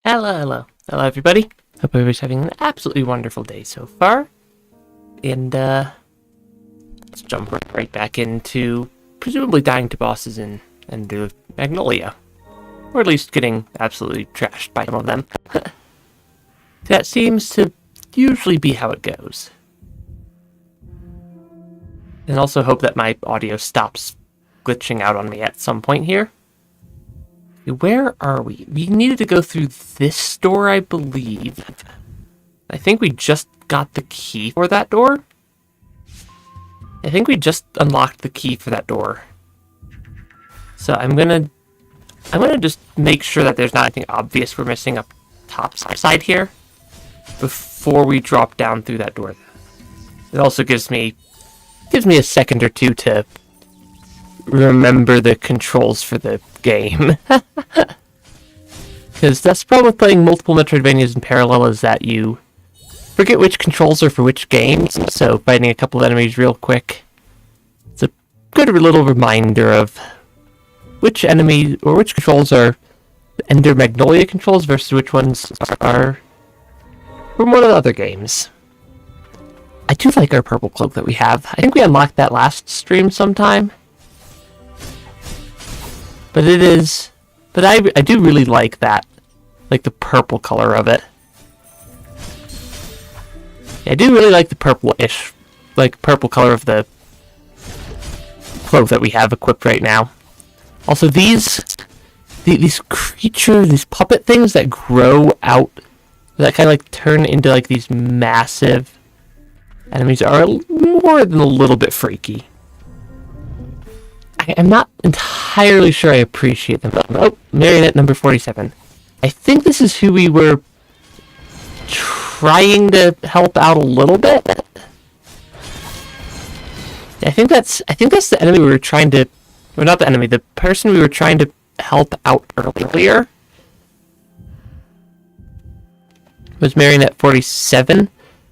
Hello everybody. Hope everybody's having an absolutely wonderful day so far. And, let's jump right back into presumably dying to bosses in Magnolia. Or at least getting absolutely trashed by some of them. That seems to usually be how it goes. And also hope that my audio stops glitching out on me at some point here. Where are we? We needed to go through this door, I believe. I think we just got the key for that door. I think we just unlocked the key for that door. So I'm gonna just make sure that there's not anything obvious we're missing up top side here before we drop down through that door. It also gives me a second or two to remember the controls for the game. Because that's the problem with playing multiple Metroidvanias in parallel, is that you forget which controls are for which games. So fighting a couple of enemies real quick, it's a good little reminder of which enemy or which controls are the Ender Magnolia controls versus which ones are from one of the other games. I do like our purple cloak that we have. I think we unlocked that last stream sometime. But I do really like that, like the purple color of it. Yeah, I do really like the purple-ish, like purple color of the cloak that we have equipped right now. Also, these creatures, these puppet things that grow out, that kind of like turn into like these massive enemies, are more than a little bit freaky. I'm not entirely sure I appreciate them. Oh, Marionette number 47. I think this is who we were trying to help out a little bit. I think that's the enemy we were trying to... Well, not the enemy, the person we were trying to help out earlier. Was Marionette 47?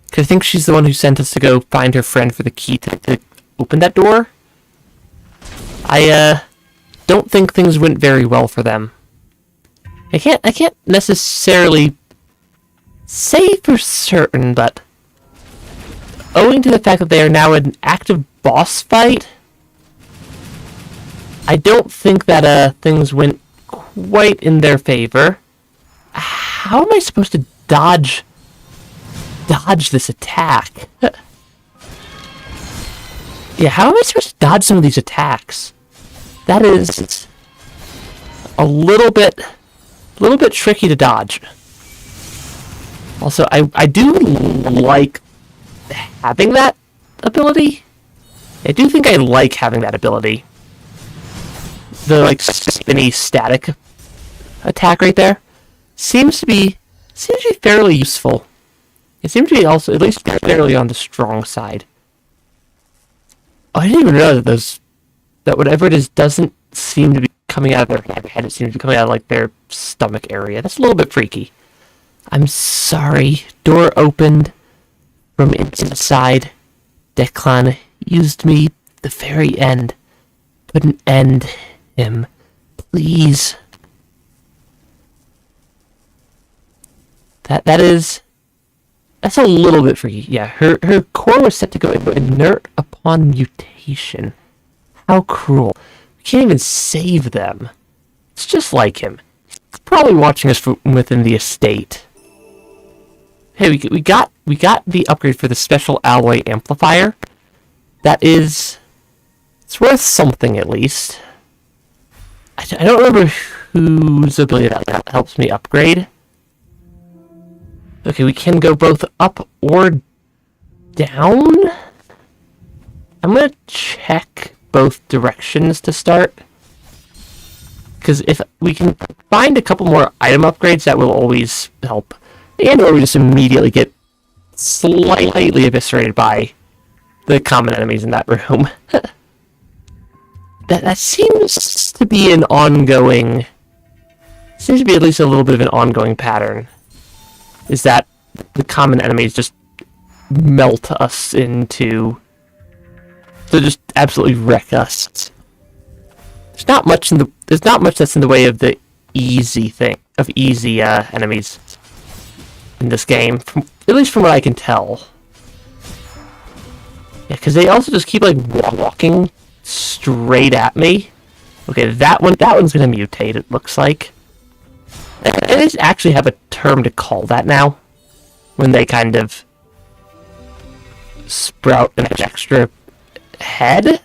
Because I think she's the one who sent us to go find her friend for the key to open that door. I don't think things went very well for them. I can't necessarily say for certain, but owing to the fact that they are now an active boss fight, I don't think that things went quite in their favor. How am I supposed to dodge this attack? Yeah, how am I supposed to dodge some of these attacks? That is a little bit tricky to dodge. Also, I do like having that ability. I do think I like having that ability. The like spinny static attack right there seems to be fairly useful. It seems to be also at least fairly on the strong side. Oh, I didn't even realize that whatever it is doesn't seem to be coming out of their head. It seems to be coming out of like their stomach area. That's a little bit freaky. I'm sorry. Door opened from inside. Declan used me at the very end. Put an end him, please. That's a little bit freaky. Yeah, her core was set to go inert upon mutation. How cruel. We can't even save them. It's just like him. He's probably watching us from within the estate. Hey, we got the upgrade for the special alloy amplifier. It's worth something at least. I don't remember whose ability that helps me upgrade. Okay, we can go both up or down. I'm going to check both directions to start. Because if we can find a couple more item upgrades, that will always help. And or we just immediately get slightly eviscerated by the common enemies in that room. That seems to be an ongoing... Seems to be at least a little bit of an ongoing pattern. Is that the common enemies just melt us into... They just absolutely wreck us. There's not much that's in the way of the easy thing. of easy enemies in this game, at least from what I can tell. Yeah, because they also just keep like walking straight at me. Okay, that one's gonna mutate. It looks like. And they actually have a term to call that now, when they kind of sprout an extra head.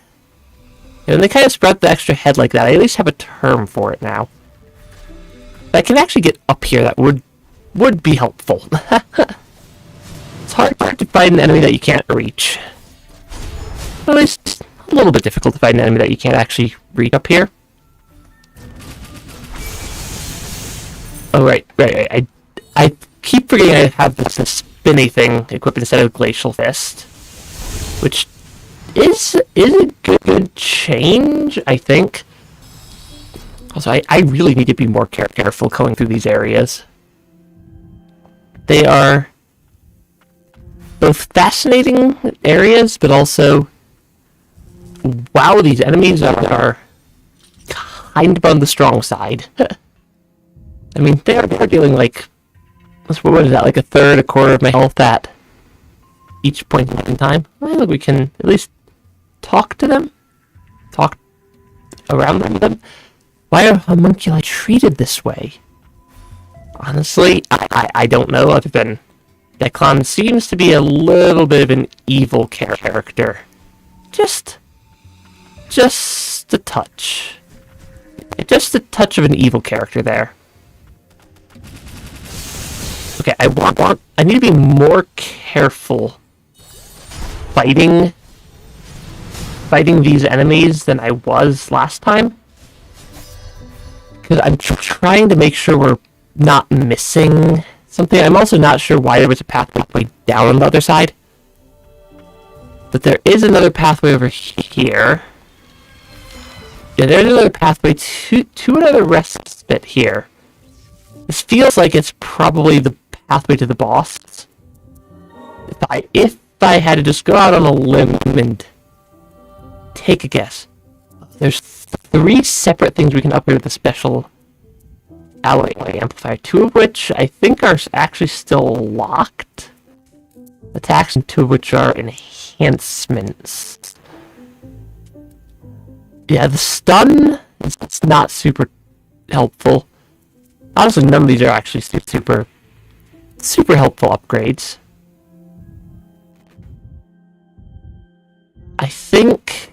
When they kind of sprout the extra head like that, I at least have a term for it now. If I can actually get up here, that would be helpful. It's hard to fight an enemy that you can't reach. At least a little bit difficult to fight an enemy that you can't actually reach up here. Oh, right. I keep forgetting I have this spinny thing equipped instead of Glacial Fist, which is a good change, I think. Also, I really need to be more careful going through these areas. They are both fascinating areas, but also, wow, these enemies are kind of on the strong side. I mean, they're dealing like, what is that, like a third, a quarter of my health at each point in time. Well, we can at least talk to them, talk around them. Why are homunculi treated this way? Honestly, I don't know, other than Declan seems to be a little bit of an evil character. Just a touch. Just a touch of an evil character there. Okay, I need to be more careful fighting these enemies than I was last time. Because I'm trying to make sure we're not missing something. I'm also not sure why there was a pathway down on the other side. But there is another pathway over here. Yeah, there's another pathway to another respite here. This feels like it's probably the pathway to the boss. If I had to just go out on a limb and take a guess, there's 3 separate things we can upgrade with the special alloy amplifier, 2 of which I think are actually still locked attacks, and 2 of which are enhancements. Yeah, the stun, it's not super helpful. Honestly, none of these are actually super helpful upgrades. I think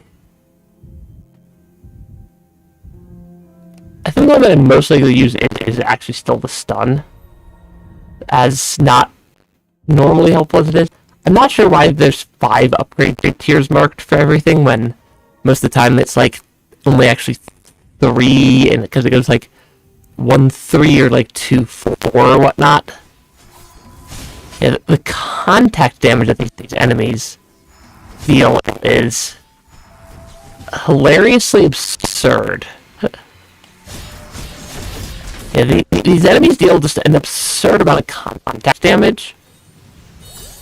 the one that I'm most likely to use is actually still the stun, as not normally helpful as it is. I'm not sure why there's 5 upgrade tiers marked for everything, when most of the time it's like only actually 3, and because it goes like 1, 3, or like 2, 4, or whatnot. Yeah, the contact damage that these enemies deal is hilariously absurd. Yeah, these enemies deal just an absurd amount of contact damage,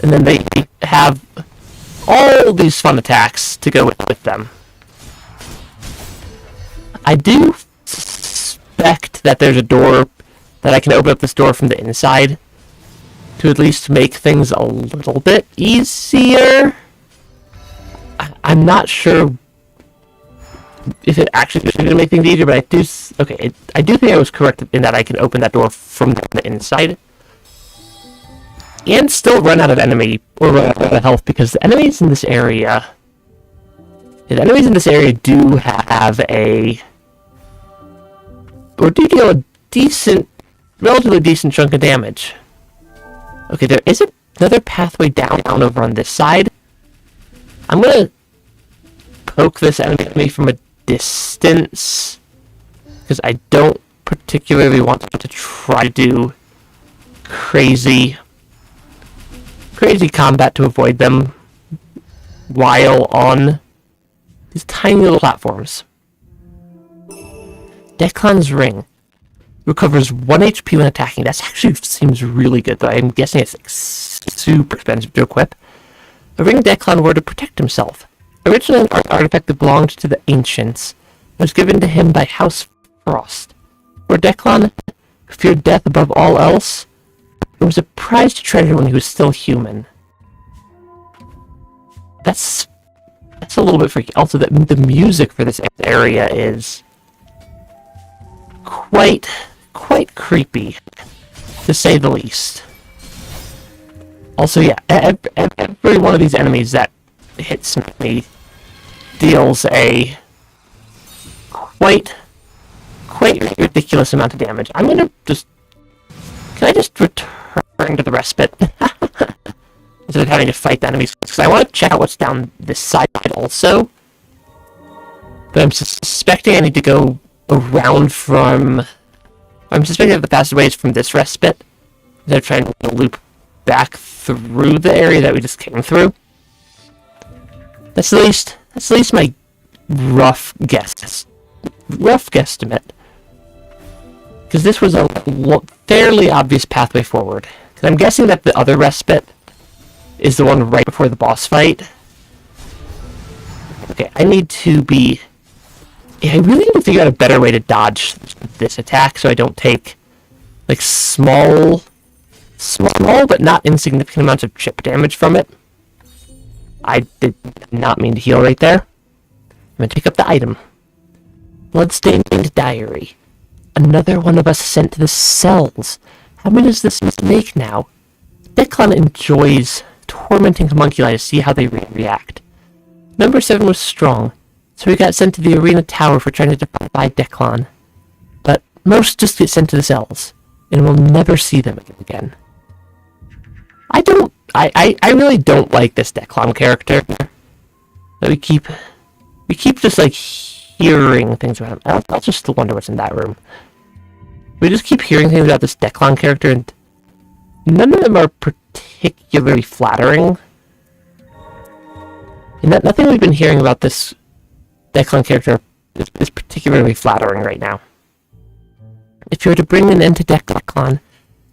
and then they have all these fun attacks to go with them. I do suspect that there's a door that I can open up this door from the inside to at least make things a little bit easier. I'm not sure if it actually is going to make things easier, but I do think I was correct in that I can open that door from the inside and still run out of enemy or run out of health, because the enemies in this area do have do deal a relatively decent chunk of damage. Okay, there is another pathway down over on this side. I'm gonna poke this enemy from a distance, because I don't particularly want to try to do crazy combat to avoid them while on these tiny little platforms. Declan's ring recovers 1 HP when attacking. That actually seems really good, though I'm guessing it's like super expensive to equip. A ring Declan wore to protect himself. Originally an artifact that belonged to the ancients, was given to him by House Frost. For Declan, feared death above all else, and was a prize to treasure when he was still human. That's a little bit freaky. Also, the music for this area is quite creepy, to say the least. Also, yeah, every one of these enemies that hits me deals a quite ridiculous amount of damage. I'm gonna just... Can I just return to the respite? Instead of having to fight the enemies, because I want to check out what's down this side also. But I'm suspecting I need to go around from... I'm suspecting that the fastest way is from this respite, instead of trying to loop back through the area that we just came through. That's at least my rough guess. Rough guesstimate. Because this was a fairly obvious pathway forward. Because I'm guessing that the other respite is the one right before the boss fight. Okay, I need to be... Yeah, I really need to figure out a better way to dodge this attack so I don't take, like, small but not insignificant amounts of chip damage from it. I did not mean to heal right there. I'm gonna pick up the item. Bloodstained diary. Another one of us sent to the cells. How many does this make now? Declan enjoys tormenting homunculi to see how they react. Number 7 was strong, so he got sent to the arena tower for trying to defy Declan. But most just get sent to the cells, and we'll never see them again. I really don't like this Declan character. But we keep just, like, hearing things about him. I'll just wonder what's in that room. We just keep hearing things about this Declan character, and none of them are particularly flattering. And nothing we've been hearing about this Declan character is particularly flattering right now. If you were to bring an end to Declan,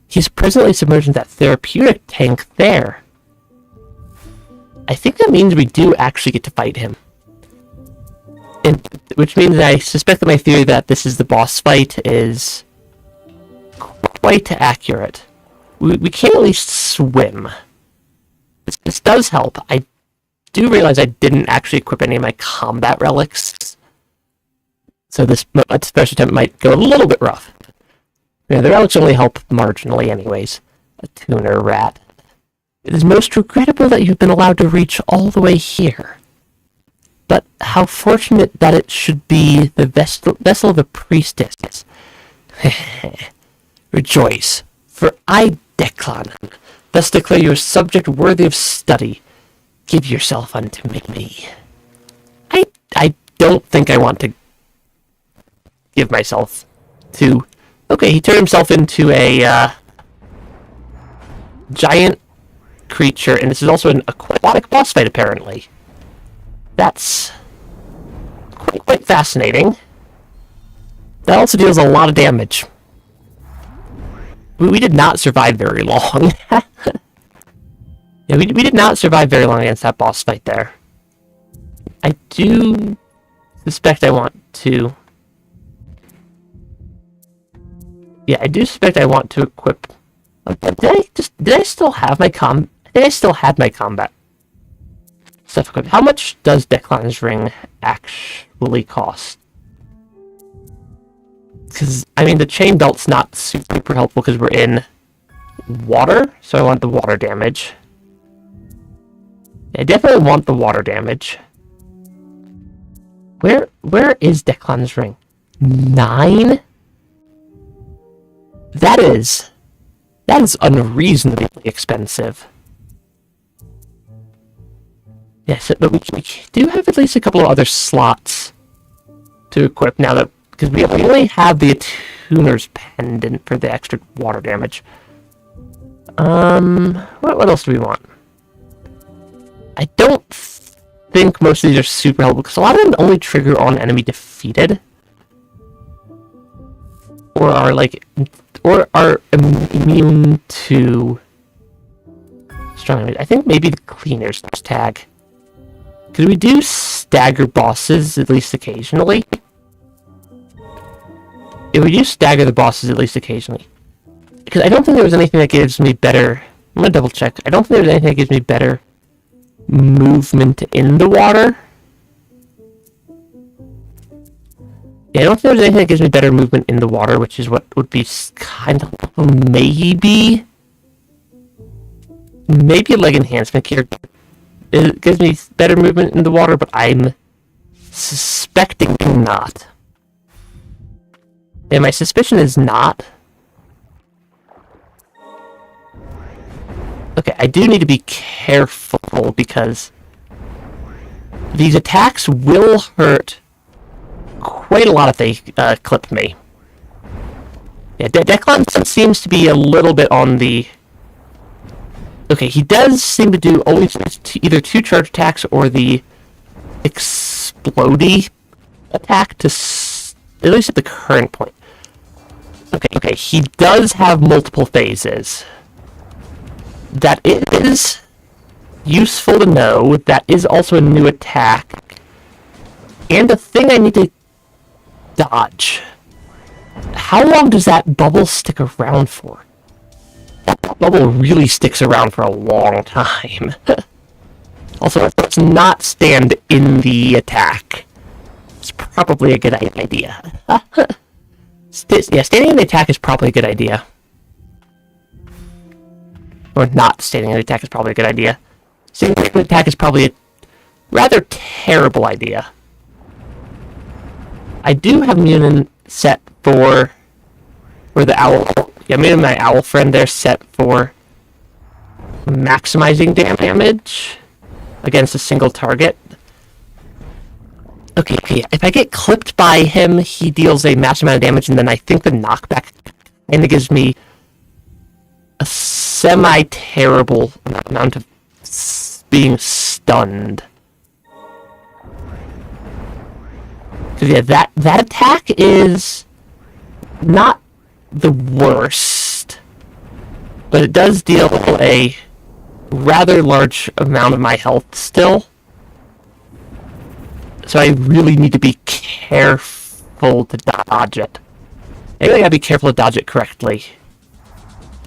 he's presently submerged in that therapeutic tank there. I think that means we do actually get to fight him. And, which means I suspect that my theory that this is the boss fight is quite accurate. We can at least swim. This does help. I do realize I didn't actually equip any of my combat relics, so this first attempt might go a little bit rough. Yeah, the relics only help marginally anyways. A tuner rat. It is most regrettable that you've been allowed to reach all the way here. But how fortunate that it should be the vessel of a priestess. Rejoice, for I, Declan, thus declare you a subject worthy of study. Give yourself unto me. I don't think I want to give myself to... Okay, he turned himself into a giant creature, and this is also an aquatic boss fight, apparently. That's quite fascinating. That also deals a lot of damage. We did not survive very long. Yeah, we did not survive very long against that boss fight there. I do suspect I want to... Yeah, I do suspect I want to equip... Did I still have my I think I still had my combat stuff equipped. How much does Declan's ring actually cost? Because, I mean, the chain belt's not super helpful because we're in water, so I want the water damage. I definitely want the water damage. Where is Declan's ring? 9? That is unreasonably expensive. Yes, but we do have at least a couple of other slots to equip now that, because we only have the attuner's pendant for the extra water damage. What else do we want? I don't think most of these are super helpful, because a lot of them only trigger on enemy defeated. Or are immune to strong enemies. I think maybe the cleaner's tag. Because we do stagger bosses, at least occasionally. It would use stagger the bosses at least occasionally. Because I don't think there was anything that gives me better... I'm gonna double check. I don't think there's anything that gives me better movement in the water. Yeah, I don't think there's anything that gives me better movement in the water, which is what would be kind of maybe a leg enhancement here. It gives me better movement in the water, but I'm suspecting not. And my suspicion is not. Okay, I do need to be careful because these attacks will hurt quite a lot if they clip me. Yeah, Declan seems to be a little bit on the... Okay, he does seem to do always either 2 charge attacks or the explodey attack to at least at the current point. Okay, he does have multiple phases. That is useful to know. That is also a new attack. And a thing I need to dodge. How long does that bubble stick around for? That bubble really sticks around for a long time. Also, let's not stand in the attack. It's probably a good idea. Yeah, standing in the attack is probably a good idea. Or not standing in the attack is probably a good idea. Standing in the attack is probably a rather terrible idea. I do have Munin set for the owl. Yeah, me and my owl friend there set for maximizing damage against a single target. Okay, if I get clipped by him, he deals a massive amount of damage, and then I think the knockback kind of gives me a semi-terrible amount of being stunned. Because yeah, that attack is not the worst, but it does deal a rather large amount of my health still. So I really need to be careful to dodge it. Maybe I gotta be careful to dodge it correctly.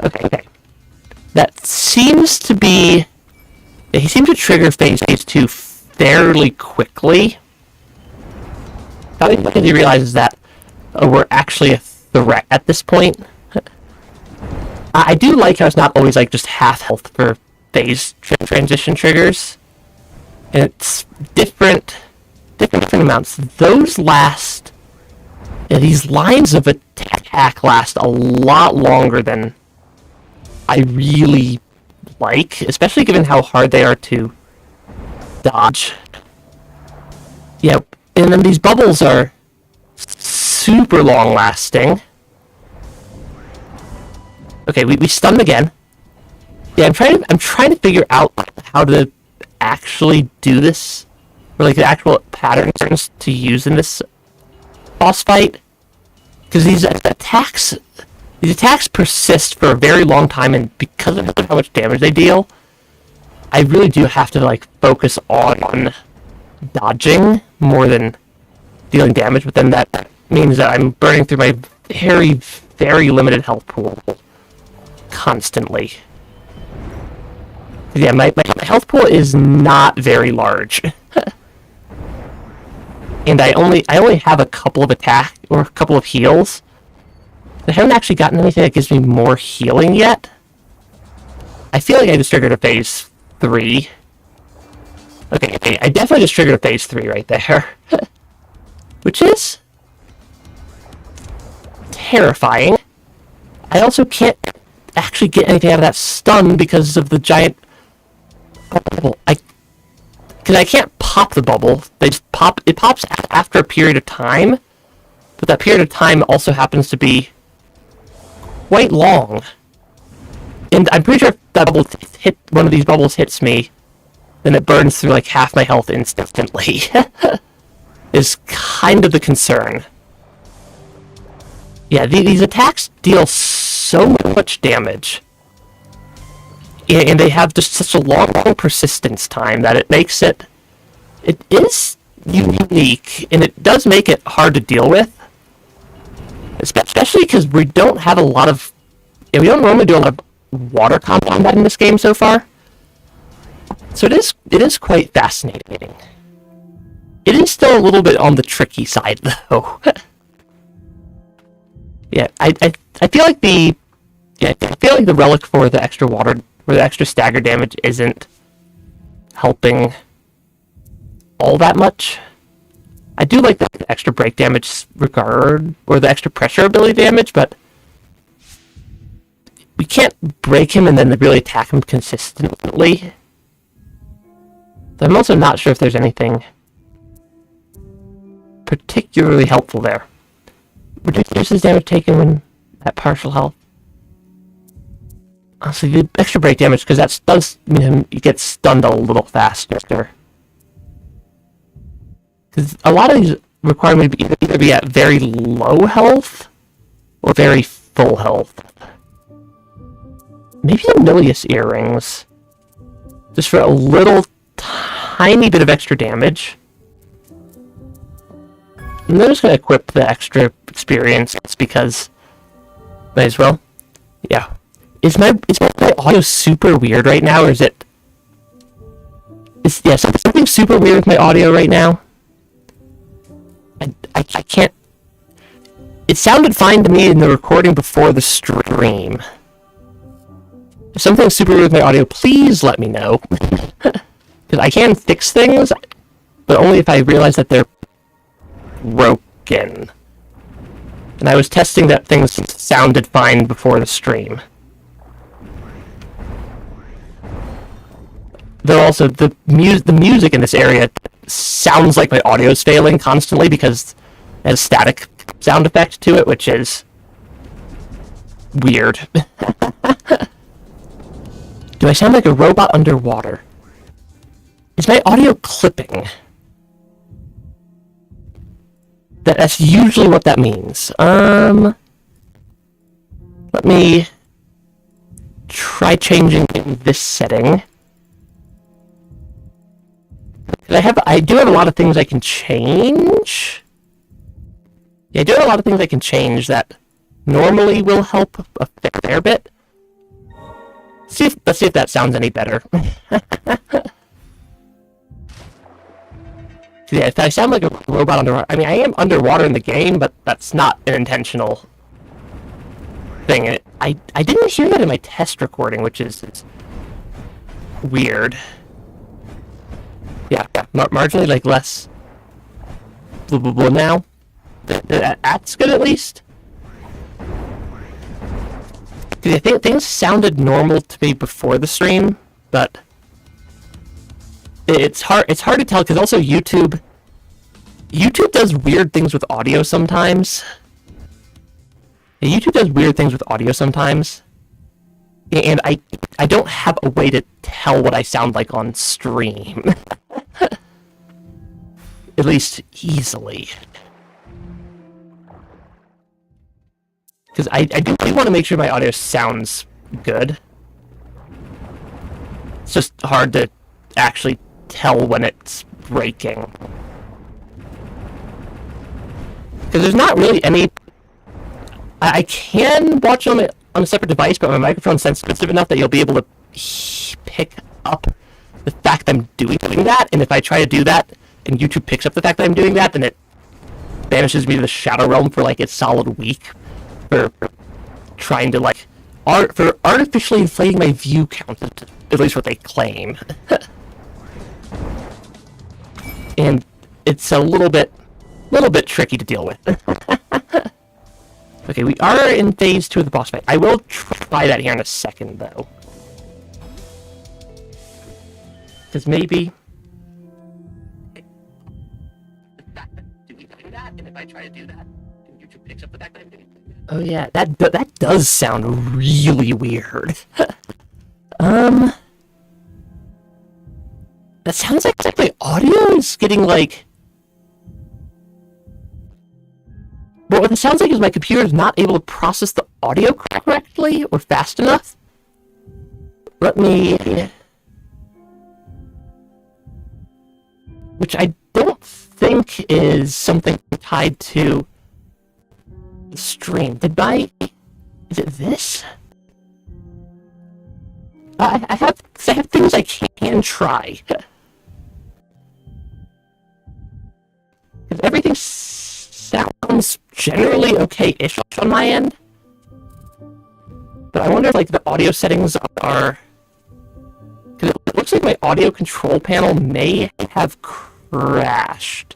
Okay. That seems to be... Yeah, he seems to trigger phase 2 fairly quickly. Probably because he realizes that we're actually a threat at this point. I do like how it's not always like just half health for phase transition triggers. And it's different amounts. Those last... Yeah, these lines of attack last a lot longer than I really like, especially given how hard they are to dodge. Yeah, and then these bubbles are super long lasting. Okay, we stunned again. Yeah, I'm trying to figure out how to actually do this, or like the actual patterns to use in this boss fight, because these attacks persist for a very long time, and because of how much damage they deal, I really do have to like focus on dodging more than dealing damage. But then that means that I'm burning through my very, very limited health pool constantly. Yeah, my health pool is not very large. And I only have a couple of attack or a couple of heals. I haven't actually gotten anything that gives me more healing yet. I feel like I just triggered a phase 3. Okay, I definitely just triggered a phase 3 right there. Which is terrifying. I also can't actually get anything out of that stun because of the giant bubble. Because I can't pop the bubble. It pops after a period of time, but that period of time also happens to be quite long. And I'm pretty sure if that bubble one of these bubbles hits me, then it burns through like half my health instantly. Is kind of the concern. Yeah, these attacks deal so much damage. And they have just such a long persistence time that it makes it is unique, and it does make it hard to deal with. Especially because we don't have a lot of... Yeah, we don't normally do a lot of water combat in this game so far. So it is quite fascinating. It is still a little bit on the tricky side, though. Yeah, I feel like the... Yeah, I feel like the relic for the extra water, for the extra stagger damage isn't helping all that much. I do like the extra break damage regard, or the extra pressure ability damage, but we can't break him and then really attack him consistently. So I'm also not sure if there's anything particularly helpful there. Reduces damage taken when at partial health. Honestly, the extra break damage, because that does mean him get stunned a little faster. Because a lot of these require me to either be at very low health or very full health. Maybe Amelius earrings. Just for a little tiny bit of extra damage. And then I'm just going to equip the extra experience because might as well. Yeah. Is my audio super weird right now, or is it... Is something super weird with my audio right now? I can't... It sounded fine to me in the recording before the stream. If something's super weird with my audio, please let me know. Because I can fix things, but only if I realize that they're broken. And I was testing that things sounded fine before the stream. Though also, the music in this area sounds like my audio's failing constantly because it has a static sound effect to it, which is weird. Do I sound like a robot underwater? Is my audio clipping? That's usually what that means. Let me try changing this setting. I do have a lot of things I can change. Yeah, I do have a lot of things I can change that normally will help a fair bit. Let's see if that sounds any better. Yeah, if I sound like a robot underwater... I mean, I am underwater in the game, but that's not an intentional thing. I didn't hear that in my test recording, which is weird. Yeah, marginally, like, less... Blah, blah, blah now. That's good, at least. I think things sounded normal to me before the stream, but... It's hard to tell, because also YouTube does weird things with audio sometimes. Yeah, YouTube does weird things with audio sometimes. And I don't have a way to tell what I sound like on stream. At least easily. Because I do want to make sure my audio sounds good. It's just hard to actually tell when it's breaking. Because there's not really any... I can watch on a separate device, but my microphone's sensitive enough that you'll be able to pick up the fact that I'm doing that, and if I try to do that, and YouTube picks up the fact that I'm doing that, then it banishes me to the Shadow Realm for, like, a solid week for trying to, like, for artificially inflating my view count, at least what they claim. And it's a little bit tricky to deal with. Okay, we are in phase 2 of the boss fight. I will try that here in a second, though. Because maybe... Do we do that? And if I try to do that, and YouTube picks up the fact that I'm doing it? Oh yeah, that does sound really weird. That sounds like my audio is getting, like... But what it sounds like is my computer is not able to process the audio correctly or fast enough. Let me... Which I don't think is something tied to the stream. Is it this? I have things I can try. Because everything sounds generally okay-ish on my end. But I wonder if, like, the audio settings are... Because it looks like my audio control panel may have crashed.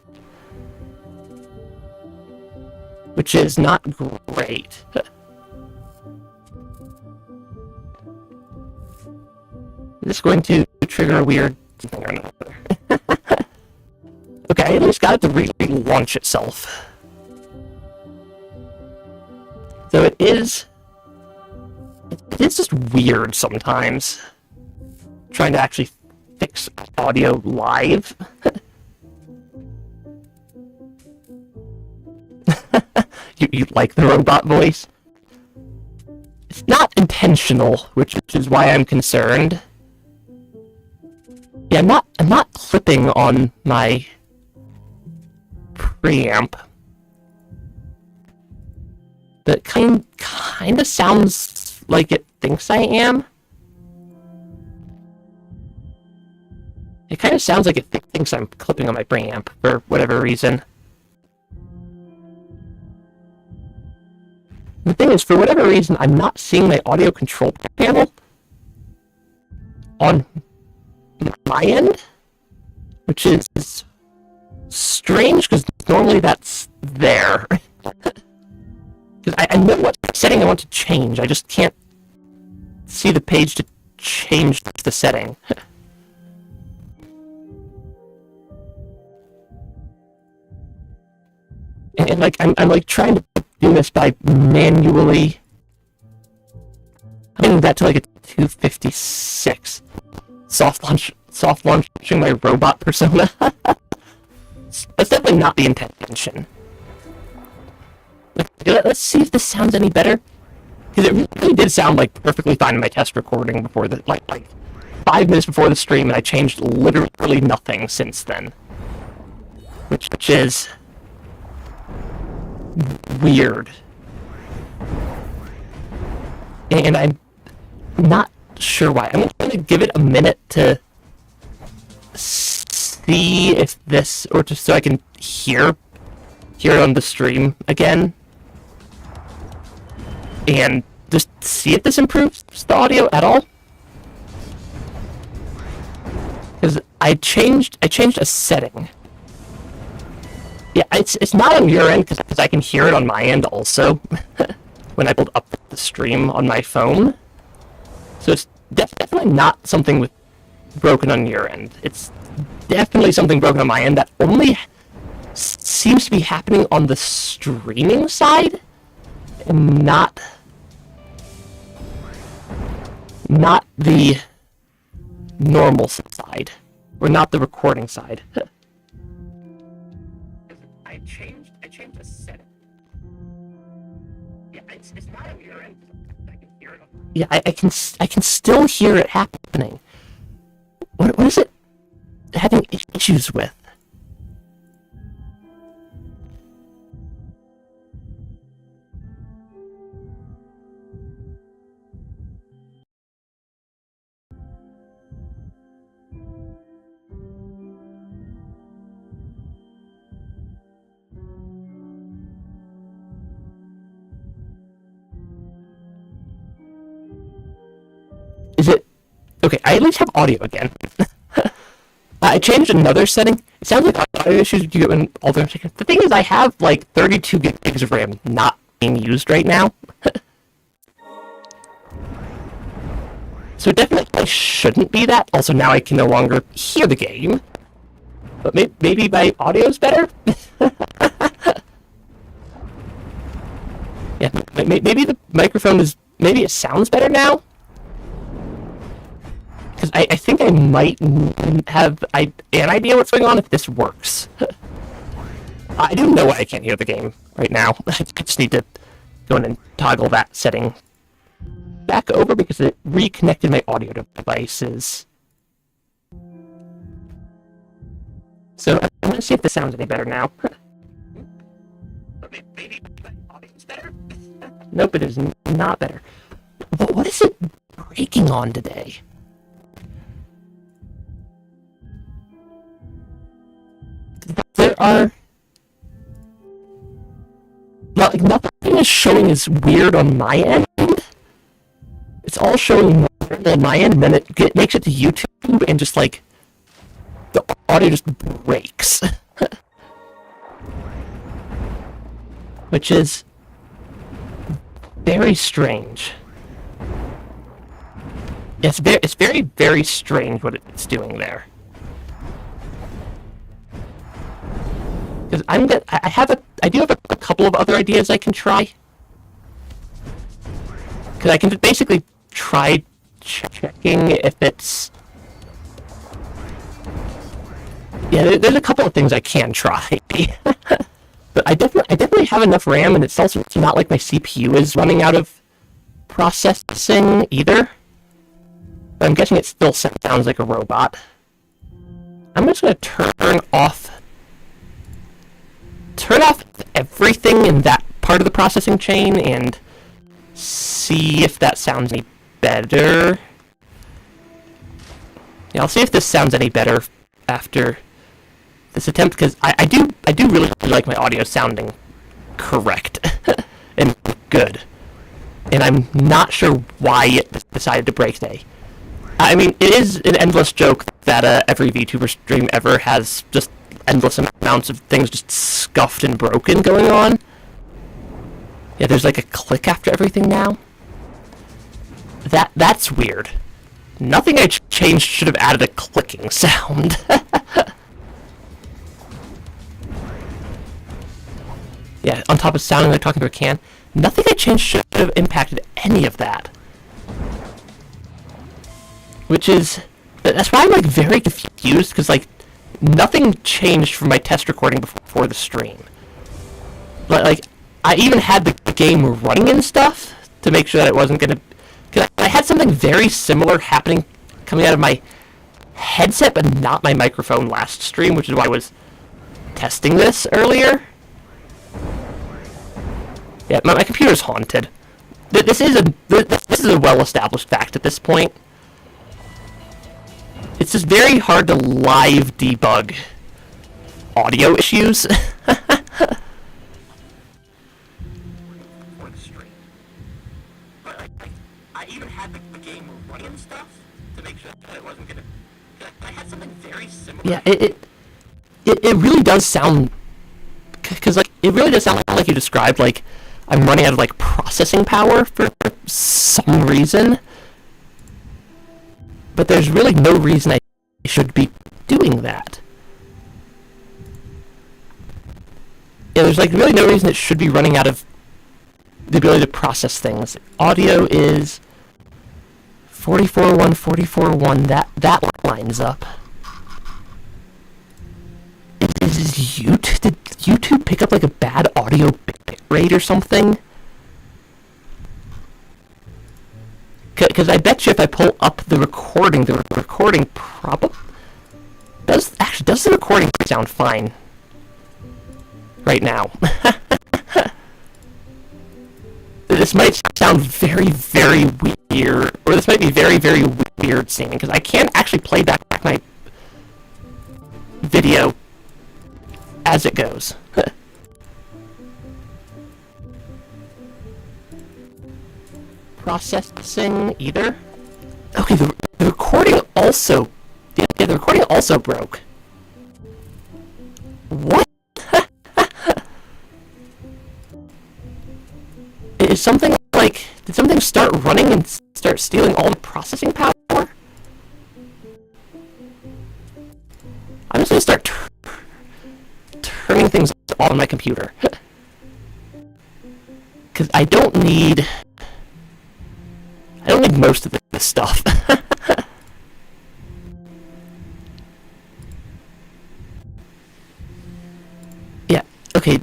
Which is not great. This is going to trigger a weird something or another. Okay, I at least got it to relaunch itself. So it is just weird sometimes. Trying to actually fix audio live. You like the robot voice? It's not intentional, which is why I'm concerned. Yeah, I'm not clipping on my preamp. But kind of sounds like it thinks I am. It kind of sounds like it thinks I'm clipping on my preamp for whatever reason. The thing is, for whatever reason, I'm not seeing my audio control panel on my end, which is strange, because normally that's there. Because I know what setting I want to change, I just can't see the page to change the setting. And like, I'm like trying to do this by manually bringing that to like a 256. Soft launching my robot persona. That's definitely not the intention. Let's see if this sounds any better. Because it really did sound like perfectly fine in my test recording before the like 5 minutes before the stream, and I changed literally nothing since then. Which is weird. And I'm not sure why. I'm going to give it a minute to see if this, or just so I can hear it on the stream again. And just see if this improves the audio at all. Because I changed a setting. Yeah, it's not on your end, because I can hear it on my end also, when I build up the stream on my phone. So it's definitely not something broken on your end. It's definitely something broken on my end that only seems to be happening on the streaming side, and not the normal side, or not the recording side. I changed a setting. Yeah, it's not on your end. I can hear it. Yeah, I can still hear it happening. What is it having issues with? Is it... Okay, I at least have audio again. I changed another setting. It sounds like audio issues you get when all the... The thing is, I have like 32 gigs of RAM not being used right now. So it definitely shouldn't be that. Also, now I can no longer hear the game. But maybe my audio's better? Yeah, maybe the microphone is... Maybe it sounds better now? Because I think I might have an idea what's going on if this works. I do know why I can't hear the game right now. I just need to go in and toggle that setting back over because it reconnected my audio devices. So I'm going to see if this sounds any better now. Maybe my audio's better? Nope, it is not better. What is it breaking on today? There are... Like, nothing is showing as weird on my end. It's all showing normal on my end, and then it makes it to YouTube, and just, like, the audio just breaks. Which is very strange. It's very, very strange what it's doing there. Because I do have a couple of other ideas I can try. Because I can basically try checking if it's... Yeah, there's a couple of things I can try. But I definitely have enough RAM, and it's also not like my CPU is running out of processing either. But I'm guessing it still sounds like a robot. I'm just going to turn off everything in that part of the processing chain and see if that sounds any better. Yeah, I'll see if this sounds any better after this attempt, because I do really like my audio sounding correct and good. And I'm not sure why it decided to break today. I mean, it is an endless joke that every VTuber stream ever has just endless amounts of things just scuffed and broken going on. Yeah, there's like a click after everything now. That's weird. Nothing I changed should have added a clicking sound. Yeah, on top of sounding like talking to a can, nothing I changed should have impacted any of that. Which is... That's why I'm, like, very confused, because, like, nothing changed from my test recording before the stream. Like, I even had the game running and stuff to make sure that it wasn't gonna... Because I had something very similar happening coming out of my headset, but not my microphone last stream, which is why I was testing this earlier. Yeah, my computer's haunted. This is a well-established fact at this point. It's just very hard to live debug audio issues. I even had the game running and stuff to make sure that it wasn't gonna... I had something very similar. Yeah, it really does sound... Because, like, it really does sound like you described, like, I'm running out of, like, processing power for some reason. But there's really no reason I should be doing that. Yeah, there's, like, really no reason it should be running out of the ability to process things. Audio is 44.1, 44.1. That lines up. Did YouTube pick up, like, a bad audio bit rate or something? Because I bet you if I pull up the recording probably... Does the recording sound fine right now? This might sound very, very weird, or this might be very, very weird seeming, because I can't actually play back my video as it goes. Processing either. Okay, the recording also... Yeah, the recording also broke. What? Is something like... Did something start running and start stealing all the processing power? I'm just gonna start turning things on my computer. Because I don't need most of this stuff. Yeah, okay,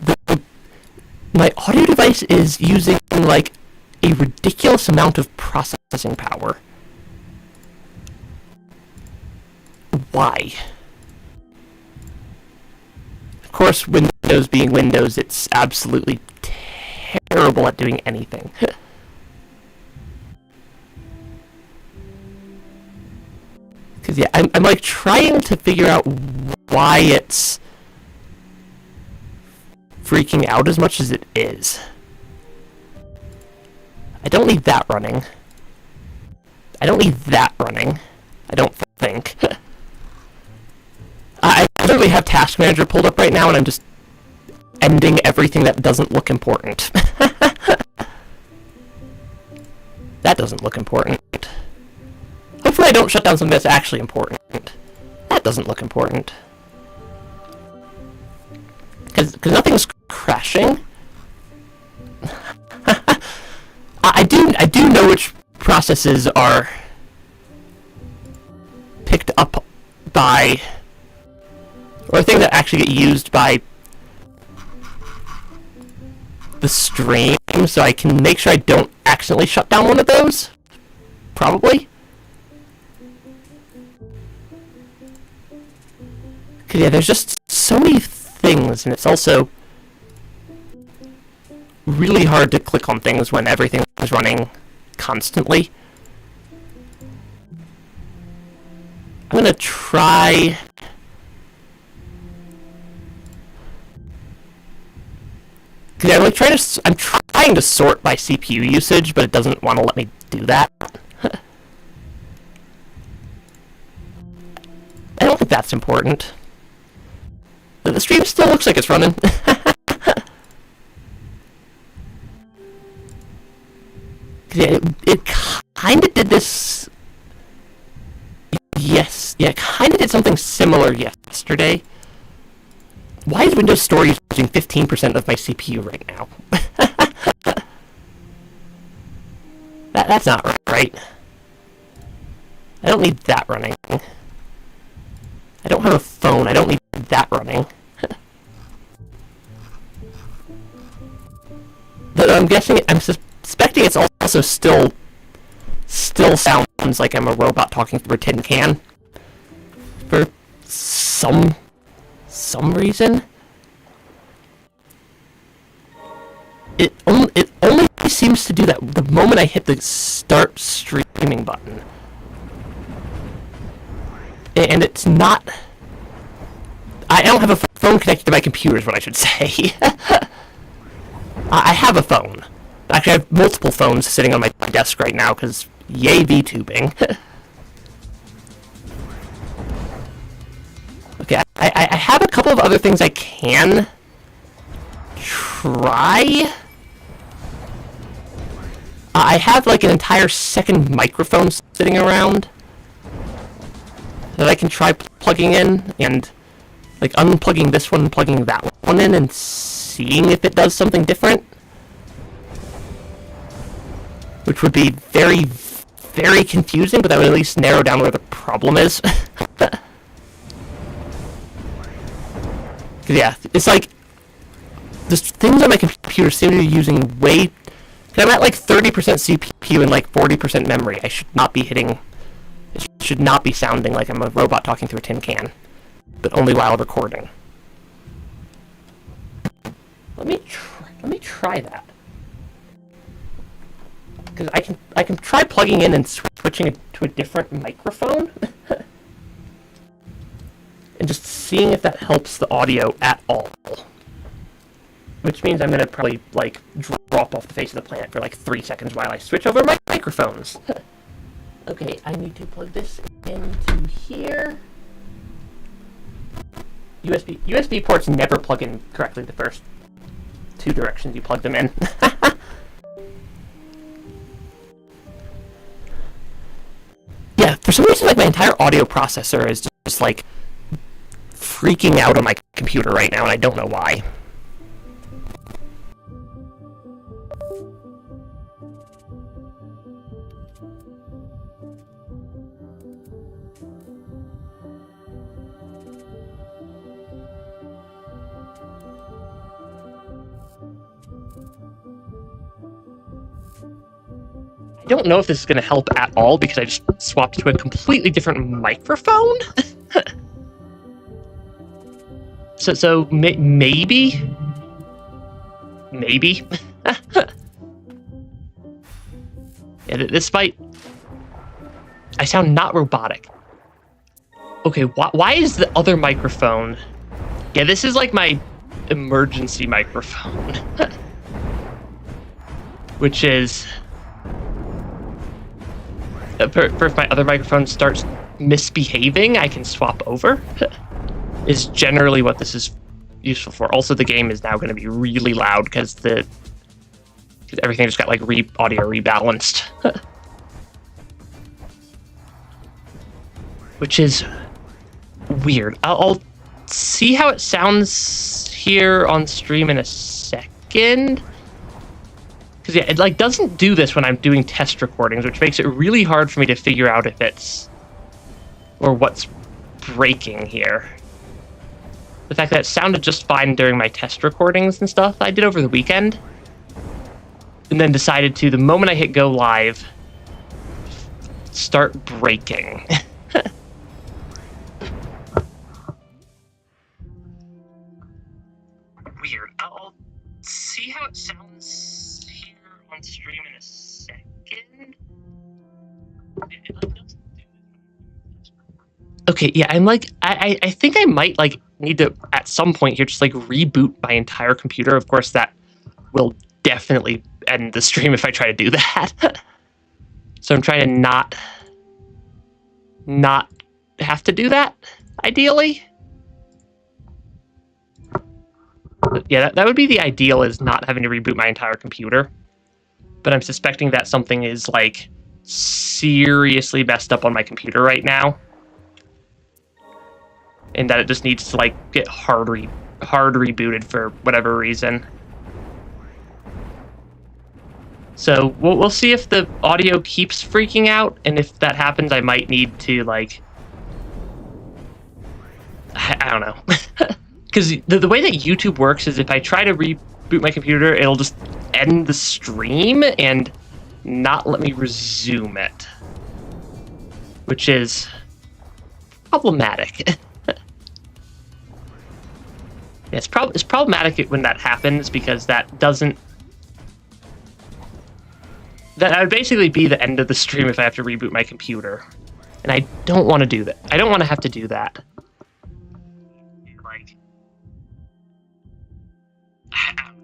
my audio device is using, like, a ridiculous amount of processing power. Why? Of course, Windows being Windows, it's absolutely terrible horrible at doing anything. Because, yeah, I'm like trying to figure out why it's freaking out as much as it is. I don't need that running. I don't need that running. I don't think. I literally have Task Manager pulled up right now, and I'm just ending everything that doesn't look important. That doesn't look important. Hopefully I don't shut down something that's actually important. That doesn't look important. Because nothing's crashing. I do know which processes are picked up by, or things that actually get used by the stream, so I can make sure I don't accidentally shut down one of those. Probably. Because, yeah, there's just so many things, and it's also really hard to click on things when everything is running constantly. I'm gonna try... I'm like I'm trying to sort by CPU usage, but it doesn't want to let me do that. I don't think that's important. The stream still looks like it's running. Yeah, it kind of did this... Yes, yeah, it kind of did something similar yesterday. Why is Windows Store using 15% of my CPU right now? That's not right. I don't need that running. I don't have a phone. I don't need that running. But I'm guessing, I'm suspecting it's also still sounds like I'm a robot talking through a tin can. For some reason. It only seems to do that the moment I hit the start streaming button. And it's not... I don't have a phone connected to my computer is what I should say. I have a phone. Actually, I have multiple phones sitting on my desk right now, because yay VTubing. Okay, I have a couple of other things I can try. I have like an entire second microphone sitting around that I can try plugging in, and like unplugging this one and plugging that one in and seeing if it does something different. Which would be very, very confusing, but that would at least narrow down where the problem is. Yeah, it's like the things on my computer seem to be using way... I'm at like 30% CPU and like 40% memory. I should not be hitting... It should not be sounding like I'm a robot talking through a tin can. But only while recording. Let me try that. Because I can try plugging in and switching it to a different microphone. And just seeing if that helps the audio at all. Which means I'm gonna probably, like, drop off the face of the planet for like 3 seconds while I switch over my microphones. Okay, I need to plug this into here. USB ports never plug in correctly the first 2 directions you plug them in. Yeah, for some reason, like, my entire audio processor is just like freaking out on my computer right now, and I don't know why. I don't know if this is going to help at all because I just swapped to a completely different microphone. so maybe. Yeah, this might... I sound not robotic. Okay, why is the other microphone... Yeah, this is like my emergency microphone. Which is... if my other microphone starts misbehaving, I can swap over. Is generally what this is useful for. Also, the game is now going to be really loud because everything just got like audio rebalanced. Which is weird. I'll see how it sounds here on stream in a second. Because yeah, it like doesn't do this when I'm doing test recordings, which makes it really hard for me to figure out if it's or what's breaking here. The fact that it sounded just fine during my test recordings and stuff I did over the weekend, and then decided to, the moment I hit go live, start breaking. Weird. I'll see how it sounds here on stream in a second. Okay, yeah, I'm like, I think I might like need to at some point here just like reboot my entire computer. Of course, that will definitely end the stream if I try to do that. So I'm trying to not have to do that, ideally. But yeah, that would be the ideal, is not having to reboot my entire computer. But I'm suspecting that something is like seriously messed up on my computer right now, and that it just needs to like get hard rebooted for whatever reason. So we'll see if the audio keeps freaking out, and if that happens, I might need to like, I don't know, because the way that YouTube works is if I try to reboot my computer, it'll just end the stream and not let me resume it, which is problematic. Yeah, it's problematic when that happens, because that would basically be the end of the stream if I have to reboot my computer, and I don't want to do that. I don't want to have to do that. Like, I don't know,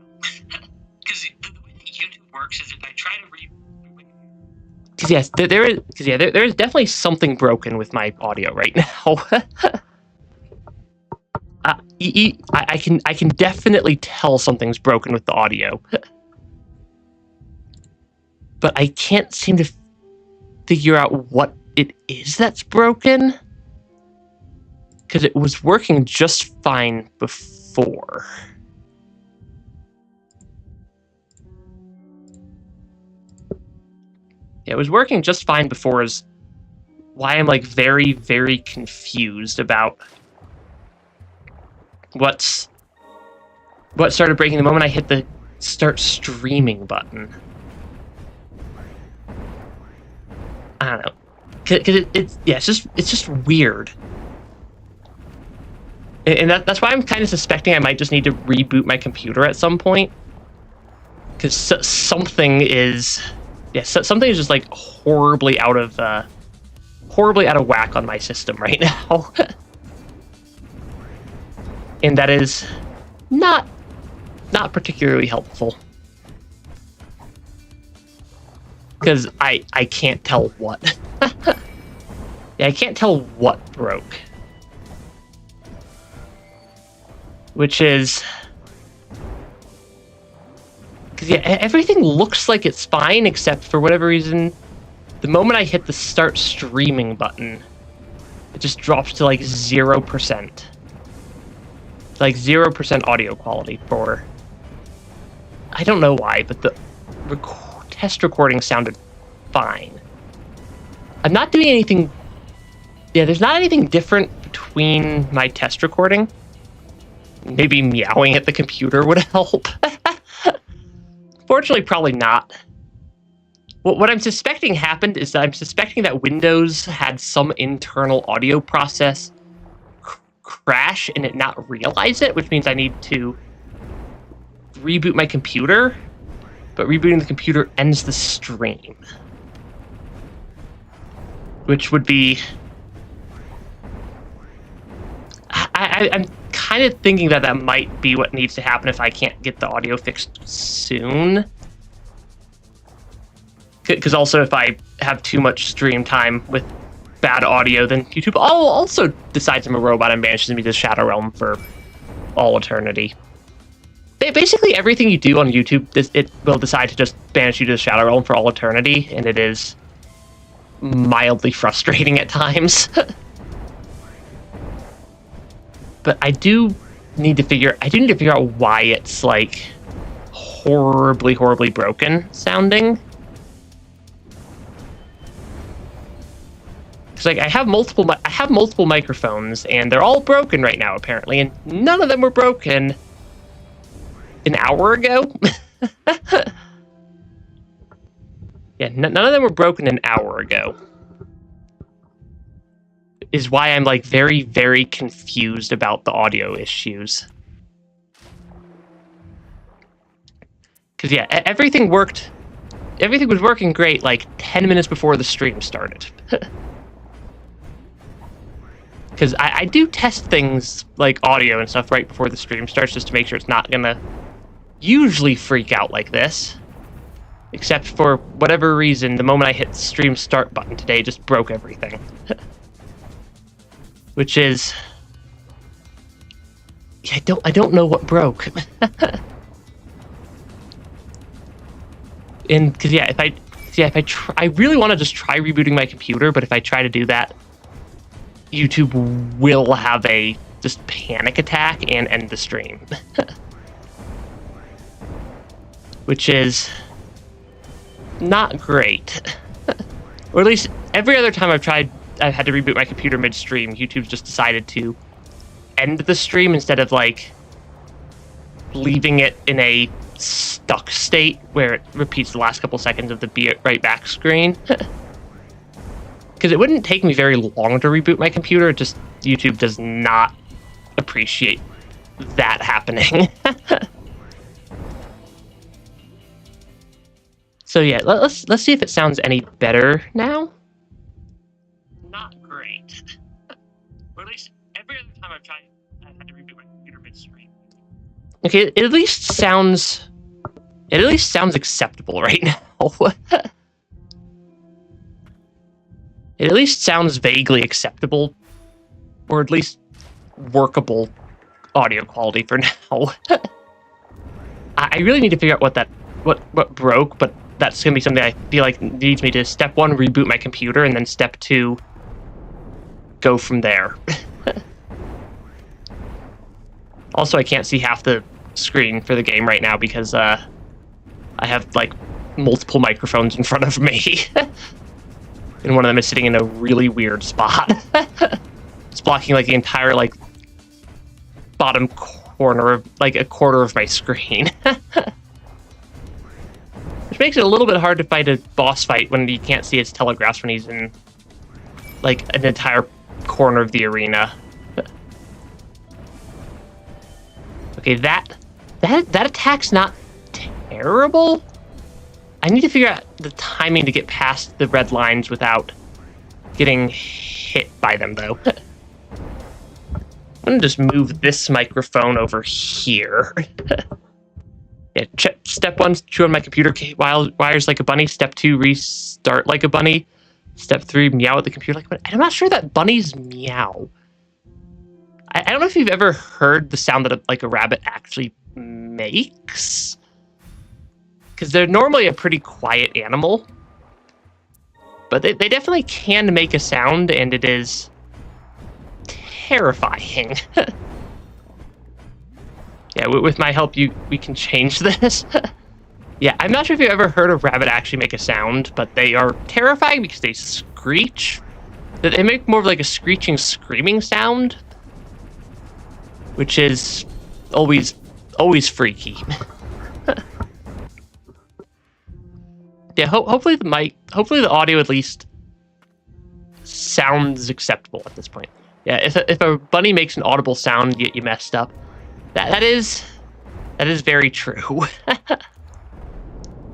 because the way that YouTube works is if I try to reboot, because yes, there is definitely something broken with my audio right now. I can definitely tell something's broken with the audio. But I can't seem to figure out what it is that's broken, because it was working just fine before. Yeah, it was working just fine before, is why I'm like very, very confused about what started breaking the moment I hit the start streaming button. I don't know, because it's just weird, and that's why I'm kind of suspecting I might just need to reboot my computer at some point, because something is just like horribly out of whack on my system right now, and that is not particularly helpful. Because I can't tell what. Yeah, I can't tell what broke. Which is... because yeah, everything looks like it's fine, except for whatever reason, the moment I hit the start streaming button, it just drops to like 0%. Like 0% audio quality for... I don't know why, but the test recording sounded fine. I'm not doing anything... yeah, there's not anything different between my test recording. Maybe meowing at the computer would help. Fortunately, probably not. What I'm suspecting happened is that I'm suspecting that Windows had some internal audio process crash and it not realize it, which means I need to reboot my computer. But rebooting the computer ends the stream. which would be... I'm kind of thinking that might be what needs to happen if I can't get the audio fixed soon. Because also if I have too much stream time with bad audio, then YouTube also decides I'm a robot and banishes me to Shadow Realm for all eternity. Basically everything you do on YouTube, it will decide to just banish you to the Shadow Realm for all eternity, and it is mildly frustrating at times. But I do need to figure out why it's like horribly broken sounding. Because like I have multiple microphones and they're all broken right now apparently, and none of them were broken an hour ago. Yeah, none of them were broken an hour ago. Is why I'm like very confused about the audio issues. Because yeah, everything was working great like 10 minutes before the stream started. Because I do test things like audio and stuff right before the stream starts just to make sure it's not gonna usually freak out like this. Except for whatever reason, the moment I hit the stream start button today, it just broke everything. Which is... I don't know what broke. And because yeah, if I try, I really want to just try rebooting my computer, but if I try to do that, YouTube will have a just panic attack and end the stream. Which is not great. Or at least every other time I've had to reboot my computer midstream, YouTube's just decided to end the stream instead of like leaving it in a stuck state where it repeats the last couple seconds of the be right back screen. Because it wouldn't take me very long to reboot my computer, just YouTube does not appreciate that happening. So yeah, let's see if it sounds any better now. Not great. Or at least every other time I've had to reboot my computer midstream. Okay, it at least sounds acceptable right now. It at least sounds vaguely acceptable, or at least workable audio quality for now. I really need to figure out what broke, but that's gonna be something I feel like needs me to step 1 reboot my computer, and then step 2 go from there. Also, I can't see half the screen for the game right now because I have like multiple microphones in front of me. And one of them is sitting in a really weird spot. It's blocking like the entire like bottom corner of like a quarter of my screen. Which makes it a little bit hard to fight a boss fight when you can't see his telegraphs when he's in like an entire corner of the arena. Okay, that attack's not terrible. I need to figure out the timing to get past the red lines without getting hit by them, though. I'm gonna just move this microphone over here. Yeah, step 1, chew on my computer wires like a bunny. Step 2, restart like a bunny. Step 3, meow at the computer like a bunny. And I'm not sure that bunnies meow. I don't know if you've ever heard the sound that like a rabbit actually makes. Because they're normally a pretty quiet animal. But they definitely can make a sound, and it is terrifying. Yeah, with my help, we can change this. Yeah, I'm not sure if you've ever heard a rabbit actually make a sound, but they are terrifying because they screech. They make more of like a screeching, screaming sound, which is always freaky. Yeah, hopefully the audio at least sounds acceptable at this point. Yeah, if a bunny makes an audible sound, you messed up. That is very true.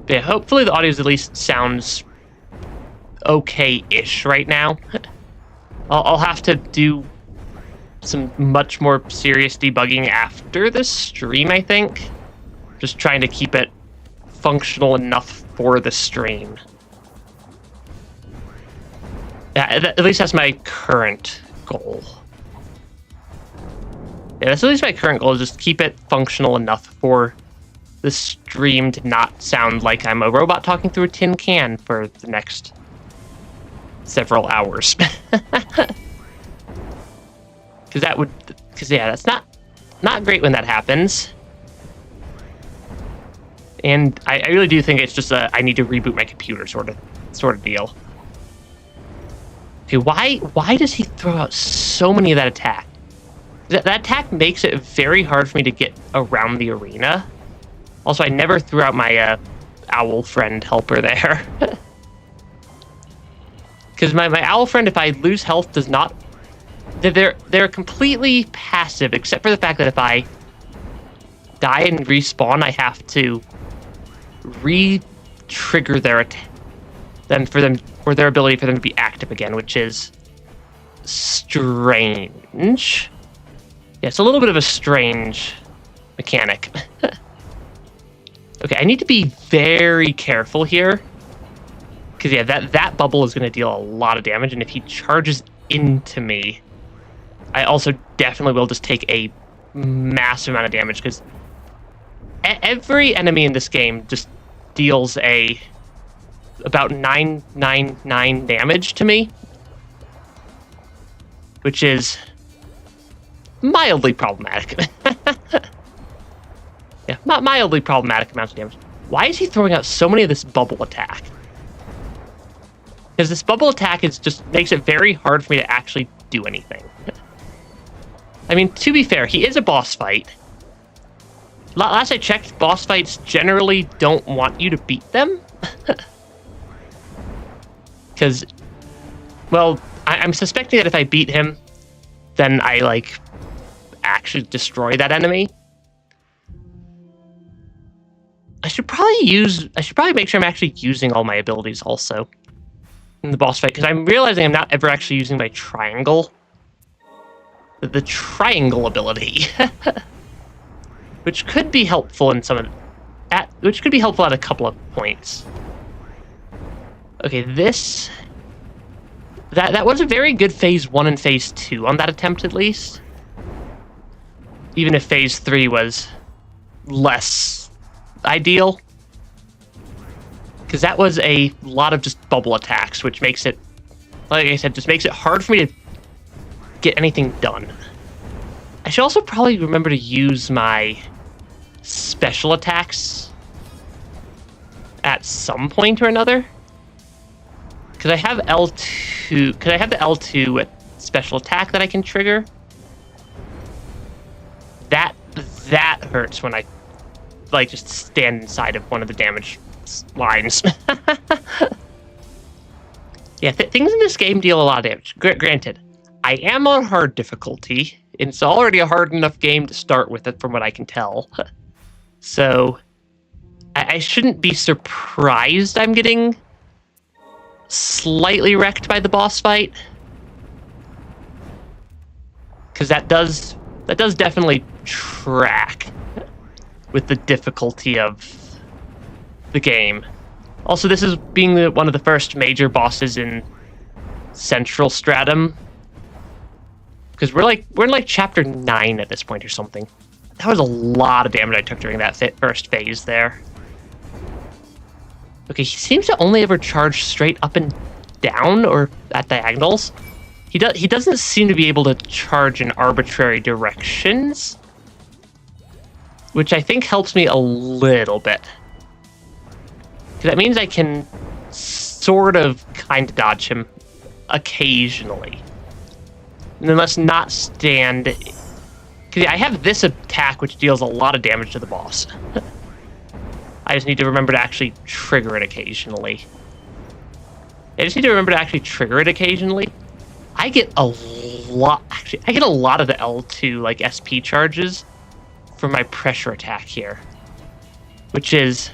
Yeah, hopefully the audio at least sounds okay-ish right now. I'll have to do some much more serious debugging after this stream, I think. Just trying to keep it functional enough for the stream. Yeah, at least that's my current goal. Yeah, that's at least my current goal, is just keep it functional enough for the stream to not sound like I'm a robot talking through a tin can for the next several hours. Because yeah, that's not great when that happens. And I really do think it's just I need to reboot my computer sort of deal. Okay, why does he throw out so many of that attack? That attack makes it very hard for me to get around the arena. Also, I never threw out my owl friend helper there. Because my owl friend, if I lose health, does not... They're completely passive, except for the fact that if I die and respawn, I have to re-trigger their their ability for them to be active again, which is strange. Yeah, it's a little bit of a strange mechanic. Okay, I need to be very careful here. Because, yeah, that bubble is going to deal a lot of damage, and if he charges into me, I also definitely will just take a massive amount of damage, because every enemy in this game just deals about 999 damage to me, which is mildly problematic. Yeah, mildly problematic amounts of damage. Why is he throwing out so many of this bubble attack? Because this bubble attack just makes it very hard for me to actually do anything. I mean, to be fair, he is a boss fight. Last I checked, boss fights generally don't want you to beat them. Because, well, I'm suspecting that if I beat him, then I, actually destroy that enemy. I should probably make sure I'm actually using all my abilities also in the boss fight, because I'm realizing I'm not ever actually using my triangle. The triangle ability. Which could be helpful in which could be helpful at a couple of points. Okay, that was a very good phase 1 and phase 2 on that attempt, at least. Even if phase 3 was less ideal. Because that was a lot of just bubble attacks, which makes it, like I said, just makes it hard for me to get anything done. I should also probably remember to use my special attacks at some point or another. Because I have L2, because I have the L2 special attack that I can trigger. That hurts when I just stand inside of one of the damage lines. Yeah, things in this game deal a lot of damage. Granted, I am on hard difficulty. It's already a hard enough game to start with, it from what I can tell. So I shouldn't be surprised I'm getting slightly wrecked by the boss fight. Because that does definitely track with the difficulty of the game. Also, this is being one of the first major bosses in Central Stratum. Because we're in chapter 9 at this point or something. That was a lot of damage I took during that first phase there. Okay, he seems to only ever charge straight up and down or at diagonals. He doesn't seem to be able to charge in arbitrary directions, which I think helps me a little bit. Because that means I can sort of kind of dodge him occasionally. And then let's not stand... Because I have this attack which deals a lot of damage to the boss. I just need to remember to actually trigger it occasionally. I get a lot... Actually, I get a lot of the L2, SP charges from my pressure attack here. Which is...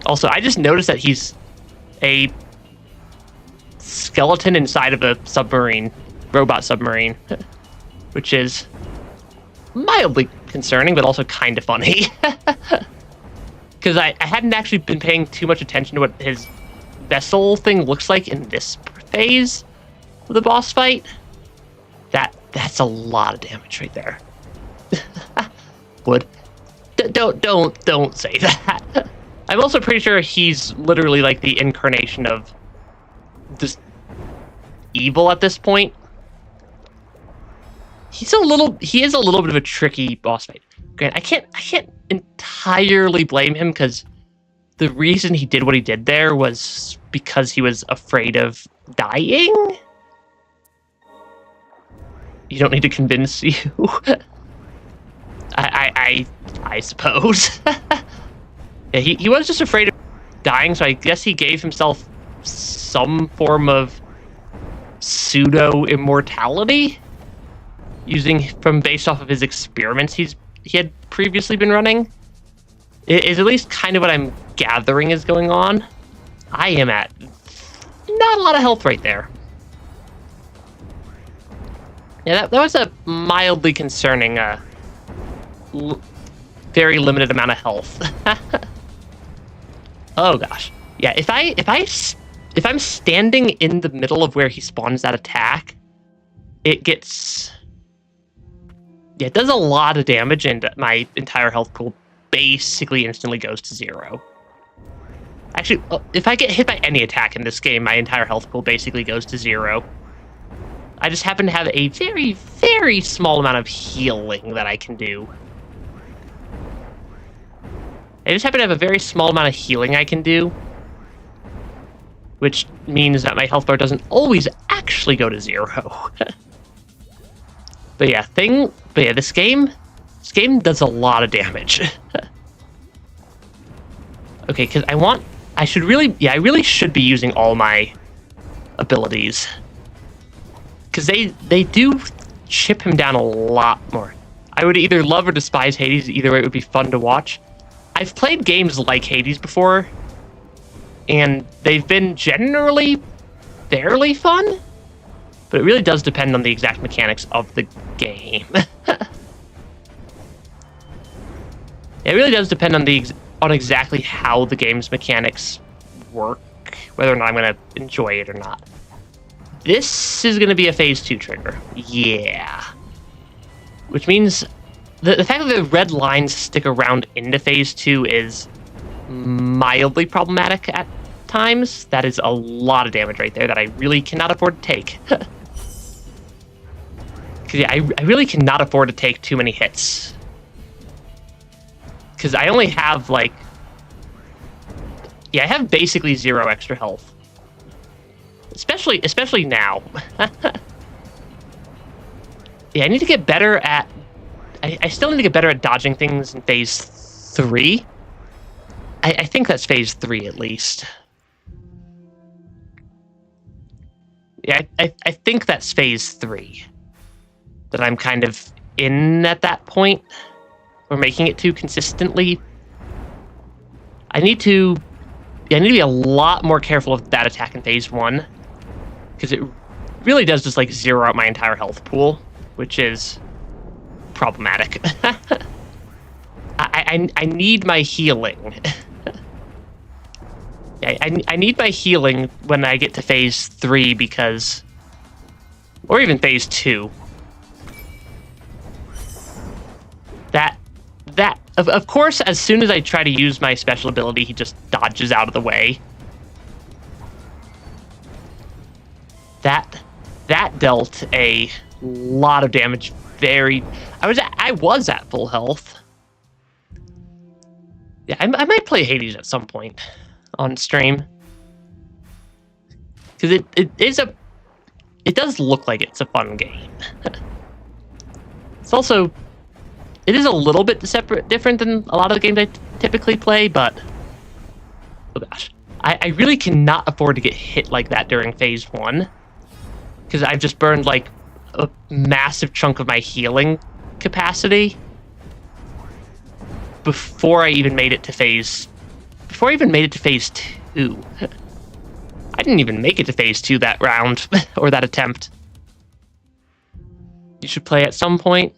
Also, I just noticed that he's a skeleton inside of a submarine, robot submarine, which is mildly concerning, but also kind of funny. Because I hadn't actually been paying too much attention to what his vessel thing looks like in this phase of the boss fight. That's a lot of damage right there. Would don't say that. I'm also pretty sure he's literally like the incarnation of just evil at this point. He is a little bit of a tricky boss fight. Grant, I can't entirely blame him, because the reason he did what he did there was because he was afraid of dying. You don't need to convince you. I suppose. Yeah, he was just afraid of dying, so I guess he gave himself some form of pseudo immortality, based off of his experiments he had previously been running. It is at least kind of what I'm gathering is going on. I am at not a lot of health right there. Yeah, that was a mildly concerning, very limited amount of health. Oh gosh, yeah. If I'm standing in the middle of where he spawns that attack, it does a lot of damage, and my entire health pool basically instantly goes to 0. Actually, if I get hit by any attack in this game, my entire health pool basically goes to 0. I just happen to have a very, very small amount of healing that I can do. I just happen to have a very small amount of healing I can do, which means that my health bar doesn't always actually go to 0. But yeah, this game does a lot of damage. Okay, because I really should be using all my abilities, because they do chip him down a lot more. I would either love or despise Hades. Either way, it would be fun to watch. I've played games like Hades before, and they've been generally fairly fun, but it really does depend on the exact mechanics of the game. It really does depend on exactly how the game's mechanics work, whether or not I'm going to enjoy it or not. This is going to be a Phase 2 trigger. Yeah. Which means the fact that the red lines stick around into Phase 2 is mildly problematic at times. That is a lot of damage right there that I really cannot afford to take. Because yeah, I really cannot afford to take too many hits. Because I only have, I have basically 0 extra health. Especially now. Yeah, I need to get better at... I still need to get better at dodging things in Phase 3. I think that's Phase 3, at least. Yeah, I think that's Phase 3. That I'm kind of in at that point. Or making it to consistently. I need to be a lot more careful of that attack in Phase 1. Because it really does just, zero out my entire health pool. Which is problematic. I need my healing. I need my healing when I get to Phase 3 because... Or even Phase 2. Of course, as soon as I try to use my special ability, he just dodges out of the way. That dealt a lot of damage. I was at full health. Yeah, I might play Hades at some point on stream, because it does look like it's a fun game. It is a little bit different than a lot of the games I typically play, but oh gosh, I really cannot afford to get hit like that during Phase 1, because I've just burned a massive chunk of my healing capacity before I even made it to Phase 2. I didn't even make it to phase 2 that round, or that attempt. You should play at some point,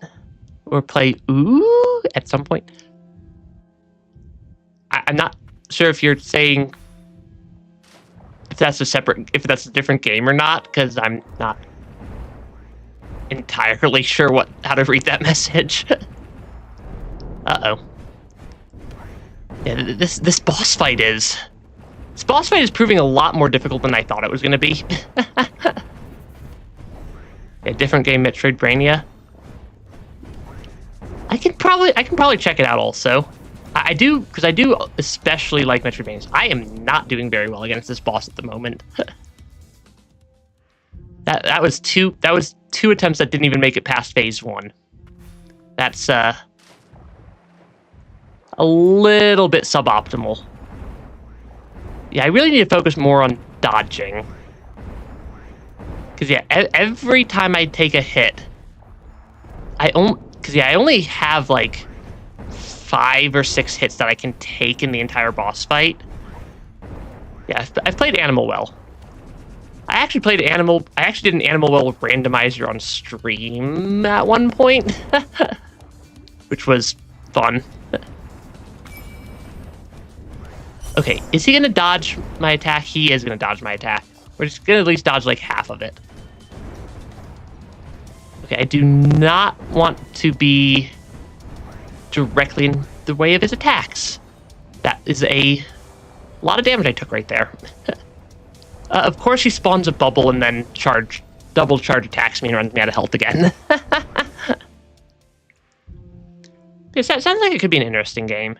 or play ooh at some point. I'm not sure if you're saying if that's a different game or not, because I'm not entirely sure how to read that message. Uh-oh. Yeah, this boss fight is proving a lot more difficult than I thought it was going to be. A different game, Metroidvania. I can probably check it out also. I do, because I do especially like Metroidvanias. I am not doing very well against this boss at the moment. that was two attempts that didn't even make it past phase 1. That's a little bit suboptimal. Yeah, I really need to focus more on dodging. Because, yeah, every time I take a hit, I only have, like, 5 or 6 hits that I can take in the entire boss fight. Yeah, I've played Animal Well. I actually did an Animal Well randomizer on stream at one point, which was fun. Okay, is he gonna dodge my attack? He is gonna dodge my attack. We're just gonna at least dodge like half of it. Okay, I do not want to be directly in the way of his attacks. That is a lot of damage I took right there. Of course he spawns a bubble and then double charge attacks me and runs me out of health again. It sounds like it could be an interesting game.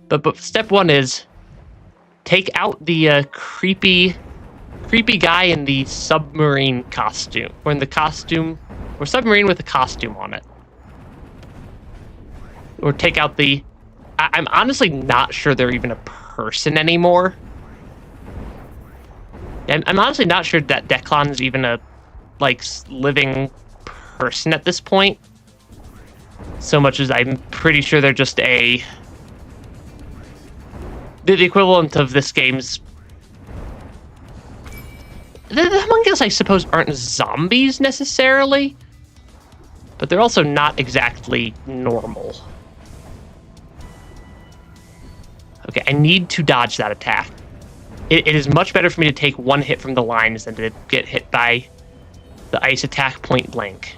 But step 1 is take out the creepy guy in the submarine costume, or in the costume, or submarine with a costume on it. Or take out the... I'm honestly not sure they're even a person anymore. I'm honestly not sure that Declan is even a, like, living person at this point. So much as I'm pretty sure they're just the equivalent of this game's... The homunculi, I suppose, aren't zombies necessarily, but they're also not exactly normal. Okay, I need to dodge that attack. It is much better for me to take one hit from the lines than to get hit by the ice attack point blank.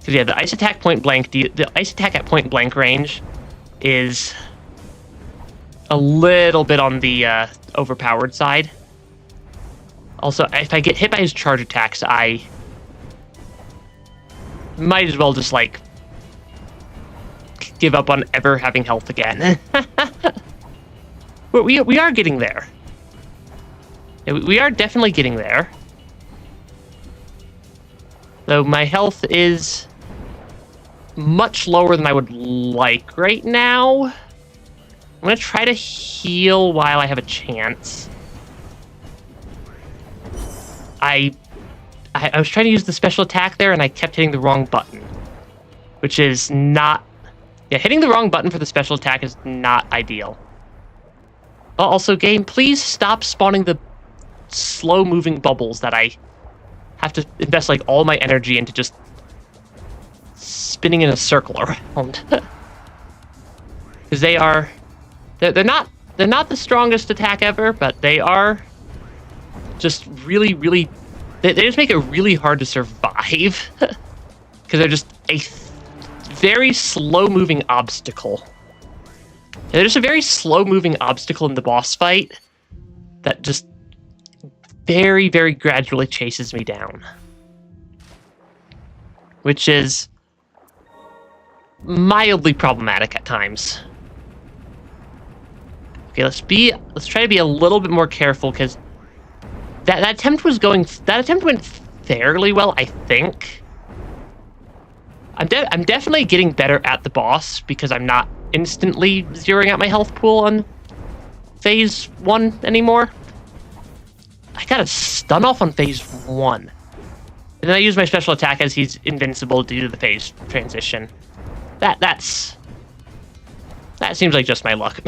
Because yeah, the ice attack point blank, the ice attack at point blank range is a little bit on the overpowered side. Also, if I get hit by his charge attacks, I might as well just, like, give up on ever having health again. But we are getting there. We are definitely getting there. Though my health is much lower than I would like right now. I'm going to try to heal while I have a chance. I was trying to use the special attack there, and I kept hitting the wrong button. Which is not... Yeah, hitting the wrong button for the special attack is not ideal. Also, game, please stop spawning the slow-moving bubbles that I have to invest, like, all my energy into just spinning in a circle around. Because they're not the strongest attack ever, but they are just really, really... They just make it really hard to survive. Because they're just a very slow-moving obstacle. They're just a very slow-moving obstacle in the boss fight that just very, very gradually chases me down. Which is mildly problematic at times. Okay, let's try to be a little bit more careful, because that attempt went fairly well, I think. I'm definitely getting better at the boss because I'm not instantly zeroing out my health pool on phase 1 anymore. I got a stun off on phase 1. And then I use my special attack as he's invincible due to the phase transition. That seems like just my luck.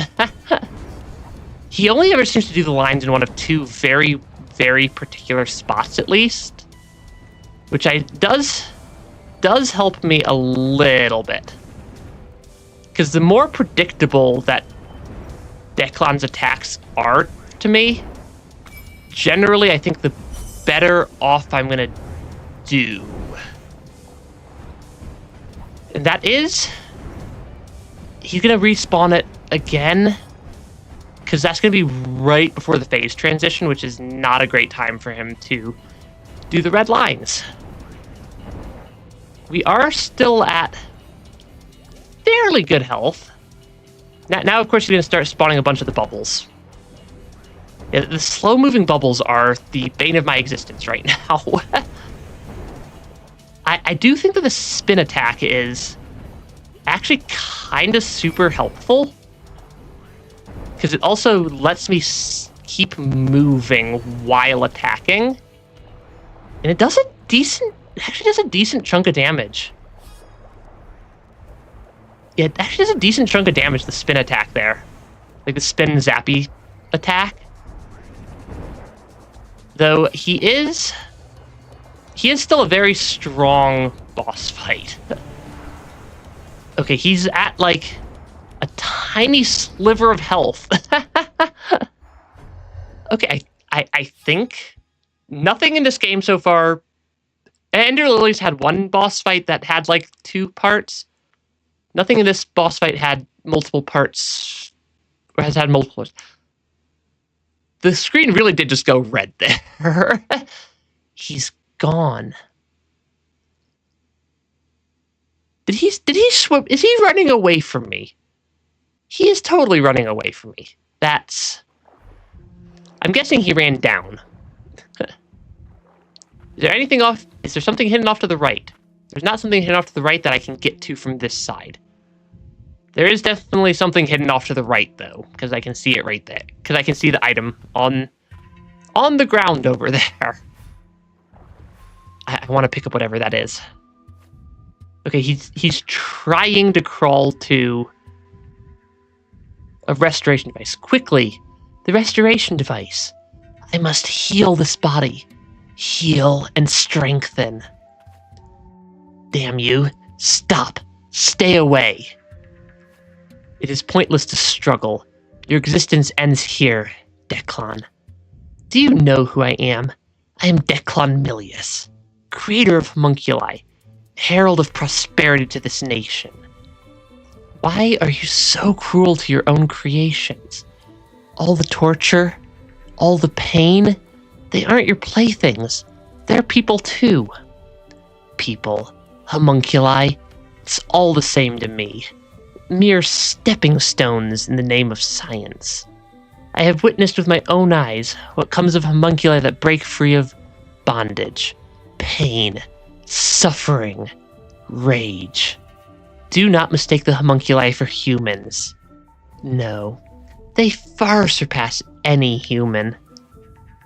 He only ever seems to do the lines in one of two very, very particular spots, at least. Which does help me a little bit. Because the more predictable that Declan's attacks are to me, generally I think the better off I'm going to do. And that is, he's going to respawn it again, because that's going to be right before the phase transition, which is not a great time for him to do the red lines. We are still at fairly good health. Now of course, he's going to start spawning a bunch of the bubbles. Yeah, the slow-moving bubbles are the bane of my existence right now. I do think that the spin attack is actually kind of super helpful, because it also lets me keep moving while attacking, and it does a decent chunk of damage. Yeah, it actually does a decent chunk of damage, the spin attack there. Like the spin zappy attack. Though he is still a very strong boss fight. Okay, he's at like a tiny sliver of health. Okay, I think nothing in this game so far. Ender Lily's had one boss fight that had like 2 parts. Nothing in this boss fight had multiple parts, or has had multiple parts. The screen really did just go red there. He's gone. Did he swim? Is he running away from me? He is totally running away from me. I'm guessing he ran down. Is there anything off? Is there something hidden off to the right? There's not something hidden off to the right that I can get to from this side. There is definitely something hidden off to the right, though, because I can see it right there. Because I can see the item on the ground over there. I want to pick up whatever that is. Okay, he's trying to crawl to a restoration device. Quickly, the restoration device. I must heal this body. Heal and strengthen. Damn you. Stop. Stay away. It is pointless to struggle. Your existence ends here, Declan. Do you know who I am? I am Declan Milius, creator of homunculi, herald of prosperity to this nation. Why are you so cruel to your own creations? All the torture, all the pain, they aren't your playthings. They're people too. People, homunculi, it's all the same to me. Mere stepping stones in the name of science. I have witnessed with my own eyes what comes of homunculi that break free of bondage, pain, suffering, rage. Do not mistake the homunculi for humans. No, they far surpass any human.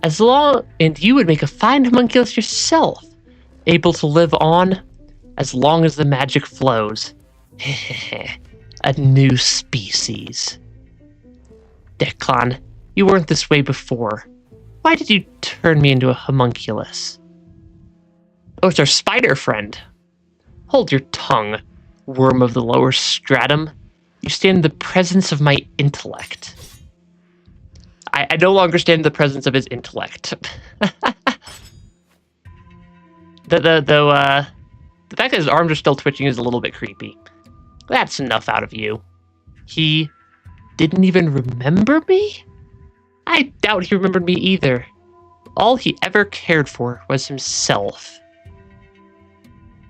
And you would make a fine homunculus yourself, able to live on as long as the magic flows. A new species. Declan, you weren't this way before. Why did you turn me into a homunculus? Oh, it's our spider friend. Hold your tongue, worm of the lower stratum. You stand in the presence of my intellect. I no longer stand in the presence of his intellect. The fact that his arms are still twitching is a little bit creepy. That's enough out of you. He didn't even remember me? I doubt he remembered me either. All he ever cared for was himself.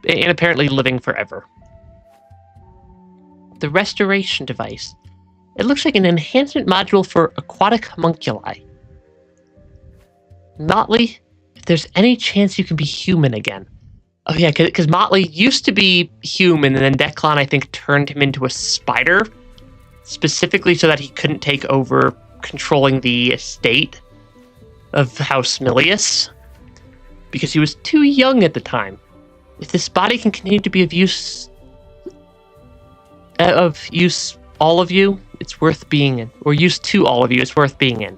And apparently living forever. The restoration device. It looks like an enhancement module for aquatic homunculi. Motley, if there's any chance you can be human again. Oh yeah, because Motley used to be human, and then Declan, I think, turned him into a spider, specifically so that he couldn't take over controlling the estate of House Milius, because he was too young at the time. If this body can continue to be of use, all of you, it's worth being in. Or used to all of you, it's worth being in.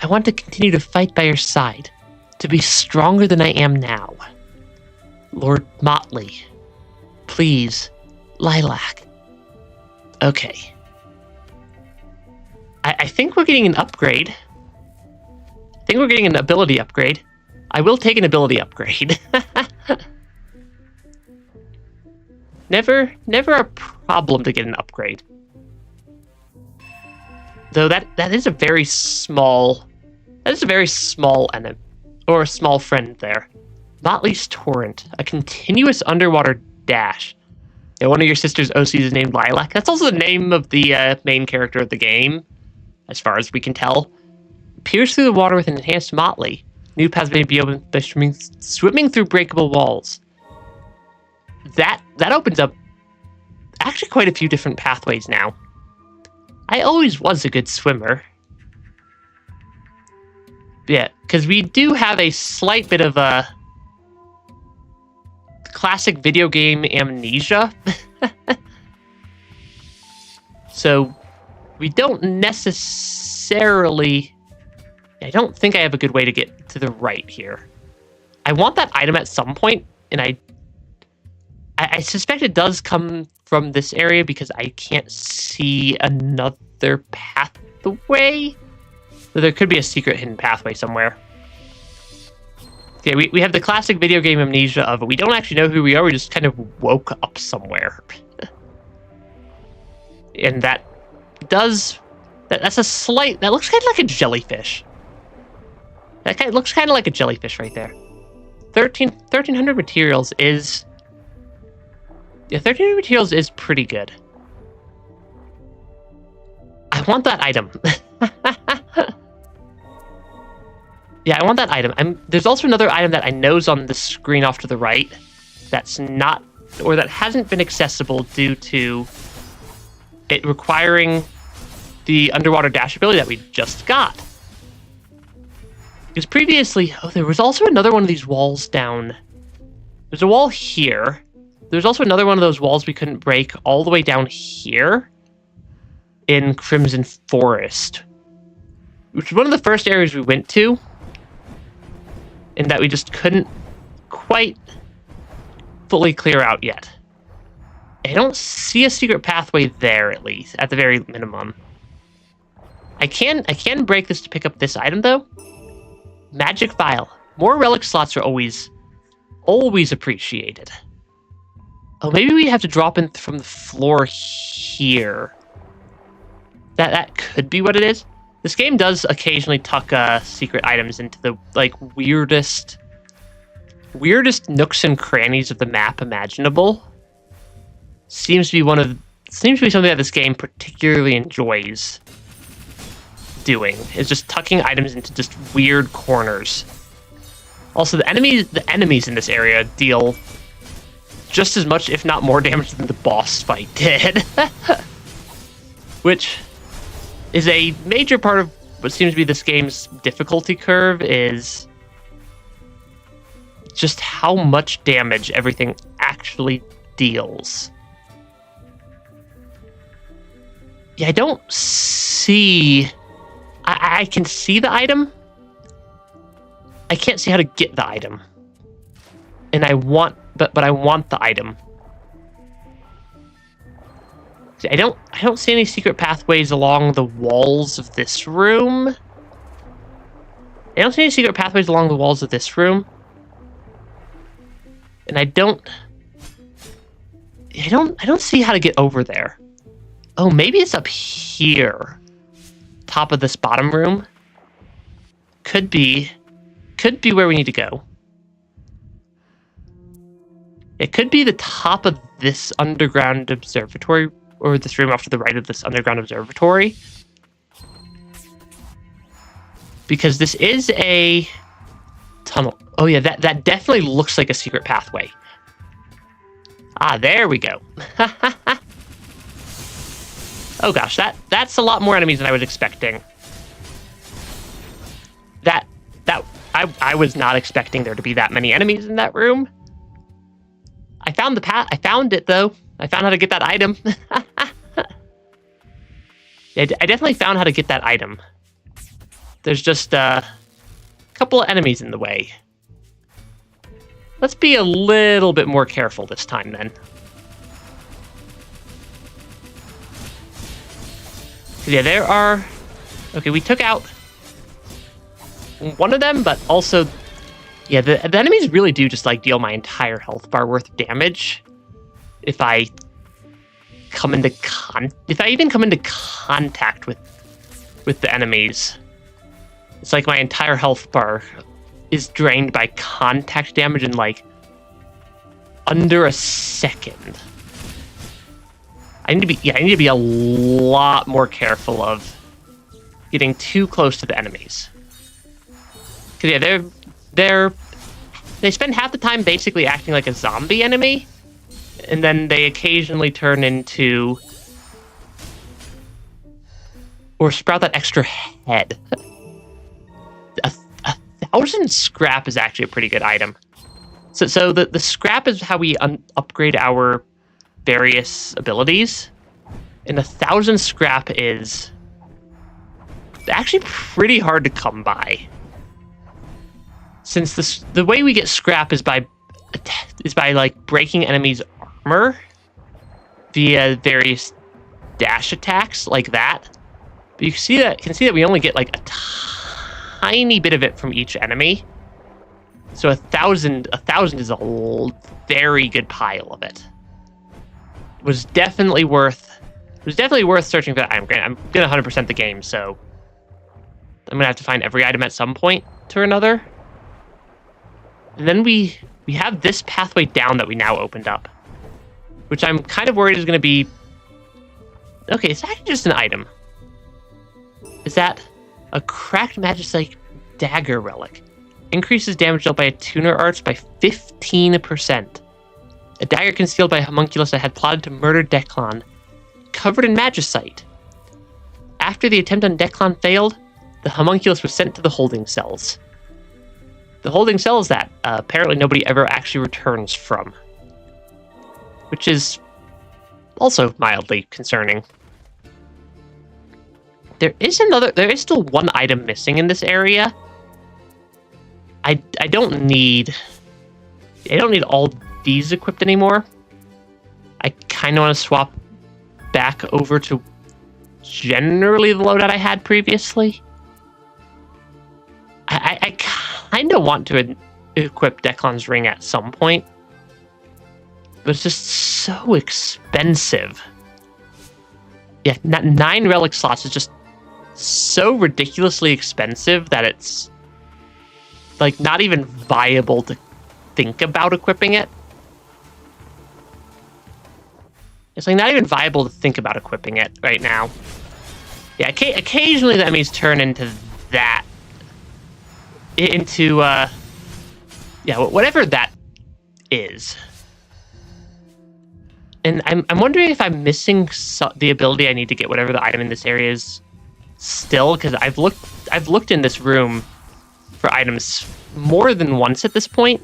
I want to continue to fight by your side, to be stronger than I am now. Lord Motley. Please, Lilac. Okay. I think we're getting an upgrade. I think we're getting an ability upgrade. I will take an ability upgrade. Never a problem to get an upgrade. Though that is a very small enemy, or a small friend there. Motley's Torrent, a continuous underwater dash. Yeah, one of your sister's OCs is named Lilac. That's also the name of the main character of the game, as far as we can tell. Pierce through the water with an enhanced Motley. New paths may be opened by swimming through breakable walls. That opens up actually quite a few different pathways now. I always was a good swimmer. Yeah, because we do have a slight bit of a classic video game amnesia. So we don't necessarily... I don't think I have a good way to get to the right here. I want that item at some point, and I suspect it does come from this area because I can't see another pathway. So there could be a secret hidden pathway somewhere. Okay, we have the classic video game amnesia of we don't actually know who we are, we just kind of woke up somewhere. And that looks kind of like a jellyfish. That looks kind of like a jellyfish right there. 1300 materials is... Yeah, 1300 materials is pretty good. I want that item. Yeah, I want that item. There's also another item that I know is on the screen off to the right that's not, or that hasn't been accessible due to it requiring the underwater dash ability that we just got. Because previously, there was also another one of these walls down. There's a wall here. There's also another one of those walls we couldn't break all the way down here in Crimson Forest, which was one of the first areas we went to, and that we just couldn't quite fully clear out yet. I don't see a secret pathway there, at least, at the very minimum. I can break this to pick up this item, though. Magic Vial. More relic slots are always appreciated. Oh, maybe we have to drop in from the floor here. That could be what it is. This game does occasionally tuck secret items into the weirdest nooks and crannies of the map imaginable. Seems to be something that this game particularly enjoys doing, is just tucking items into just weird corners. Also, the enemies in this area deal just as much, if not more, damage than the boss fight did. Which is a major part of what seems to be this game's difficulty curve, is just how much damage everything actually deals. Yeah, I don't see... I can see the item. I can't see how to get the item. And I want... But I want the item. See, I don't see any secret pathways along the walls of this room. I don't see any secret pathways along the walls of this room. And I don't see how to get over there. Oh, maybe it's up here. Top of this bottom room. Could be where we need to go. It could be the top of this underground observatory, or this room off to the right of this underground observatory. Because this is a tunnel. Oh yeah, that definitely looks like a secret pathway. Ah, there we go. Oh gosh, that's a lot more enemies than I was expecting. I was not expecting there to be that many enemies in that room. I found the path. I found it though. I found how to get that item. Yeah, I definitely found how to get that item. There's just a couple of enemies in the way. Let's be a little bit more careful this time, then. Yeah, there are... Okay, we took out one of them, but also... Yeah, the enemies really do just, like, deal my entire health bar worth of damage. If I even come into contact with the enemies. It's like my entire health bar is drained by contact damage in, like, under a second. I need to be a lot more careful of getting too close to the enemies. Cause yeah, they spend half the time basically acting like a zombie enemy, and then they occasionally turn into or sprout that extra head. A 1,000 scrap is actually a pretty good item. So the scrap is how we upgrade our various abilities, and 1,000 scrap is actually pretty hard to come by. Since the way we get scrap is by like breaking enemies' armor via various dash attacks like that. But you can see that we only get like a tiny bit of it from each enemy. So 1,000 is a very good pile of it. It was definitely worth searching for that item. Granted, I'm gonna 100% the game, so I'm gonna have to find every item at some point or another. And then we have this pathway down that we now opened up, which I'm kind of worried is going to be... Okay, it's actually just an item. Is that a cracked magicite dagger relic? Increases damage dealt by a tuner arts by 15%. A dagger concealed by a homunculus that had plotted to murder Declan, covered in magicite. After the attempt on Declan failed, the homunculus was sent to the holding cells. The holding cells that apparently nobody ever actually returns from, which is also mildly concerning. There is still one item missing in this area. I don't need all these equipped anymore. I kind of want to swap back over to generally the loadout I had previously. I kind of want to equip Declan's ring at some point, but it's just so expensive. Yeah, 9 relic slots is just so ridiculously expensive that it's like not even viable to think about equipping it. It's like not even viable to think about equipping it right now. Yeah, occasionally the enemies turn into that. Into, yeah, whatever that is. And I'm wondering if I'm missing the ability I need to get whatever the item in this area is still, because I've looked in this room for items more than once at this point,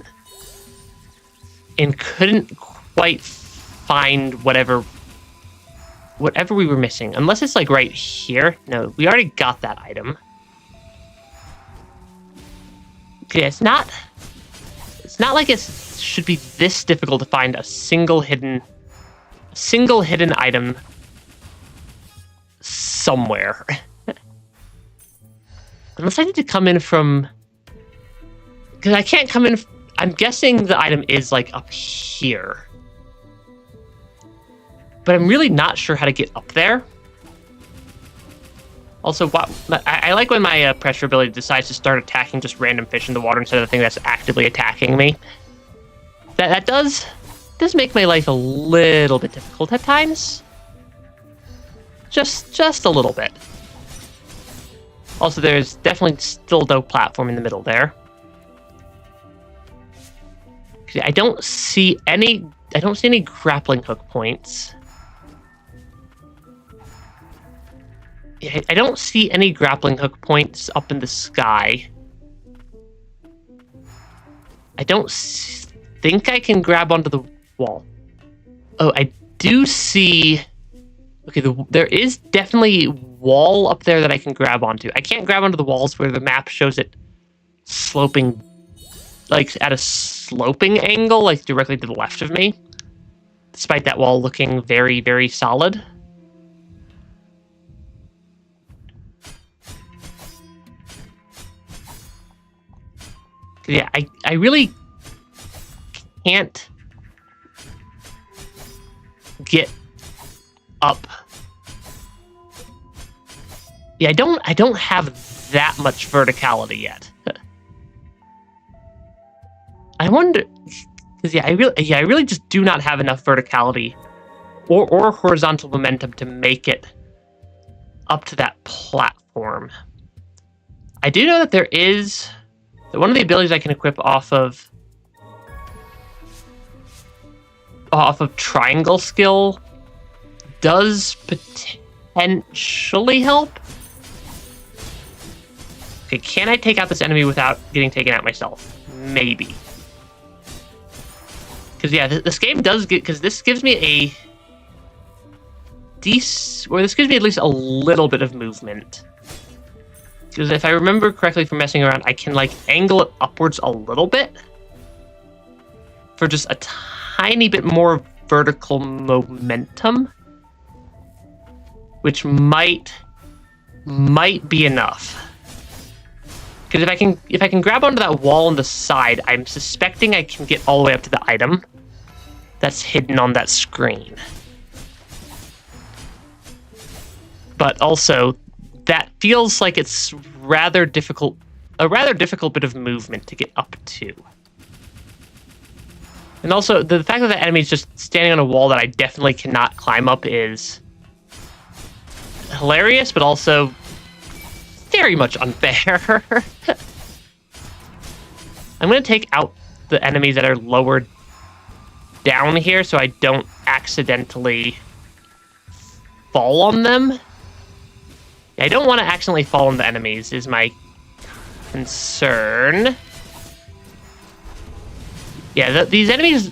and couldn't quite find whatever we were missing. Unless it's like right here. No, we already got that item. Okay, it's not like it should be this difficult to find a single hidden item somewhere. Unless I need to come in from... Because I can't come in... I'm guessing the item is like up here. But I'm really not sure how to get up there. Also, I like when my pressure ability decides to start attacking just random fish in the water instead of the thing that's actively attacking me. That does make my life a little bit difficult at times. Just a little bit. Also, there's definitely still no platform in the middle there. I don't see any grappling hook points. I don't see any grappling hook points up in the sky. I don't think I can grab onto the wall. Oh, I do see Okay, there is definitely wall up there that I can grab onto. I can't grab onto the walls where the map shows it sloping, like at a sloping angle, like directly to the left of me. Despite that wall looking very, very solid. Yeah, I really can't get up. Yeah, I don't have that much verticality yet. I wonder, because I really just do not have enough verticality or horizontal momentum to make it up to that platform. I do know that there is one of the abilities I can equip off of triangle skill does potentially help. Okay, can I take out this enemy without getting taken out myself? Maybe. Because yeah, this game does get, because this gives me this gives me at least a little bit of movement. Because if I remember correctly from messing around, I can like angle it upwards a little bit for just a tiny bit more vertical momentum, which might be enough. Because if I can grab onto that wall on the side, I'm suspecting I can get all the way up to the item that's hidden on that screen. But also, that feels like it's a rather difficult bit of movement to get up to. And also, the fact that the enemy is just standing on a wall that I definitely cannot climb up is hilarious, but also very much unfair. I'm going to take out the enemies that are lower down here so I don't accidentally fall on them. I don't want to accidentally fall on the enemies, is my concern. Yeah, these enemies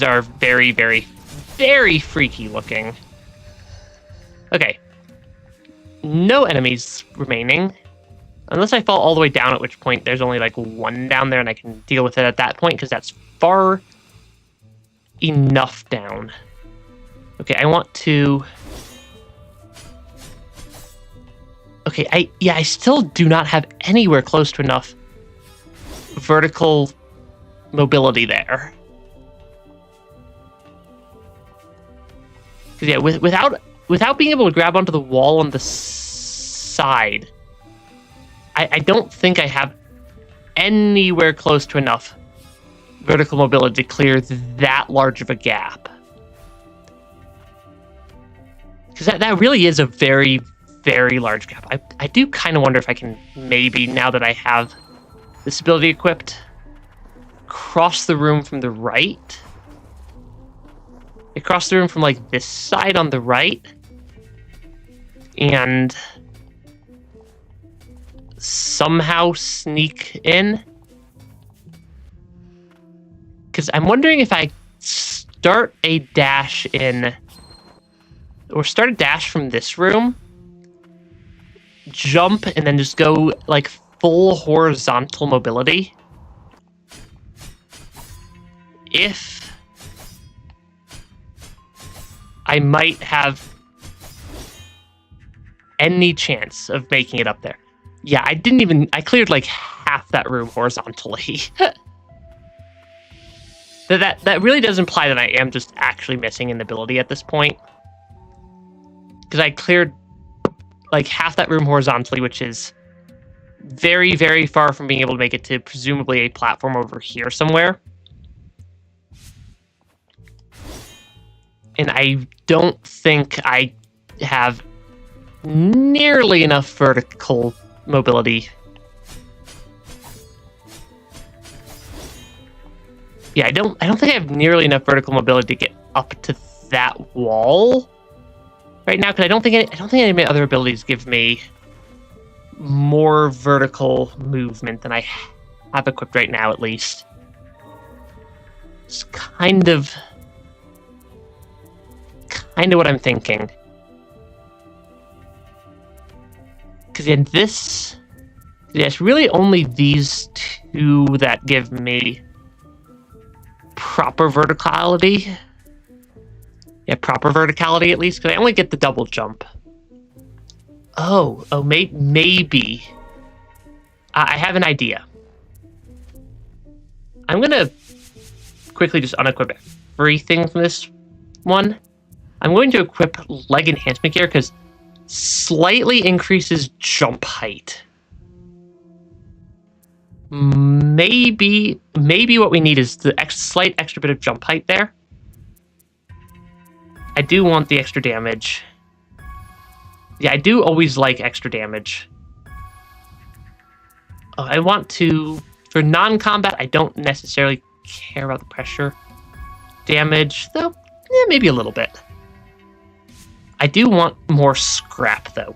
are very, very, very freaky looking. Okay. No enemies remaining. Unless I fall all the way down, at which point there's only like one down there and I can deal with it at that point, because that's far enough down. Okay, I want to... Okay, I still do not have anywhere close to enough vertical mobility there. Because yeah, without being able to grab onto the wall on the side, I don't think I have anywhere close to enough vertical mobility to clear that large of a gap. Because that really is a very, very large gap. I do kind of wonder if I can maybe, now that I have this ability equipped, cross the room from the right. Across the room from like this side on the right. And somehow sneak in. Because I'm wondering if I start a dash in, or start a dash from this room, jump, and then just go like full horizontal mobility. If I might have any chance of making it up there. Yeah, I cleared like half that room horizontally. That really does imply that I am just actually missing an ability at this point. Because I cleared like half that room horizontally, which is very, very far from being able to make it to presumably a platform over here somewhere. And I don't think I have nearly enough vertical mobility. Yeah, I don't think I have nearly enough vertical mobility to get up to that wall right now, because I don't think any of my other abilities give me more vertical movement than I have equipped right now, at least. It's kind of kind of what I'm thinking. Because in this... Yeah, it's really only these two that give me proper verticality. Yeah, proper verticality at least, because I only get the double jump. Maybe. I have an idea. I'm gonna quickly just unequip everything from this one. I'm going to equip leg enhancement gear because slightly increases jump height. Maybe what we need is the slight extra bit of jump height there. I do want the extra damage. Yeah, I do always like extra damage. Oh, I want to... For non-combat, I don't necessarily care about the pressure damage, though maybe a little bit. I do want more scrap, though.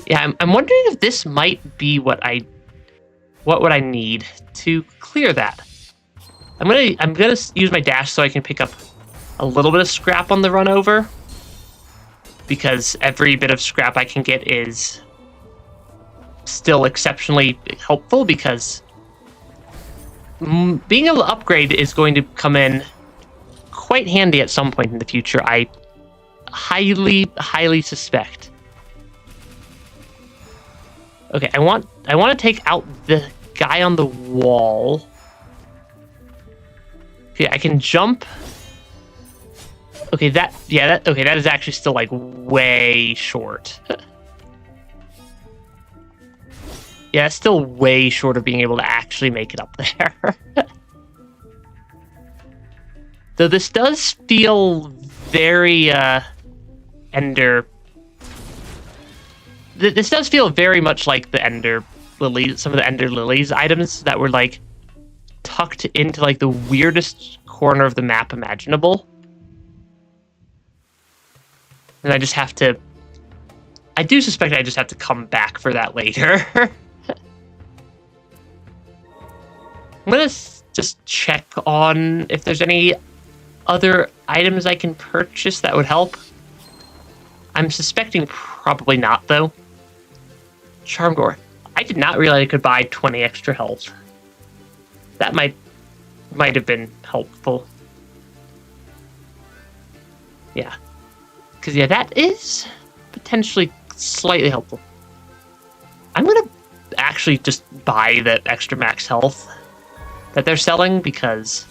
Yeah, I'm wondering if this might be what would I need to clear that. I'm gonna use my dash so I can pick up a little bit of scrap on the run over, because every bit of scrap I can get is still exceptionally helpful, because being able to upgrade is going to come in quite handy at some point in the future. I highly suspect. Okay, I want to take out the guy on the wall. Okay, I can jump. Okay, that is actually still like way short. Yeah, it's still way short of being able to actually make it up there. Though this does feel very Ender. This does feel very much like the Ender Lily, some of the Ender Lilies items that were like tucked into like the weirdest corner of the map imaginable. And I just have to... I do suspect I just have to come back for that later. I'm gonna just check on if there's any other items I can purchase that would help. I'm suspecting probably not, though. Charm Gore. I did not realize I could buy 20 extra health. That might have been helpful. Yeah. Because, yeah, that is potentially slightly helpful. I'm going to actually just buy that extra max health that they're selling, because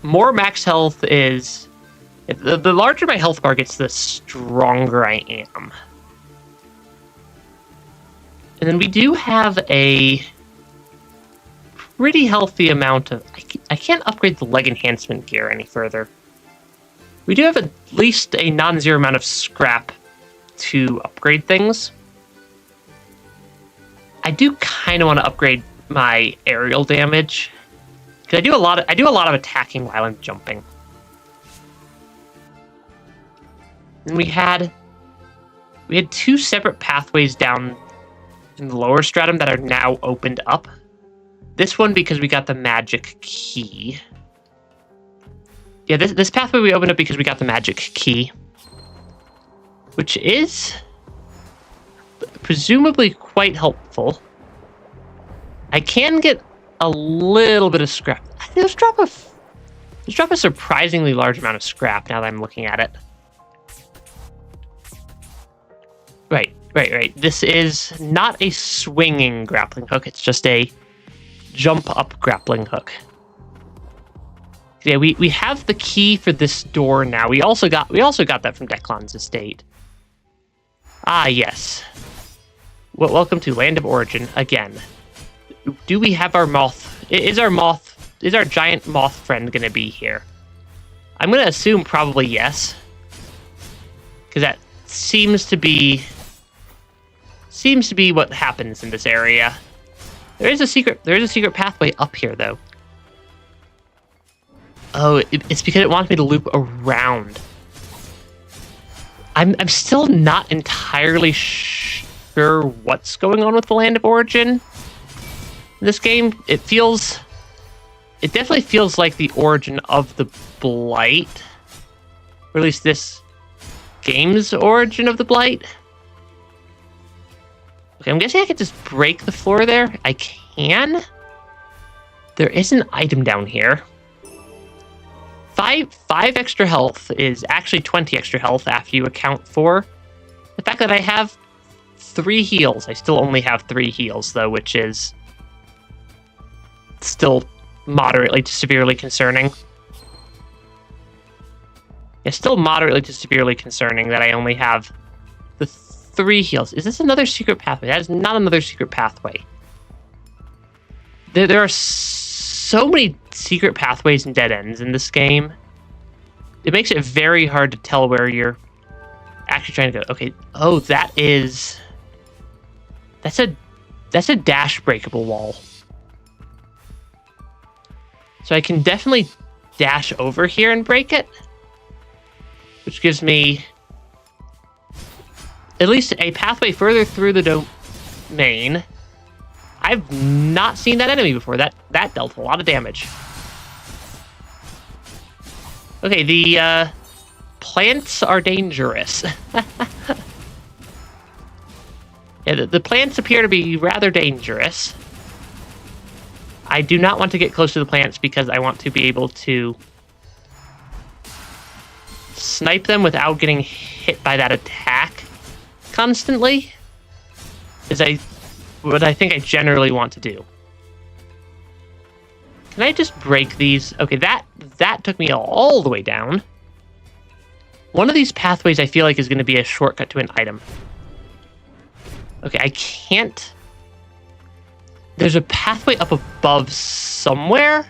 more max health is... The larger my health bar gets, the stronger I am. And then we do have a pretty healthy amount of... I can't upgrade the leg enhancement gear any further. We do have at least a non-zero amount of scrap to upgrade things. I do kind of want to upgrade my aerial damage, because I do a lot of attacking while I'm jumping. And we had two separate pathways down in the lower stratum that are now opened up. This one because we got the magic key. Yeah, this pathway we opened up because we got the magic key, which is presumably quite helpful. I can get a little bit of scrap. Let's drop a surprisingly large amount of scrap now that I'm looking at it. Right. This is not a swinging grappling hook. It's just a jump-up grappling hook. Yeah, we have the key for this door now. We also got that from Declan's estate. Ah, yes. Well, welcome to Land of Origin again. Do we have our moth? Is our giant moth friend going to be here? I'm going to assume probably yes, because that seems to be what happens in this area. There is a secret pathway up here, though. Oh, it's because it wants me to loop around. I'm still not entirely sure what's going on with the Land of Origin. This game, it feels it definitely feels like the origin of the Blight. Or at least this game's origin of the Blight. Okay, I'm guessing I can just break the floor there. I can. There is an item down here. Five extra health is actually 20 extra health after you account for the fact that I have 3 heals. I still only have 3 heals, though, which is still moderately to severely concerning. It's still moderately to severely concerning that I only have the 3 heals. Is this another secret pathway? That is not another secret pathway. There are so many secret pathways and dead ends in this game. It makes it very hard to tell where you're actually trying to go. Okay. Oh, that's a dash breakable wall. So I can definitely dash over here and break it, which gives me at least a pathway further through the domain. I've not seen that enemy before. That dealt a lot of damage. Okay, the plants are dangerous. Yeah, the plants appear to be rather dangerous. I do not want to get close to the plants because I want to be able to snipe them without getting hit by that attack constantly. Is what I think I generally want to do. Can I just break these? Okay, that took me all the way down. One of these pathways I feel like is going to be a shortcut to an item. Okay, I can't... There's a pathway up above somewhere.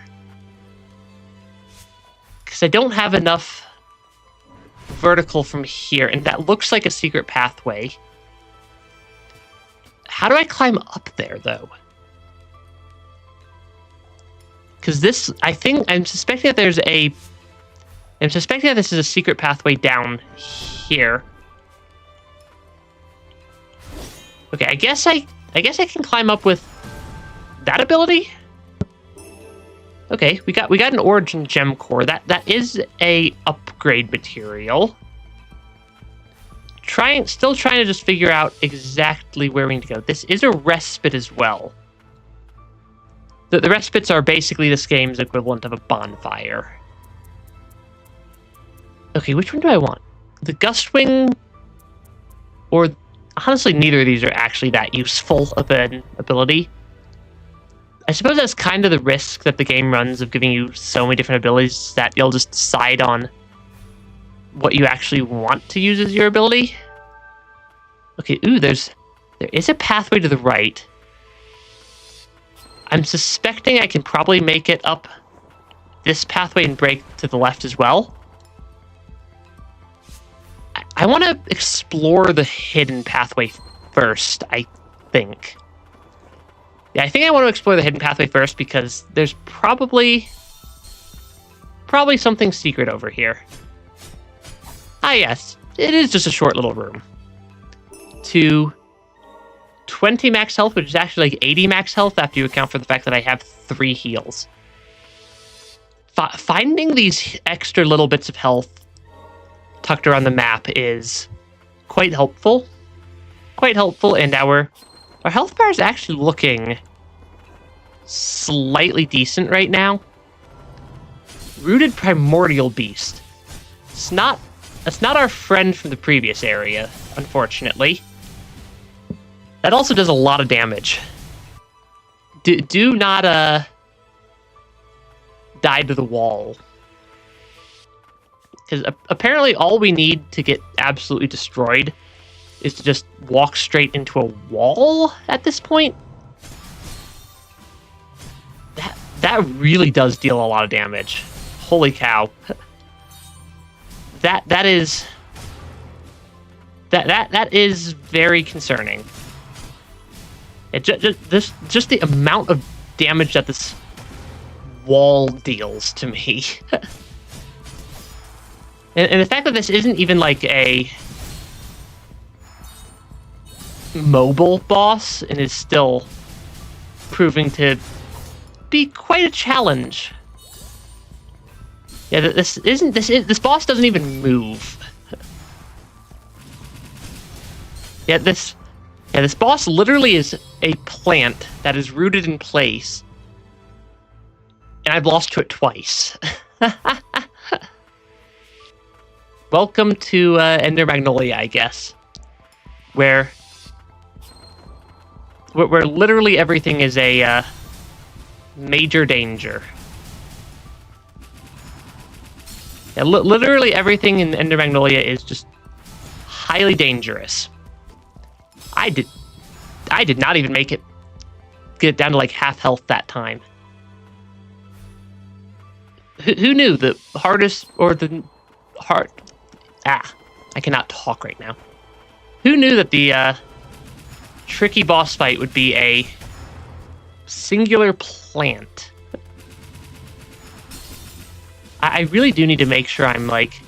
Because I don't have enough vertical from here, and that looks like a secret pathway. How do I climb up there, though? Because this, I'm suspecting that this is a secret pathway down here. Okay, I guess I can climb up with that ability. Okay, we got an origin gem core. That is a upgrade material. Still trying to just figure out exactly where we need to go. This is a respite as well. The respites are basically this game's equivalent of a bonfire. Okay, which one do I want? The Gustwing, or honestly, neither of these are actually that useful of an ability. I suppose that's kind of the risk that the game runs of giving you so many different abilities that you'll just decide on what you actually want to use as your ability. Okay, ooh, there is a pathway to the right. I'm suspecting I can probably make it up this pathway and break to the left as well. I want to explore the hidden pathway first, I think. Yeah, I think I want to explore the hidden pathway first because there's probably something secret over here. Ah, yes. It is just a short little room. To 20 max health, which is actually like 80 max health after you account for the fact that I have 3 heals. Finding these extra little bits of health tucked around the map is quite helpful. Quite helpful, and our health bar is actually looking slightly decent right now. Rooted Primordial Beast. It's not our friend from the previous area, unfortunately. That also does a lot of damage. Do not die to the wall. Because apparently all we need to get absolutely destroyed is to just walk straight into a wall at this point. That really does deal a lot of damage. Holy cow. That is very concerning. Just the amount of damage that this wall deals to me. and the fact that this isn't even like a mobile boss and is still proving to be quite a challenge Yeah, this boss doesn't even move. Yeah, this boss literally is a plant that is rooted in place. And I've lost to it twice. Welcome to Ender Magnolia, I guess. Where literally everything is a major danger. Yeah, literally everything in Ender Magnolia is just highly dangerous. I did not even get it down to like half health that time. Who knew the hardest or the hard? I cannot talk right now. Who knew that the tricky boss fight would be a singular plant? I really do need to make sure I'm like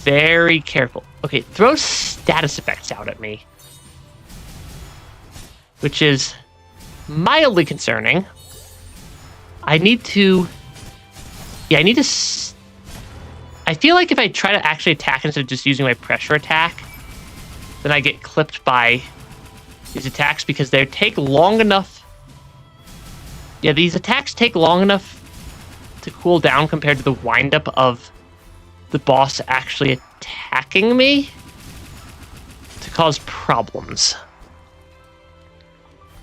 very careful. Okay, throw status effects out at me, which is mildly concerning. I feel like if I try to actually attack instead of just using my pressure attack, then I get clipped by these attacks because they take long enough. Yeah, these attacks take long enough to cool down compared to the windup of the boss actually attacking me to cause problems.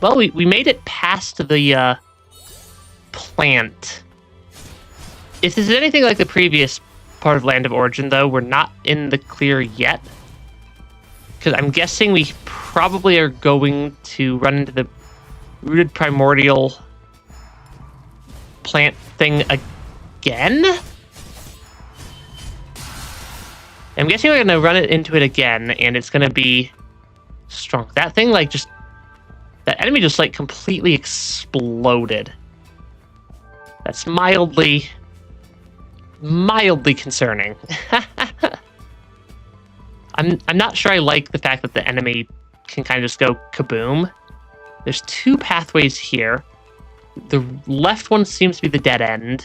Well, we made it past the plant. If this is anything like the previous part of Land of Origin, though, we're not in the clear yet. Because I'm guessing we probably are going to run into the rooted primordial plant thing again? I'm guessing we're going to run into it again, and it's going to be strong. That thing, like, just... That enemy just, like, completely exploded. That's mildly concerning. I'm not sure I like the fact that the enemy can kind of just go kaboom. There's two pathways here. The left one seems to be the dead end.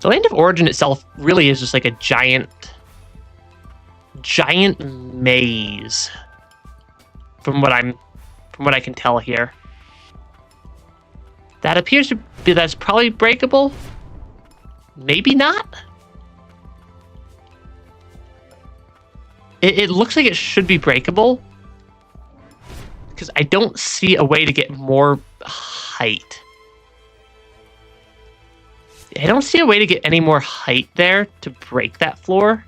The Land of Origin itself really is just like a giant maze. From what I can tell here. That appears to be that's probably breakable. Maybe not. It looks like it should be breakable. Because I don't see a way to get more height. I don't see a way to get any more height there to break that floor.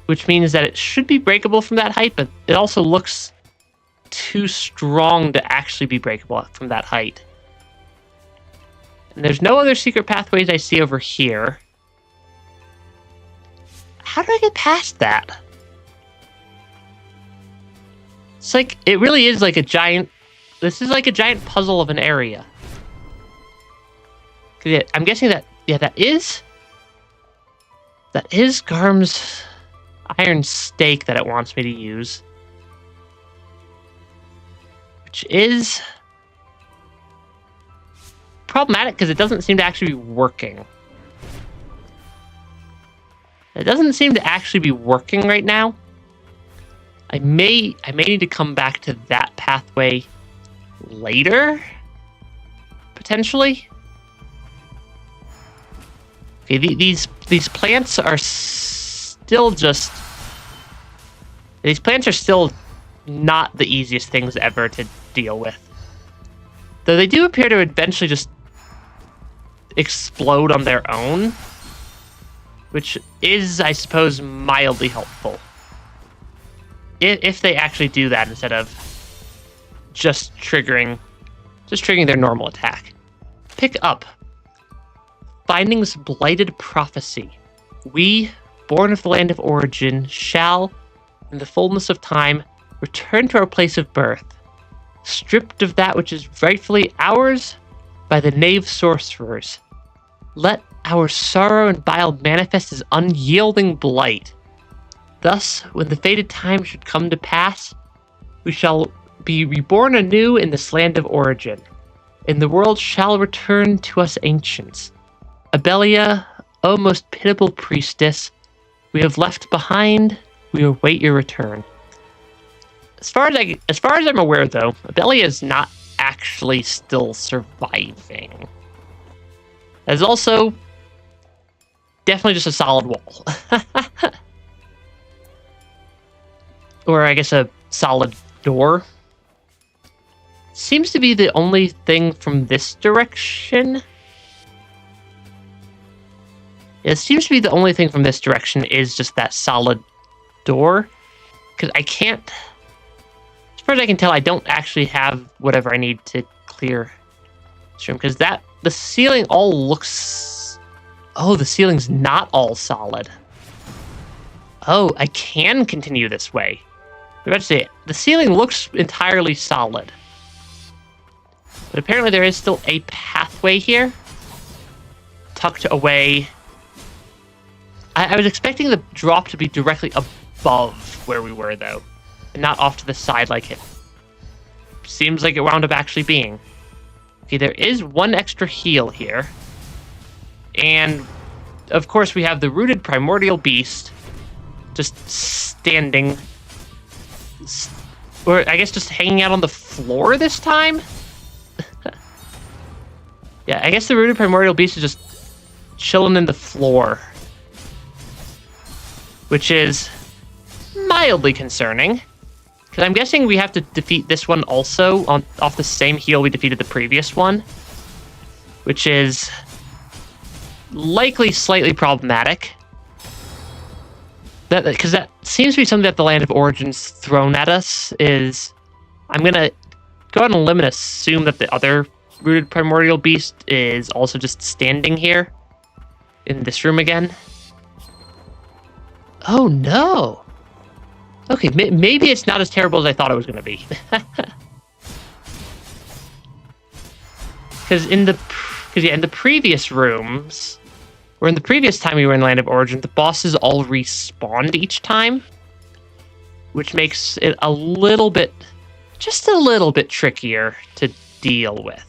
Which means that it should be breakable from that height, but it also looks too strong to actually be breakable from that height. And there's no other secret pathways I see over here. How do I get past that? It's like, it really is like a giant... This is like a giant puzzle of an area. I'm guessing that... Yeah, that is Garm's iron stake that it wants me to use. Which is problematic because it doesn't seem to actually be working. It doesn't seem to actually be working right now. I may need to come back to that pathway later, potentially. Okay, these plants are still just... These plants are still not the easiest things ever to deal with. Though they do appear to eventually just explode on their own. Which is, I suppose, mildly helpful. If they actually do that instead of just triggering their normal attack. Pick up. Findings Blighted Prophecy. We, born of the Land of Origin, shall, in the fullness of time, return to our place of birth, stripped of that which is rightfully ours by the knave sorcerers. Let our sorrow and bile manifest as unyielding blight. Thus, when the fated time should come to pass, we shall be reborn anew in this Land of Origin, and the world shall return to us ancients, Abelia, O most pitiable priestess, we have left behind. We await your return. As far as I'm aware, though, Abelia is not actually still surviving. There's also definitely just a solid wall. Or I guess a solid door. Seems to be the only thing from this direction. It seems to be the only thing from this direction is just that solid door. Because I can't... As far as I can tell, I don't actually have whatever I need to clear this room. Because the ceiling all looks... Oh, the ceiling's not all solid. Oh, I can continue this way. I was about to say, the ceiling looks entirely solid. But apparently there is still a pathway here. Tucked away. I was expecting the drop to be directly above where we were, though. And not off to the side like it seems like it wound up actually being. Okay, there is one extra heal here. And, of course, we have the rooted primordial beast just standing... Or, I guess, just hanging out on the floor this time? Yeah, I guess the rooted primordial beast is just chilling in the floor. Which is mildly concerning. Because I'm guessing we have to defeat this one also off the same heal we defeated the previous one. Which is likely slightly problematic. Because that seems to be something that the Land of Origin's thrown at us, is... I'm going to go out on a limb and assume that the other rooted primordial beast is also just standing here in this room again. Oh no! Okay, maybe it's not as terrible as I thought it was going to be. Because in the previous rooms, or in the previous time we were in Land of Origin, the bosses all respawned each time, which makes it a little bit, just a little bit trickier to deal with.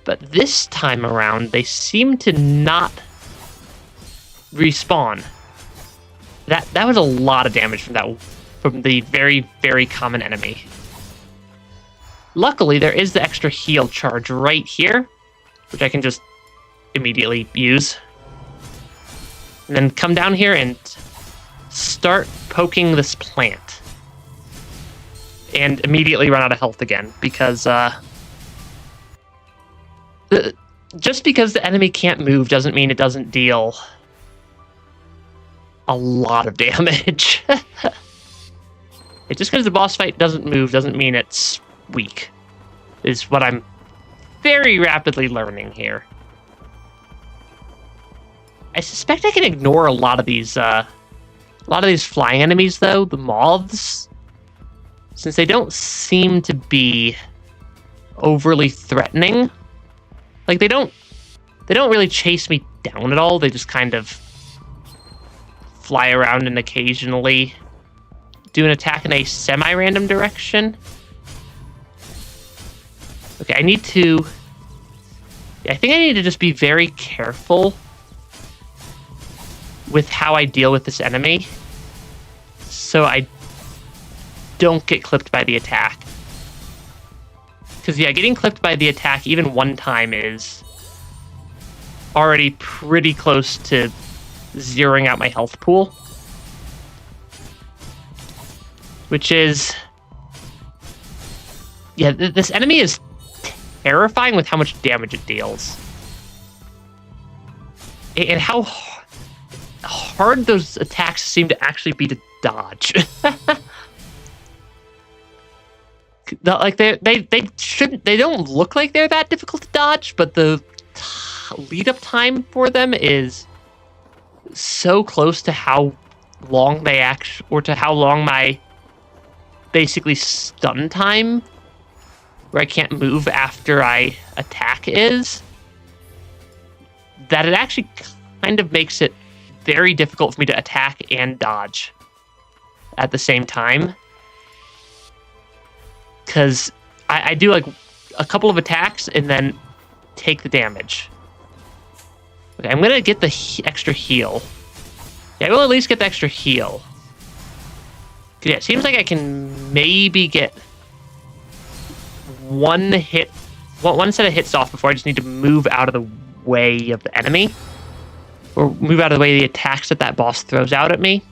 But this time around, they seem to not respawn. That was a lot of damage from the very, very common enemy. Luckily, there is the extra heal charge right here, which I can just immediately use. And then come down here and start poking this plant. And immediately run out of health again, because just because the enemy can't move doesn't mean it doesn't deal a lot of damage. Just because the boss fight doesn't move doesn't mean it's weak, is what I'm very rapidly learning here. I suspect I can ignore a lot of these flying enemies, though, the moths, since they don't seem to be overly threatening. Like, they don't really chase me down at all. They just kind of fly around and occasionally do an attack in a semi-random direction. Okay, I think I need to just be very careful with how I deal with this enemy, so I don't get clipped by the attack. Because, yeah, getting clipped by the attack even one time is already pretty close to zeroing out my health pool. Which is... Yeah, this enemy is terrifying with how much damage it deals. And how hard those attacks seem to actually be to dodge. Like, they don't look like they're that difficult to dodge, but the lead-up time for them is so close to how long they or to how long my basically stun time, where I can't move after I attack, is, that it actually kind of makes it very difficult for me to attack and dodge at the same time. Because I do like a couple of attacks and then take the damage. Okay, I'm gonna get the extra heal. Yeah, I will at least get the extra heal. Yeah, it seems like I can maybe get one set of hits off before I just need to move out of the way of the enemy. Or move out of the way of the attacks that boss throws out at me.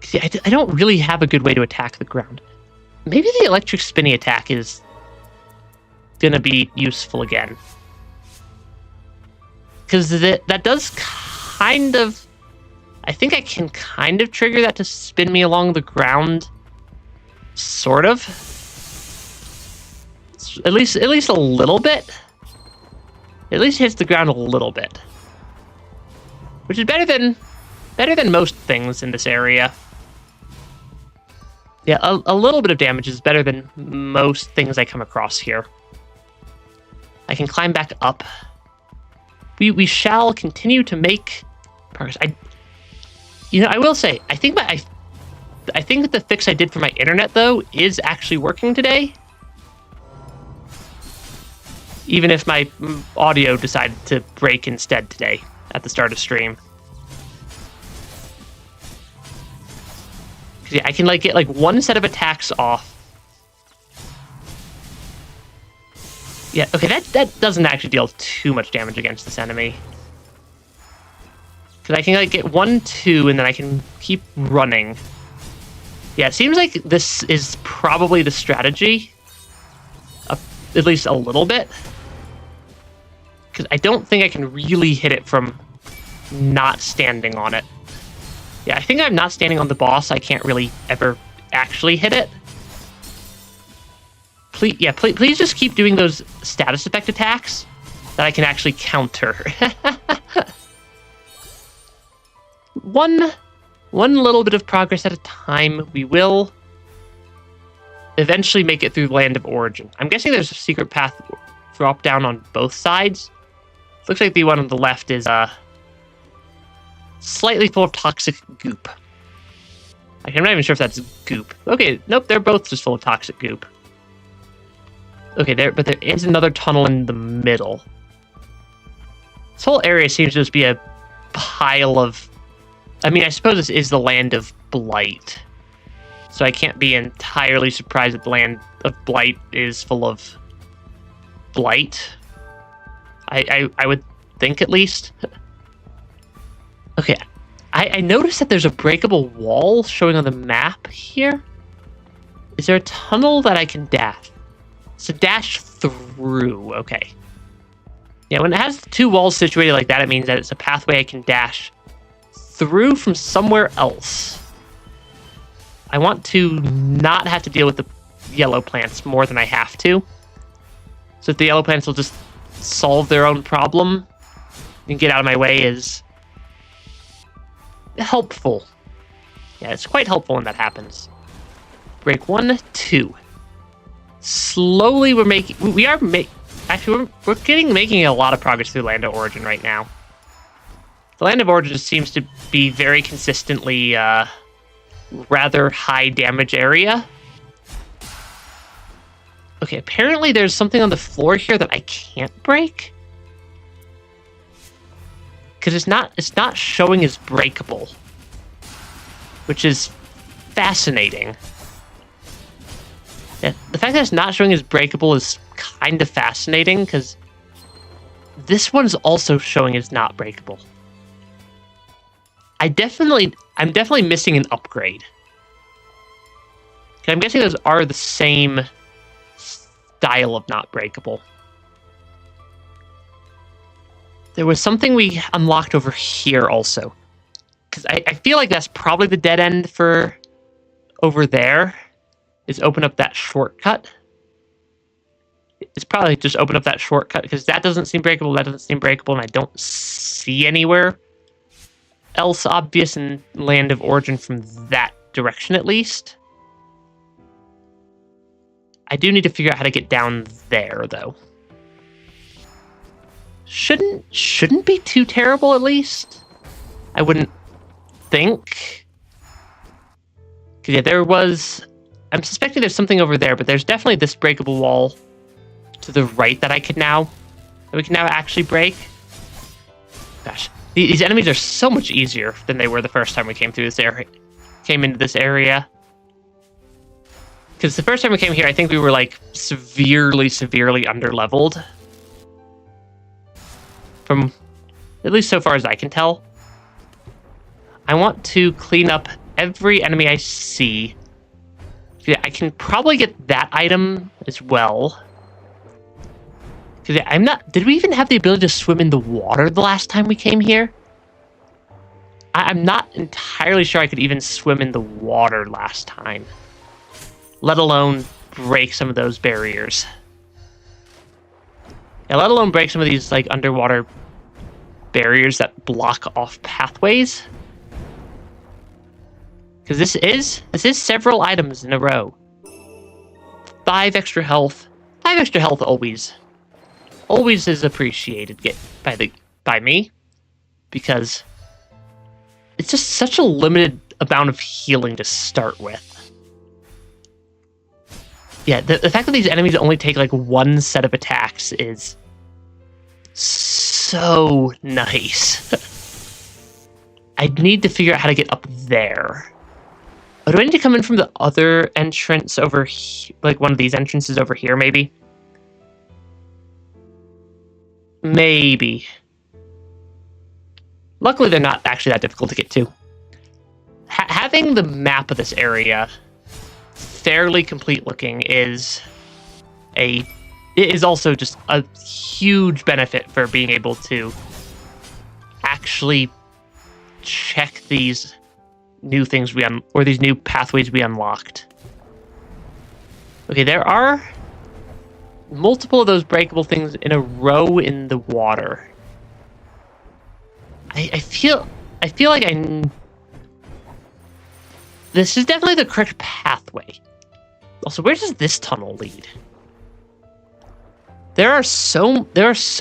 See, I don't really have a good way to attack the ground. Maybe the electric spinny attack is gonna be useful again. Because that does kind of... I think I can kind of trigger that to spin me along the ground. Sort of. At least a little bit. At least hits the ground a little bit. Which is better than most things in this area. Yeah, a little bit of damage is better than most things I come across here. I can climb back up. We shall continue to make progress. I will say, I think that the fix I did for my internet, though, is actually working today. Even if my audio decided to break instead today at the start of stream. Yeah, I can get one set of attacks off. Yeah, okay, that doesn't actually deal too much damage against this enemy. Because I can get 1, 2, and then I can keep running. Yeah, it seems like this is probably the strategy. At least a little bit. Because I don't think I can really hit it from not standing on it. Yeah, I think I'm not standing on the boss. I can't really ever actually hit it. Please just keep doing those status effect attacks that I can actually counter. One little bit of progress at a time. We will eventually make it through Land of Origin. I'm guessing there's a secret path drop down on both sides. Looks like the one on the left is slightly full of toxic goop. I'm not even sure if that's goop. Okay, nope, they're both just full of toxic goop. Okay, but there is another tunnel in the middle. This whole area seems to just be a pile of... I mean, I suppose this is the Land of Blight. So I can't be entirely surprised that the Land of Blight is full of blight. I would think, at least. Okay, I noticed that there's a breakable wall showing on the map here. Is there a tunnel that I can dash? So dash through, okay. Yeah, when it has 2 walls situated like that, it means that it's a pathway I can dash through from somewhere else. I want to not have to deal with the yellow plants more than I have to. So if the yellow plants will just solve their own problem and get out of my way is helpful. Yeah, it's quite helpful when that happens. Break 1, 2. Slowly we're making a lot of progress through Land of Origin right now. The Land of Origin seems to be very consistently rather high damage area. Okay, apparently there's something on the floor here that I can't break. Because it's not showing as breakable. Which is fascinating. Yeah, the fact that it's not showing as breakable is kind of fascinating, because this one's also showing as not breakable. I'm definitely missing an upgrade. I'm guessing those are the same style of not breakable. There was something we unlocked over here also. Because I feel like that's probably the dead end for over there. Is open up that shortcut. It's probably just open up that shortcut, because that doesn't seem breakable, that doesn't seem breakable, and I don't see anywhere else obvious in Land of Origin from that direction, at least. I do need to figure out how to get down there, though. Shouldn't be too terrible, at least. I wouldn't think. 'Cause yeah, I'm suspecting there's something over there, but there's definitely this breakable wall to the right that I could now that we can now actually break. Gosh, these enemies are so much easier than they were the first time we came through this area. Came into this area. Because the first time we came here, I think we were like severely underleveled. From at least so far as I can tell. I want to clean up every enemy I see. Yeah, I can probably get that item as well. Because I'm not... Did we even have the ability to swim in the water the last time we came here? I'm not entirely sure I could even swim in the water last time. Let alone break some of those barriers. Yeah, let alone break some of these like underwater barriers that block off pathways. Because this is several items in a row. 5 extra health. 5 extra health always is appreciated by me. Because it's just such a limited amount of healing to start with. Yeah, the fact that these enemies only take like one set of attacks is so nice. I need to figure out how to get up there. Oh, do I need to come in from the other entrance over here? Like one of these entrances over here, maybe? Maybe. Luckily, they're not actually that difficult to get to. Having the map of this area fairly complete looking is also just a huge benefit for being able to actually check these new things or these new pathways we unlocked. Okay, there are multiple of those breakable things in a row in the water. I feel like this is definitely the correct pathway. Also, where does this tunnel lead? There are so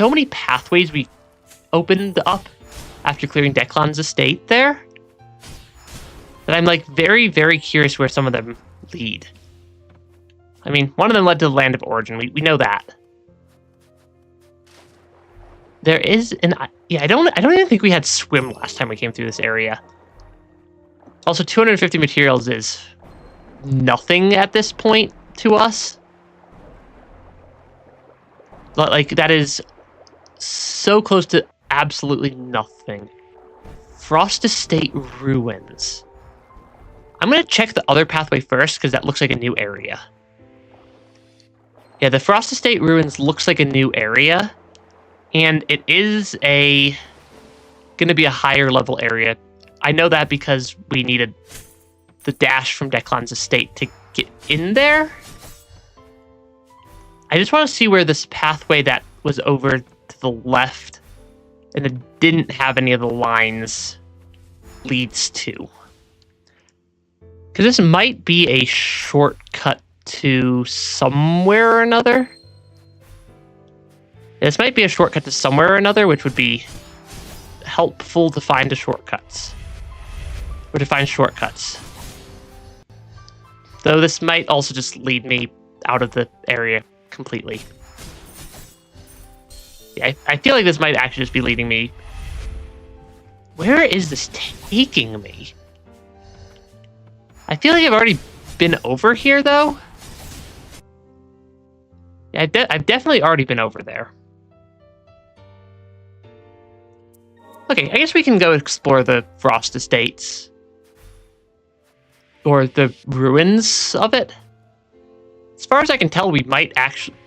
many pathways we opened up after clearing Declan's estate there that I'm like very curious where some of them lead. I mean, one of them led to the land of origin. We know that. There is an... Yeah, I don't even think we had swim last time we came through this area. Also, 250 materials is nothing at this point to us. But, like, that is so close to absolutely nothing. Frost Estate Ruins. I'm going to check the other pathway first, because that looks like a new area. Yeah, the Frost Estate Ruins looks like a new area. And it is going to be a higher level area. I know that because we needed the dash from Declan's estate to get in there. I just want to see where this pathway that was over to the left and it didn't have any of the lines leads to. Because this might be a shortcut to somewhere or another. This might be a shortcut to somewhere or another, which would be helpful to find the shortcuts. Or to find shortcuts. Though this might also just lead me out of the area completely. Yeah, I feel like this might actually just be leading me... Where is this taking me? I feel like I've already been over here, though. Yeah, I've definitely already been over there. Okay, I guess we can go explore the Frost Estates. Or the ruins of it. As far as I can tell, we might actually...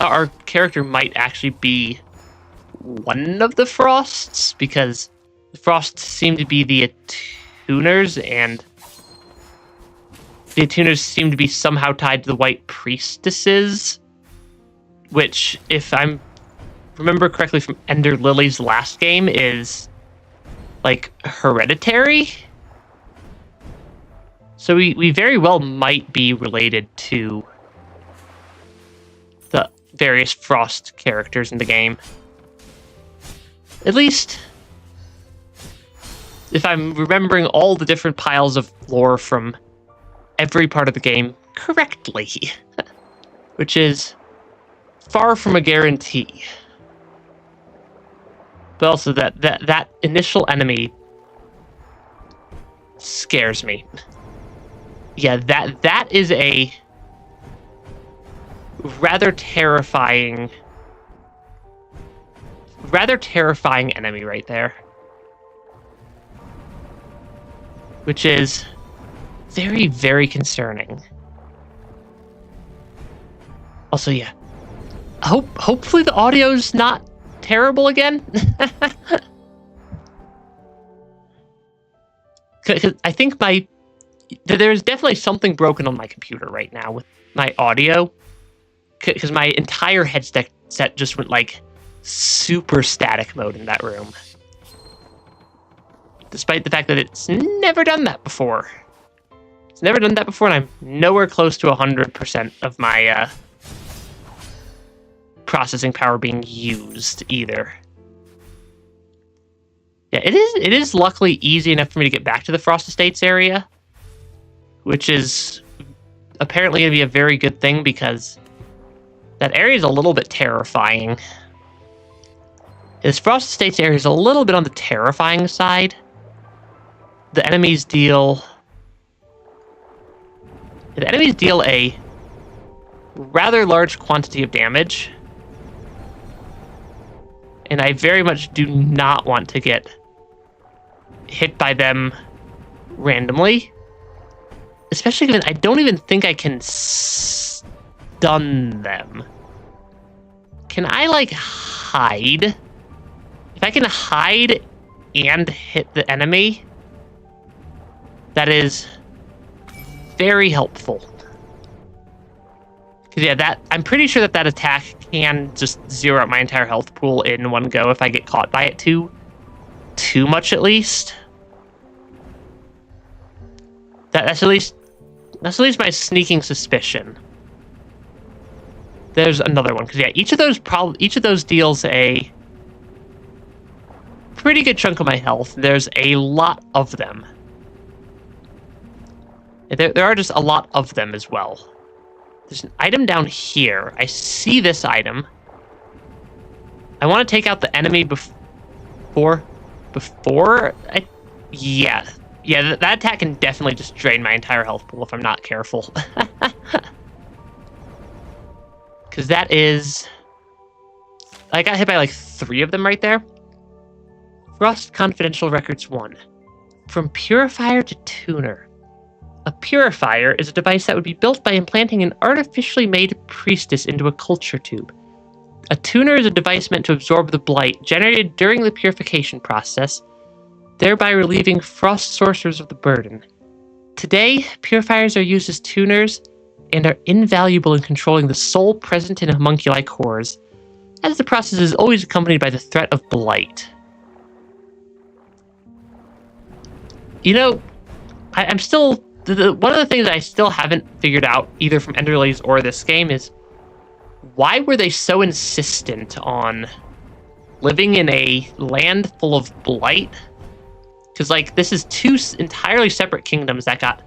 Our character might actually be one of the Frosts, because the Frosts seem to be the attuners, and the attuners seem to be somehow tied to the White Priestesses, which, if I remember correctly from Ender Lily's last game, is like hereditary. So we very well might be related to the various Frost characters in the game. At least, if I'm remembering all the different piles of lore from every part of the game correctly. Which is far from a guarantee. But also that initial enemy scares me. Yeah, that is a rather terrifying enemy right there. Which is very, very concerning. Also, yeah. Hopefully the audio's not terrible again. Because I think there's definitely something broken on my computer right now with my audio. Because my entire headset just went like super static mode in that room. Despite the fact that it's never done that before. It's never done that before, and I'm nowhere close to 100% of my processing power being used either. Yeah, it is luckily easy enough for me to get back to the Frost Estates area, which is apparently going to be a very good thing because that area is a little bit terrifying. This Frost Estates area is a little bit on the terrifying side. The enemies deal a rather large quantity of damage. And I very much do not want to get hit by them randomly. Especially given I don't even think I can stun them. Can I, like, hide? If I can hide and hit the enemy, that is very helpful. Because, yeah, I'm pretty sure that attack can just zero out my entire health pool in one go if I get caught by it too much, at least. That's at least my sneaking suspicion. There's another one, because yeah, each of those deals a pretty good chunk of my health. There's a lot of them. There are just a lot of them as well. There's an item down here. I see this item. I want to take out the enemy before yeah, that attack can definitely just drain my entire health pool if I'm not careful. Because that is... I got hit by like 3 of them right there. Frost Confidential Records 1. From Purifier to Tuner. A purifier is a device that would be built by implanting an artificially made priestess into a culture tube. A tuner is a device meant to absorb the blight generated during the purification process, thereby relieving frost sorcerers of the burden. Today, purifiers are used as tuners and are invaluable in controlling the soul present in homunculi cores, as the process is always accompanied by the threat of blight. You know, I'm still... one of the things I still haven't figured out, either from Enderleys or this game, is why were they so insistent on living in a land full of blight? Because, like, this is 2 entirely separate kingdoms that got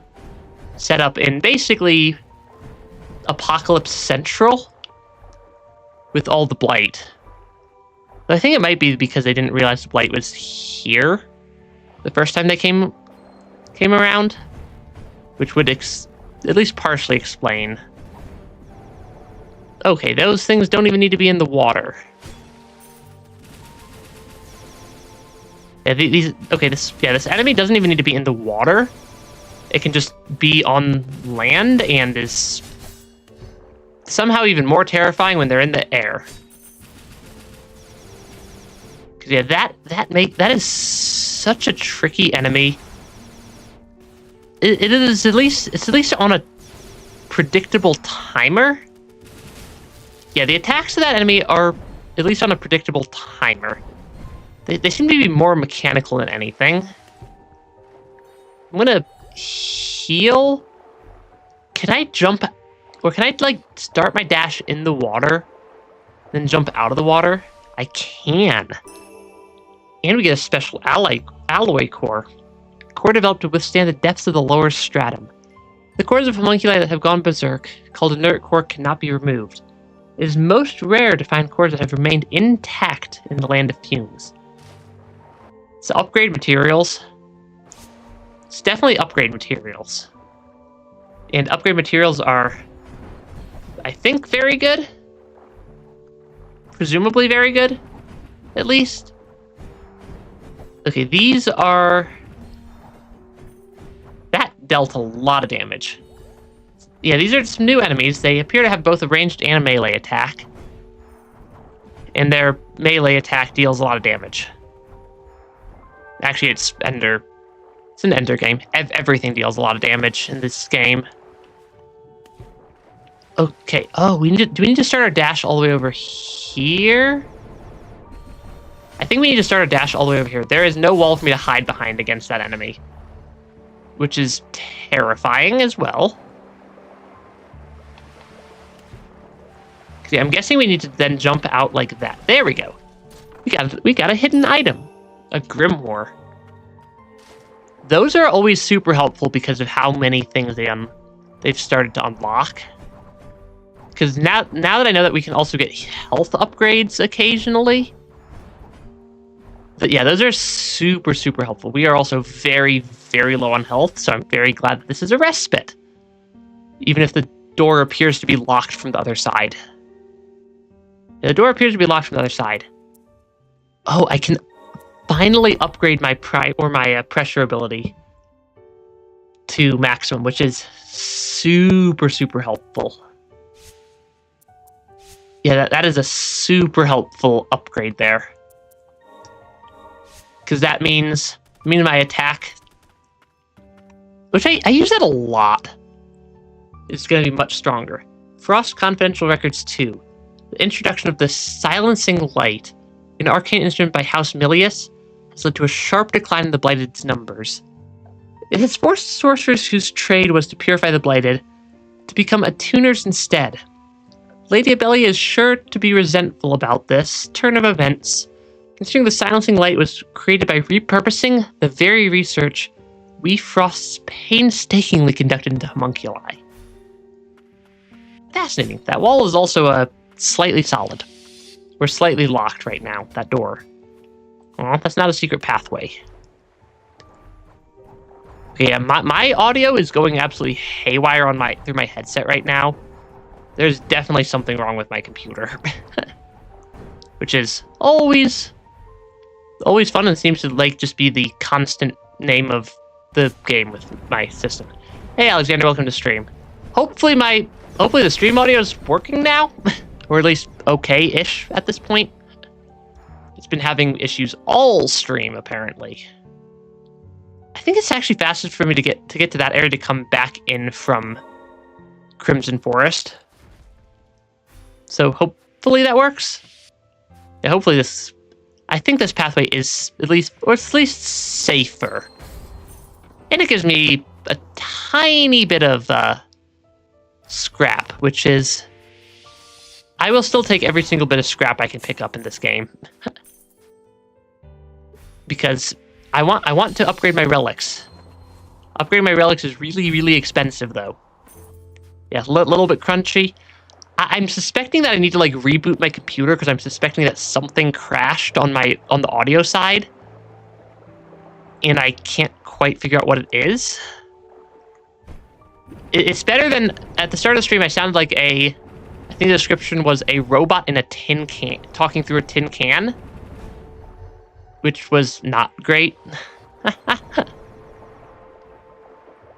set up in basically Apocalypse Central with all the blight. But I think it might be because they didn't realize the blight was here the first time they came around. Which would at least partially explain. Okay, those things don't even need to be in the water. Yeah, this enemy doesn't even need to be in the water. It can just be on land and is somehow even more terrifying when they're in the air. Because yeah, that is such a tricky enemy. It's at least on a predictable timer. Yeah, the attacks of that enemy are at least on a predictable timer. They seem to be more mechanical than anything. I'm gonna heal. Can I jump, or can I like start my dash in the water, then jump out of the water? I can. And we get a special alloy core. Core developed to withstand the depths of the lower stratum. The cores of homunculi that have gone berserk, called inert core, cannot be removed. It is most rare to find cores that have remained intact in the land of fumes. So upgrade materials. It's definitely upgrade materials. And upgrade materials are, I think, very good. Presumably very good, at least. Okay, these are... That dealt a lot of damage. Yeah, these are some new enemies. They appear to have both a ranged and a melee attack. And their melee attack deals a lot of damage. Actually, it's Ender. It's an Ender game. Everything deals a lot of damage in this game. Okay. Oh, do we need to start our dash all the way over here? I think we need to start our dash all the way over here. There is no wall for me to hide behind against that enemy, which is terrifying as well. Okay, I'm guessing we need to then jump out like that. There we go. We got a hidden item, a grimoire. Those are always super helpful because of how many things they've started to unlock. Because now that I know that we can also get health upgrades occasionally. But yeah, those are super, super helpful. We are also very, very low on health, so I'm very glad that this is a respite. Even if the door appears to be locked from the other side. The door appears to be locked from the other side. Oh, I can finally upgrade my pressure ability to maximum, which is super, super helpful. Yeah, that is a super helpful upgrade there. Because that means my attack, which I use that a lot, is going to be much stronger. Frost Confidential Records 2. The introduction of the Silencing Light, an arcane instrument by House Milius, has led to a sharp decline in the Blighted's numbers. It has forced sorcerers whose trade was to purify the Blighted to become attuners instead. Lady Abelia is sure to be resentful about this turn of events, considering the Silencing Light was created by repurposing the very research we Frosts painstakingly conducted into homunculi. Fascinating. That wall is also slightly solid. We're slightly locked right now, that door. Oh, that's not a secret pathway. Okay, yeah, my audio is going absolutely haywire through my headset right now. There's definitely something wrong with my computer. Which is always fun and seems to just be the constant name of the game with my system. Hey Alexander, welcome to stream. Hopefully the stream audio is working now. Or at least okay-ish at this point. It's been having issues all stream, apparently. I think it's actually fastest for me to get to that area to come back in from Crimson Forest. So hopefully that works. Yeah, hopefully I think this pathway is at least safer. And it gives me a tiny bit of scrap, which is... I will still take every single bit of scrap I can pick up in this game. Because I want to upgrade my relics. Upgrading my relics is really, really expensive, though. Yeah, a little bit crunchy. I'm suspecting that I need to reboot my computer because I'm suspecting that something crashed on the audio side. And I can't quite figure out what it is. It's better than at the start of the stream I sounded like I think the description was a robot in a tin can, talking through a tin can. Which was not great.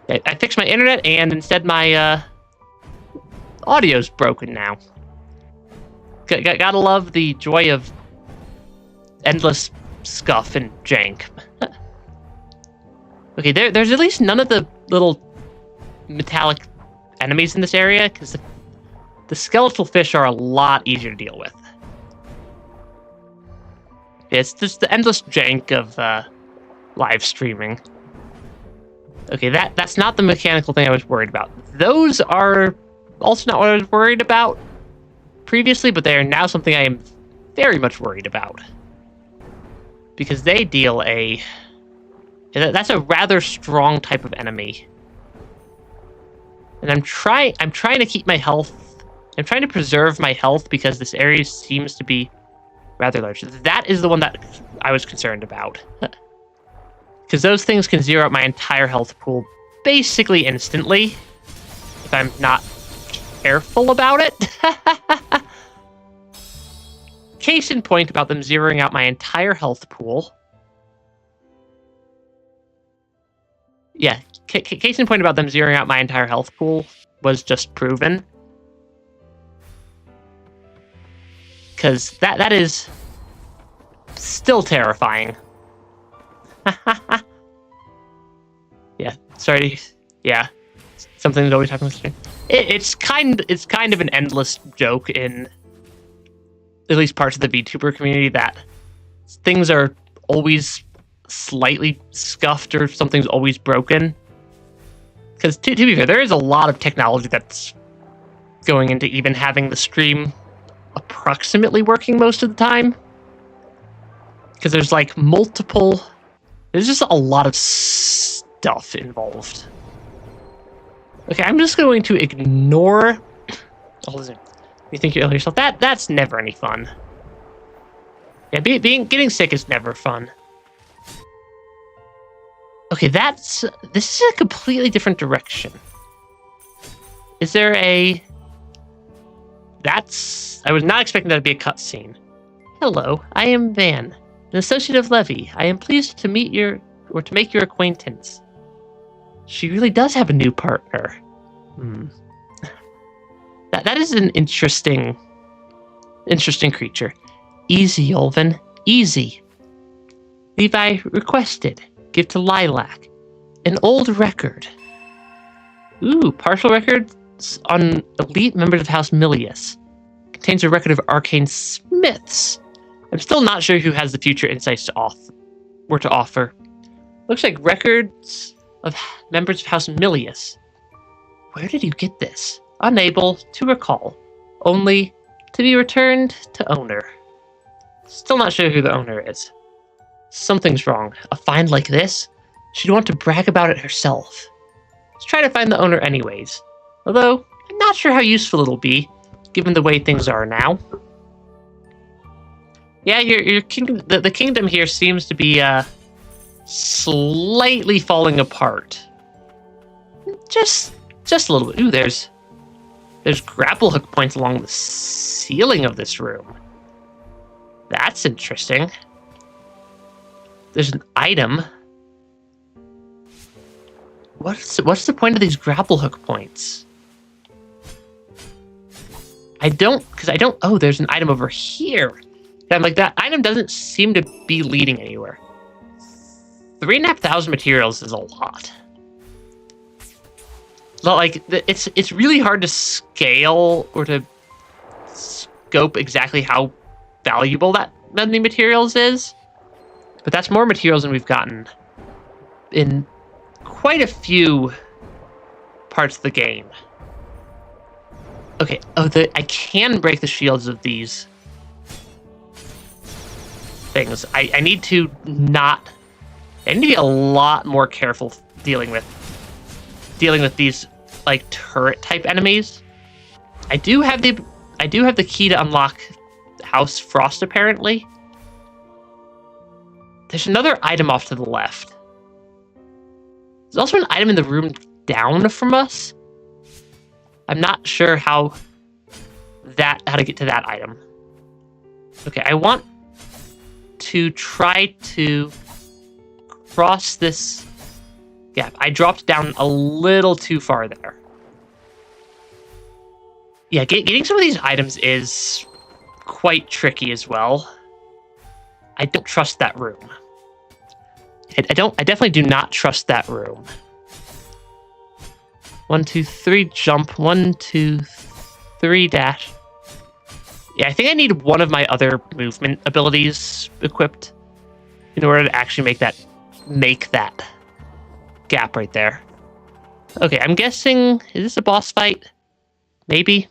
I fixed my internet and instead my audio's broken now. Gotta love the joy of endless scuff and jank. Okay, there's at least none of the little metallic enemies in this area, because the skeletal fish are a lot easier to deal with. It's just the endless jank of live streaming. Okay, that's not the mechanical thing I was worried about. Those are also not what I was worried about previously, but they are now something I am very much worried about. Because they deal that's a rather strong type of enemy. And I'm trying to keep my health. I'm trying to preserve my health because this area seems to be rather large. That is the one that I was concerned about. Because those things can zero out my entire health pool basically instantly if I'm not careful about it. Case in point about them zeroing out my entire health pool. Yeah, case in point about them zeroing out my entire health pool was just proven. Because that is still terrifying. Yeah, sorry. Yeah, something that always happens. It's kind of an endless joke in at least parts of the VTuber community that things are always slightly scuffed or something's always broken. Because to be fair, there is a lot of technology that's going into even having the stream approximately working most of the time. Because there's like multiple... There's just a lot of stuff involved. Okay, I'm just going to ignore... Oh, listen. You think you're yourself? That's never any fun. Yeah, getting sick is never fun. Okay, this is a completely different direction. Is there a... I was not expecting that to be a cutscene. Hello, I am Van, an associate of Levy. I am pleased to make your acquaintance. She really does have a new partner. That is an interesting creature. Easy, Ulvin. Easy. Levi requested. Give to Lilac. An old record. Ooh, partial records on elite members of House Milius. Contains a record of arcane smiths. I'm still not sure who has the future insights to offer. Looks like records of members of House Milius. Where did you get this? Unable to recall. Only to be returned to owner. Still not sure who the owner is. Something's wrong. A find like this? She'd want to brag about it herself. Let's try to find the owner anyways. Although, I'm not sure how useful it'll be, given the way things are now. Yeah, your kingdom, the kingdom here seems to be slightly falling apart. Just a little bit. Ooh, there's grapple hook points along the ceiling of this room. That's interesting. There's an item. What's the point of these grapple hook points? Oh, there's an item over here. I'm like, that item doesn't seem to be leading anywhere. 3,500 materials is a lot. Like, it's really hard to scale or to scope exactly how valuable that many materials is. But that's more materials than we've gotten in quite a few parts of the game. Okay, I can break the shields of these things. I need to be a lot more careful dealing with these like turret type enemies. I do have the key to unlock House Frost apparently. There's another item off to the left. There's also an item in the room down from us. I'm not sure how to get to that item. Okay, I want to try to cross this gap. I dropped down a little too far there. Yeah, getting some of these items is quite tricky as well. I don't trust that room. I definitely do not trust that room. 1, 2, 3, jump. 1, 2, 3, dash. Yeah, I think I need one of my other movement abilities equipped in order to actually make that gap right there. Okay, I'm guessing, is this a boss fight? Maybe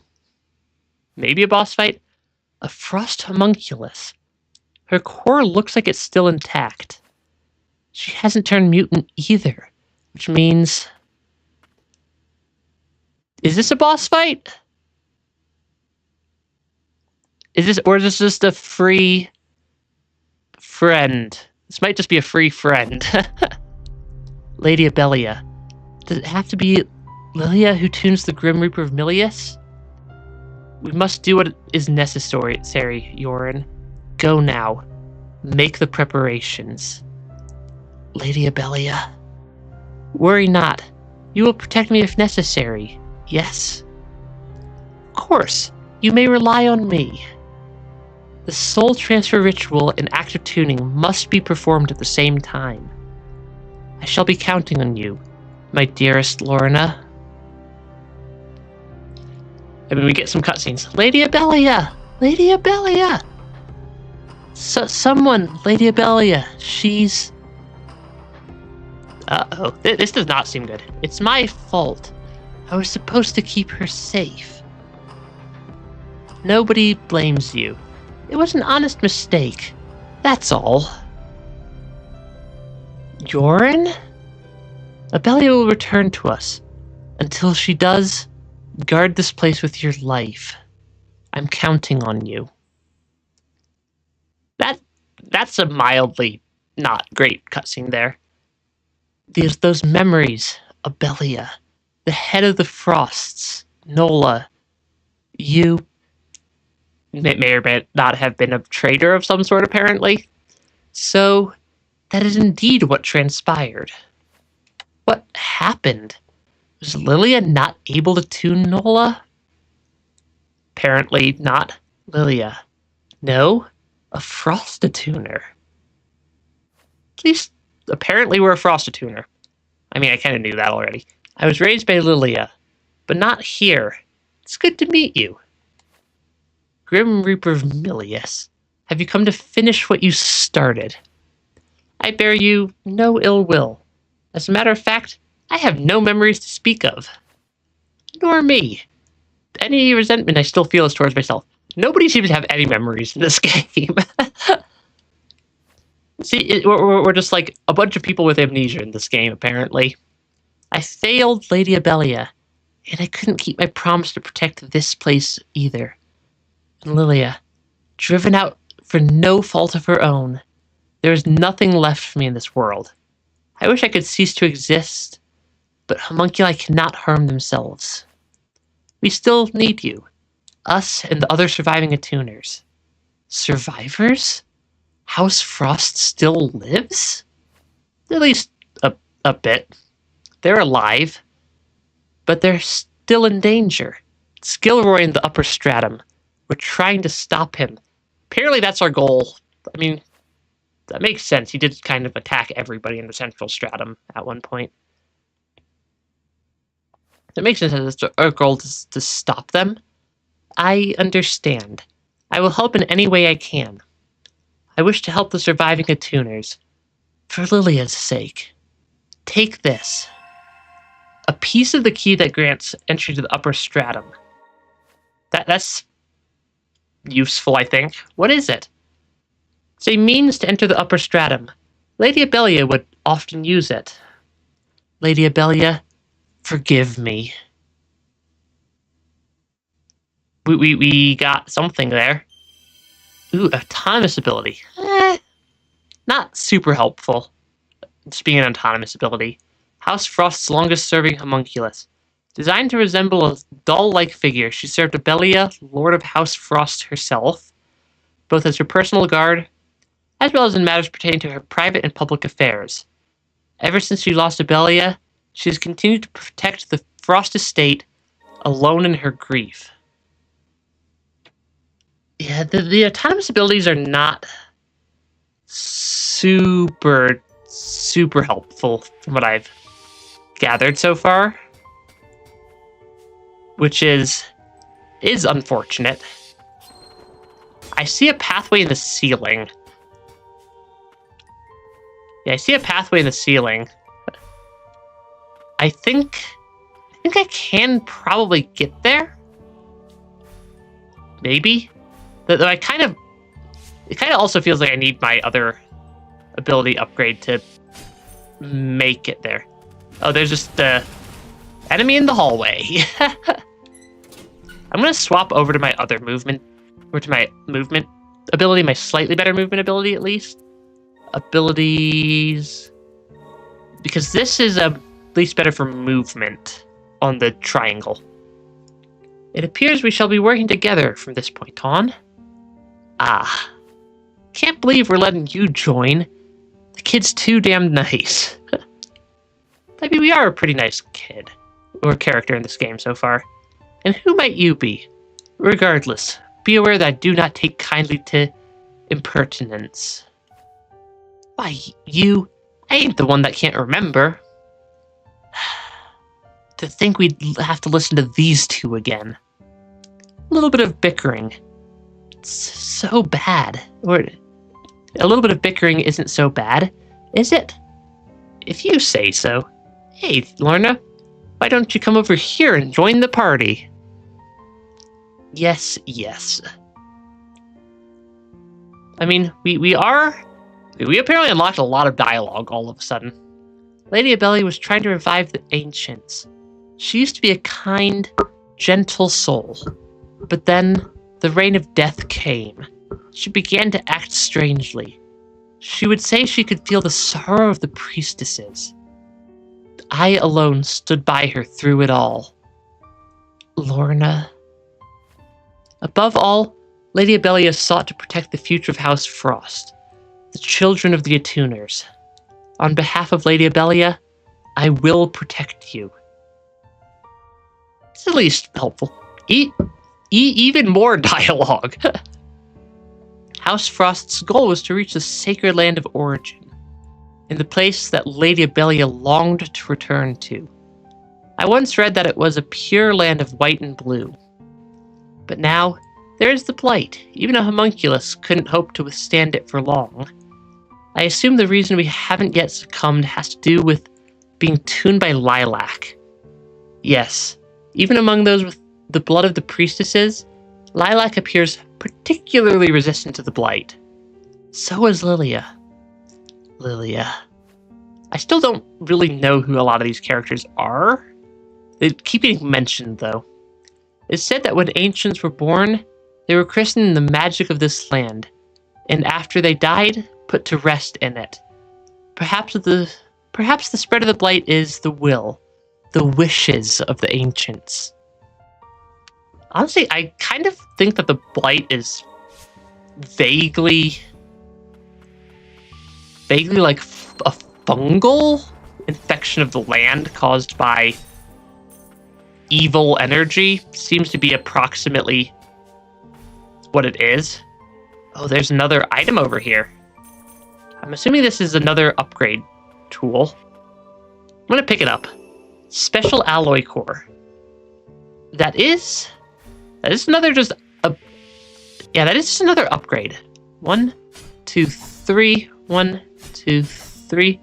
a boss fight? A frost homunculus. Her core looks like it's still intact. She hasn't turned mutant either, which means... Is this a boss fight? Is this just a free friend? This might just be a free friend. Lady Abelia. Does it have to be Lilia who tunes the Grim Reaper of Milius? We must do what is necessary, Yorin. Go now. Make the preparations. Lady Abelia. Worry not. You will protect me if necessary. Yes? Of course. You may rely on me. The soul transfer ritual and active tuning must be performed at the same time. I shall be counting on you, my dearest Lorna. And we get some cutscenes. Lady Abelia! Lady Abelia! Someone, Lady Abelia, she's... Uh-oh, this does not seem good. It's my fault. I was supposed to keep her safe. Nobody blames you. It was an honest mistake. That's all. Yorin? Abelia will return to us. Until she does, guard this place with your life. I'm counting on you. That's a mildly not great cutscene there. Those memories, Abelia, the head of the Frosts, Nola, you may or may not have been a traitor of some sort, apparently. So, that is indeed what transpired. What happened? Was Lilia not able to tune Nola? Apparently not Lilia. No, a Frost-tuner. At least, apparently we're a Frost-tuner. I mean, I kind of knew that already. I was raised by Lilia, but not here. It's good to meet you. Grim Reaper of Milius, have you come to finish what you started? I bear you no ill will. As a matter of fact, I have no memories to speak of. Nor me. Any resentment I still feel is towards myself. Nobody seems to have any memories in this game. See, we're just like a bunch of people with amnesia in this game, apparently. I failed Lady Abelia, and I couldn't keep my promise to protect this place either. And Lilia, driven out for no fault of her own, there is nothing left for me in this world. I wish I could cease to exist, but homunculi cannot harm themselves. We still need you, us and the other surviving attuners. Survivors? House Frost still lives? At least a bit. They're alive, but they're still in danger. Skilroy in the upper stratum. We're trying to stop him. Apparently that's our goal. I mean, that makes sense. He did kind of attack everybody in the Central Stratum at one point. It makes sense that it's our goal to stop them. I understand. I will help in any way I can. I wish to help the surviving attuners. For Lilia's sake. Take this. A piece of the key that grants entry to the upper stratum. That's useful, I think. What is it? It's a means to enter the upper stratum. Lady Abelia would often use it. Lady Abelia, forgive me. We got something there. Ooh, autonomous ability. Not super helpful. Just being an autonomous ability. House Frost's longest-serving homunculus. Designed to resemble a doll-like figure, she served Abelia, Lord of House Frost herself, both as her personal guard, as well as in matters pertaining to her private and public affairs. Ever since she lost Abelia, she has continued to protect the Frost estate, alone in her grief. Yeah, the autonomous abilities are not super helpful from what I've gathered so far, which is unfortunate. I see a pathway in the ceiling. Yeah, I see a pathway in the ceiling. I think I can probably get there. Maybe. Though it kind of also feels like I need my other ability upgrade to make it there. Oh, there's just the enemy in the hallway. I'm gonna swap over to my other movement, or to my movement ability, my slightly better movement ability at least. Abilities, Because this is at least better for movement on the triangle. It appears we shall be working together from this point on. Ah. Can't believe we're letting you join. The kid's too damn nice. I mean, we are a pretty nice kid. Or character in this game so far. And who might you be? Regardless, be aware that I do not take kindly to impertinence. Why, you... I ain't the one that can't remember. To think we'd have to listen to these two again. A little bit of bickering. It's so bad. Or a little bit of bickering isn't so bad, is it? If you say so. Hey, Lorna, why don't you come over here and join the party? Yes, yes. I mean, we apparently unlocked a lot of dialogue all of a sudden. Lady Abelli was trying to revive the ancients. She used to be a kind, gentle soul. But then, the reign of death came. She began to act strangely. She would say she could feel the sorrow of the priestesses. I alone stood by her through it all. Lorna. Above all, Lady Abelia sought to protect the future of House Frost, the children of the Attuners. On behalf of Lady Abelia, I will protect you. It's at least helpful. Even more dialogue. House Frost's goal was to reach the sacred land of origin, in the place that Lady Abelia longed to return to. I once read that it was a pure land of white and blue. But now, there is the Blight. Even a homunculus couldn't hope to withstand it for long. I assume the reason we haven't yet succumbed has to do with being tuned by Lilac. Yes, even among those with the blood of the priestesses, Lilac appears particularly resistant to the Blight. So is Lilia. I still don't really know who a lot of these characters are. They keep getting mentioned, though. It's said that when ancients were born, they were christened in the magic of this land, and after they died, put to rest in it. Perhaps the spread of the Blight is the will, the wishes of the ancients. Honestly, I kind of think that the Blight is vaguely like a fungal infection of the land caused by evil energy. Seems to be approximately what it is. Oh, there's another item over here. I'm assuming this is another upgrade tool. I'm gonna pick it up. Special alloy core. That is another that is just another upgrade. 1, 2, 3. 1, 2, 3.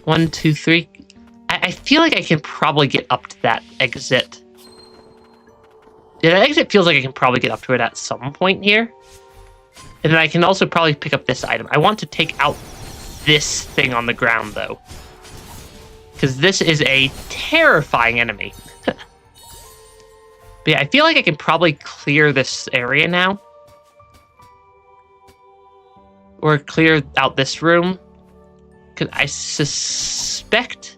1, 2, 3. I feel like I can probably get up to that exit. Yeah, that exit feels like I can probably get up to it at some point here. And then I can also probably pick up this item. I want to take out this thing on the ground, though. Because this is a terrifying enemy. But yeah, I feel like I can probably clear this area now. Or clear out this room. Because I suspect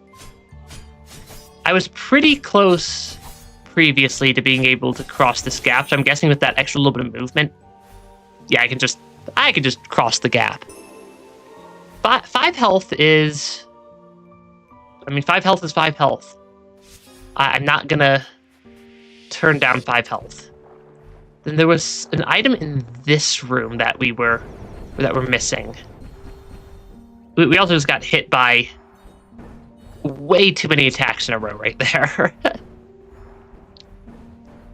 I was pretty close previously to being able to cross this gap. So I'm guessing with that extra little bit of movement, yeah, I can just cross the gap. 5 health is... I mean, 5 health is 5 health. I'm not gonna turn down 5 health. Then there was an item in this room that we're missing. We also just got hit by way too many attacks in a row right there.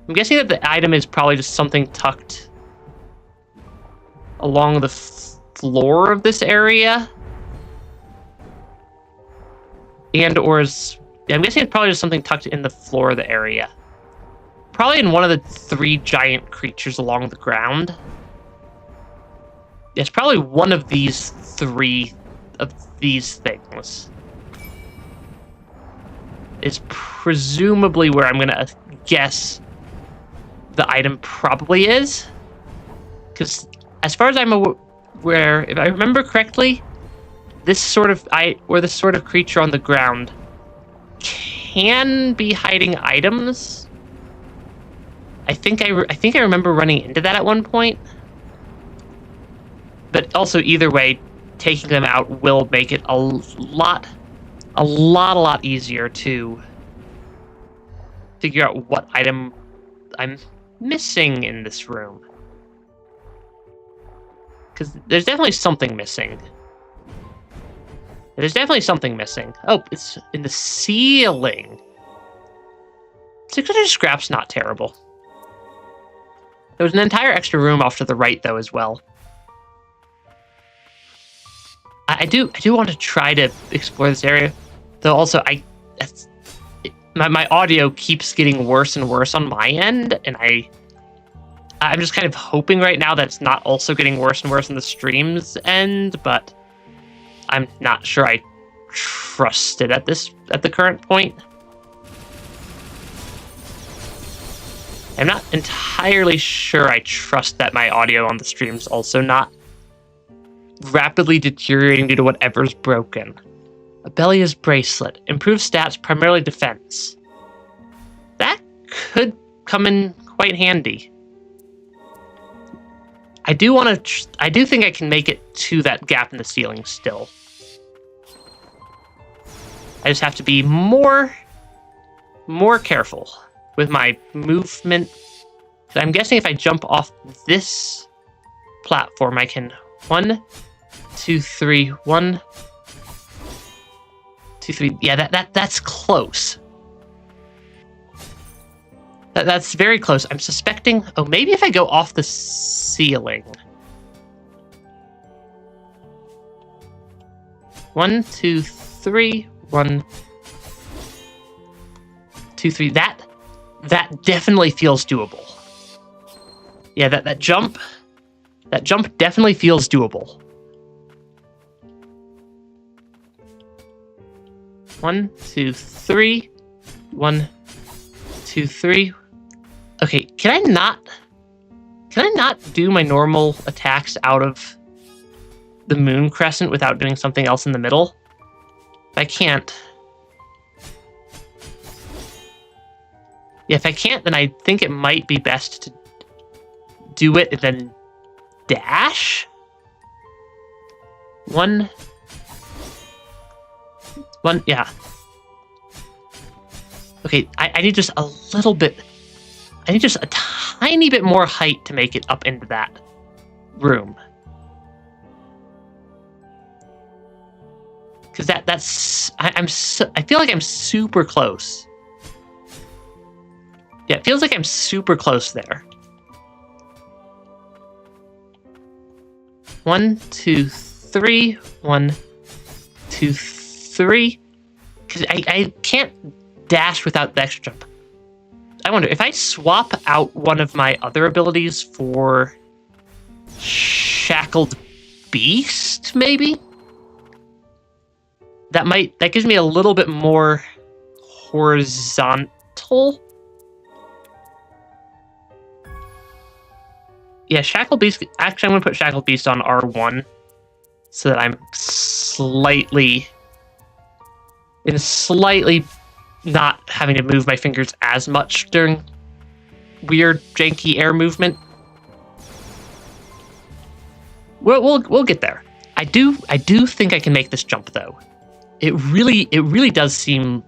I'm guessing that the item is probably just something tucked along the floor of this area. I'm guessing it's probably just something tucked in the floor of the area. Probably in one of the 3 giant creatures along the ground. It's probably one of these 3 of these things. Is presumably where I'm gonna guess the item probably is. Because as far as I'm aware, if I remember correctly, this sort of creature on the ground can be hiding items. I think I remember running into that at one point. But also, either way, taking them out will make it a lot easier to figure out what item I'm missing in this room. Because there's definitely something missing. Oh, it's in the ceiling. 600 scrap's not terrible. There was an entire extra room off to the right, though, as well. I do want to try to explore this area, though. Also, my audio keeps getting worse and worse on my end, and I'm just kind of hoping right now that it's not also getting worse and worse on the stream's end, but I'm not sure I trust it at the current point. I'm not entirely sure I trust that my audio on the stream's also not rapidly deteriorating due to whatever's broken. Abelia's bracelet. Improved stats, primarily defense. That could come in quite handy. I do think I can make it to that gap in the ceiling still. I just have to be more careful with my movement. I'm guessing if I jump off this platform, I can 1, 2, 3, 1, 2, 3. Yeah, that's close. That's very close. I'm suspecting. Oh, maybe if I go off the ceiling. 1, 2, 3. 1, 2, 3. That definitely feels doable. Yeah, that jump definitely feels doable. 1, 2, 3. 1, 2, 3. Okay, can I not do my normal attacks out of the moon crescent without doing something else in the middle? If I can't. Yeah, if I can't, then I think it might be best to do it and then dash. 1, yeah. Okay, I need just a little bit. I need just a tiny bit more height to make it up into that room. Because I feel like I'm super close. Yeah, it feels like I'm super close there. 1, 2, 3. 1, 2, 3. Because I can't dash without the extra jump. I wonder if I swap out one of my other abilities for Shackled Beast, maybe? That gives me a little bit more horizontal. Yeah, Shackled Beast. Actually, I'm going to put Shackled Beast on R1 so that I'm slightly not having to move my fingers as much during weird, janky air movement. We'll get there. I do think I can make this jump though. It really does seem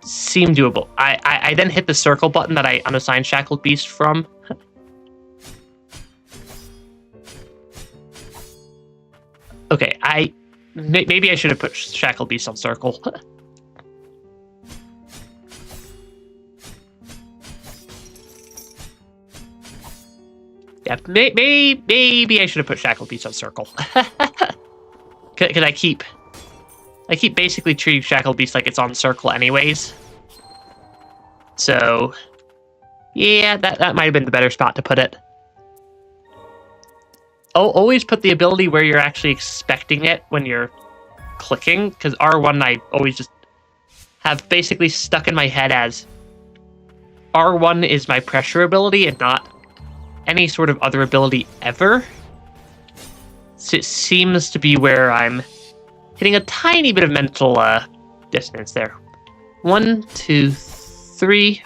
doable. I then hit the circle button that I unassigned Shackled Beast from. Okay, maybe I should have put Shackled Beast on circle. Yeah, maybe I should have put Shackled Beast on circle. Because I keep basically treating Shackled Beast like it's on circle anyways. So, yeah, that might have been the better spot to put it. Always put the ability where you're actually expecting it when you're clicking, because R1 I always just have basically stuck in my head as R1 is my pressure ability and not any sort of other ability ever. So it seems to be where I'm hitting a tiny bit of mental dissonance there. 1, 2, 3.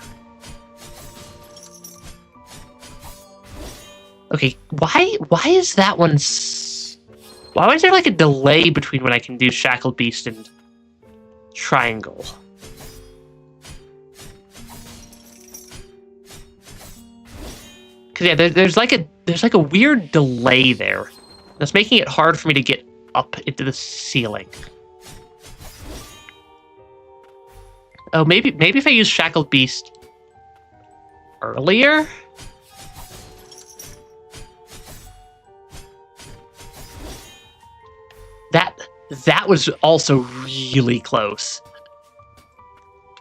Okay, why is that one's... Why is there like a delay between when I can do Shackled Beast and Triangle? Because yeah, there's like a weird delay there. That's making it hard for me to get up into the ceiling. Oh, maybe if I use Shackled Beast earlier? That was also really close.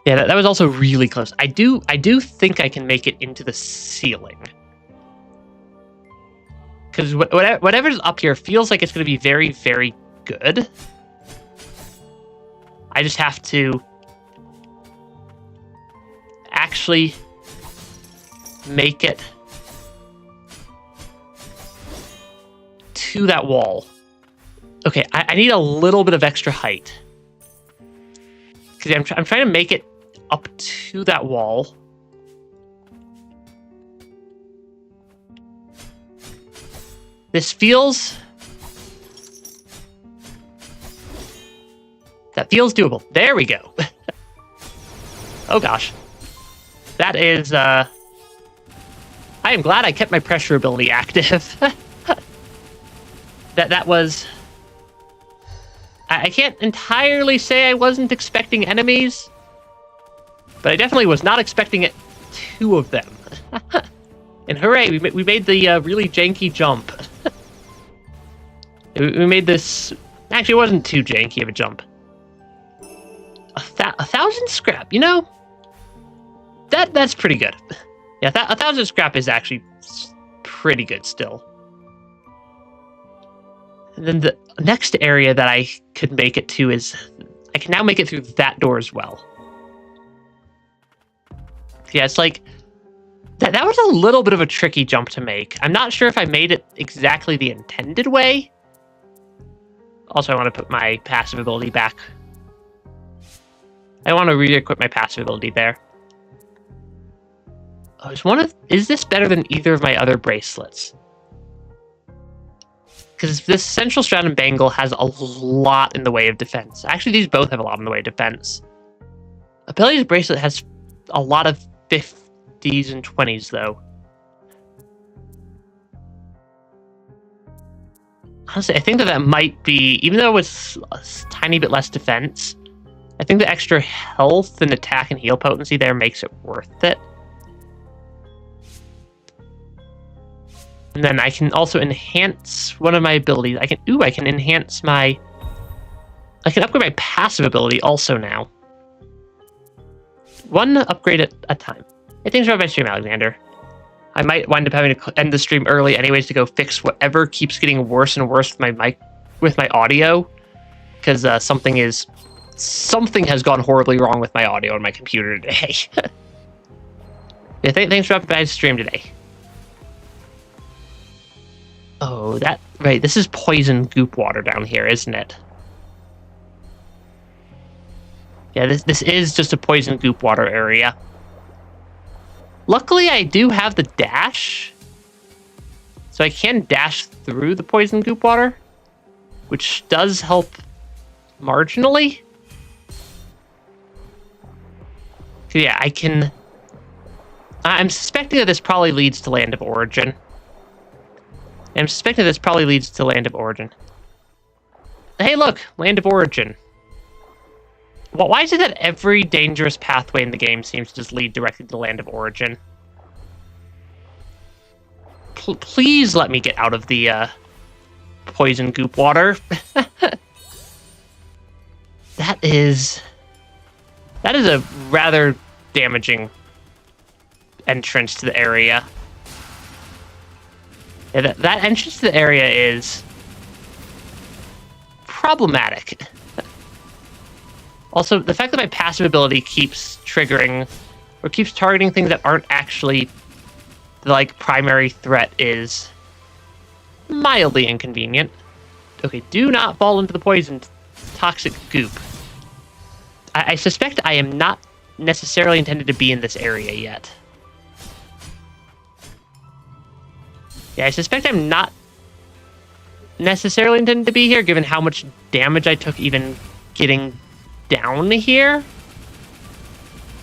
Yeah, that was also really close. I do think I can make it into the ceiling. Because whatever's up here feels like it's going to be very, very good. I just have to actually make it to that wall. Okay, I need a little bit of extra height. Because I'm trying to make it up to that wall. This feels... That feels doable. There we go. Oh gosh. That is, I am glad I kept my pressure ability active. That was... I can't entirely say I wasn't expecting enemies, but I definitely was not expecting it, 2 of them. And hooray, we made the really janky jump. We made this... Actually, it wasn't too janky of a jump. 1,000 scrap, you know? That's pretty good. Yeah, 1,000 scrap is actually pretty good still. And then the next area that I could make it to is... I can now make it through that door as well. Yeah, it's like... That was a little bit of a tricky jump to make. I'm not sure if I made it exactly the intended way. Also, I want to put my passive ability back. I want to re-equip my passive ability there. Oh, is this better than either of my other bracelets? Because this Central Stratum bangle has a lot in the way of defense. Actually, these both have a lot in the way of defense. Ability's bracelet has a lot of 50s and 20s, though. Honestly, I think that might be... Even though it's a tiny bit less defense, I think the extra health and attack and heal potency there makes it worth it. And then I can also enhance one of my abilities. I can enhance my... I can upgrade my passive ability also now. One upgrade at a time. Hey, thanks for my stream, Alexander. I might wind up having to end the stream early anyways to go fix whatever keeps getting worse and worse with my mic, with my audio. Because something has gone horribly wrong with my audio on my computer today. Yeah, thanks for dropping by the stream today. Oh, right, this is poison goop water down here, isn't it? Yeah, this is just a poison goop water area. Luckily, I do have the dash. So I can dash through the poison goop water, which does help marginally. So yeah, I can... I'm suspecting that this probably leads to Land of Origin. Hey, look! Land of Origin. Well, why is it that every dangerous pathway in the game seems to just lead directly to Land of Origin? Please let me get out of the poison goop water. That is a rather damaging entrance to the area. Yeah, that entrance to the area is problematic. Also, the fact that my passive ability keeps triggering or keeps targeting things that aren't actually the like primary threat is mildly inconvenient. Okay, do not fall into the poison toxic goop. I suspect I am not necessarily intended to be in this area yet. Yeah, I suspect I'm not necessarily intended to be here, given how much damage I took even getting down here.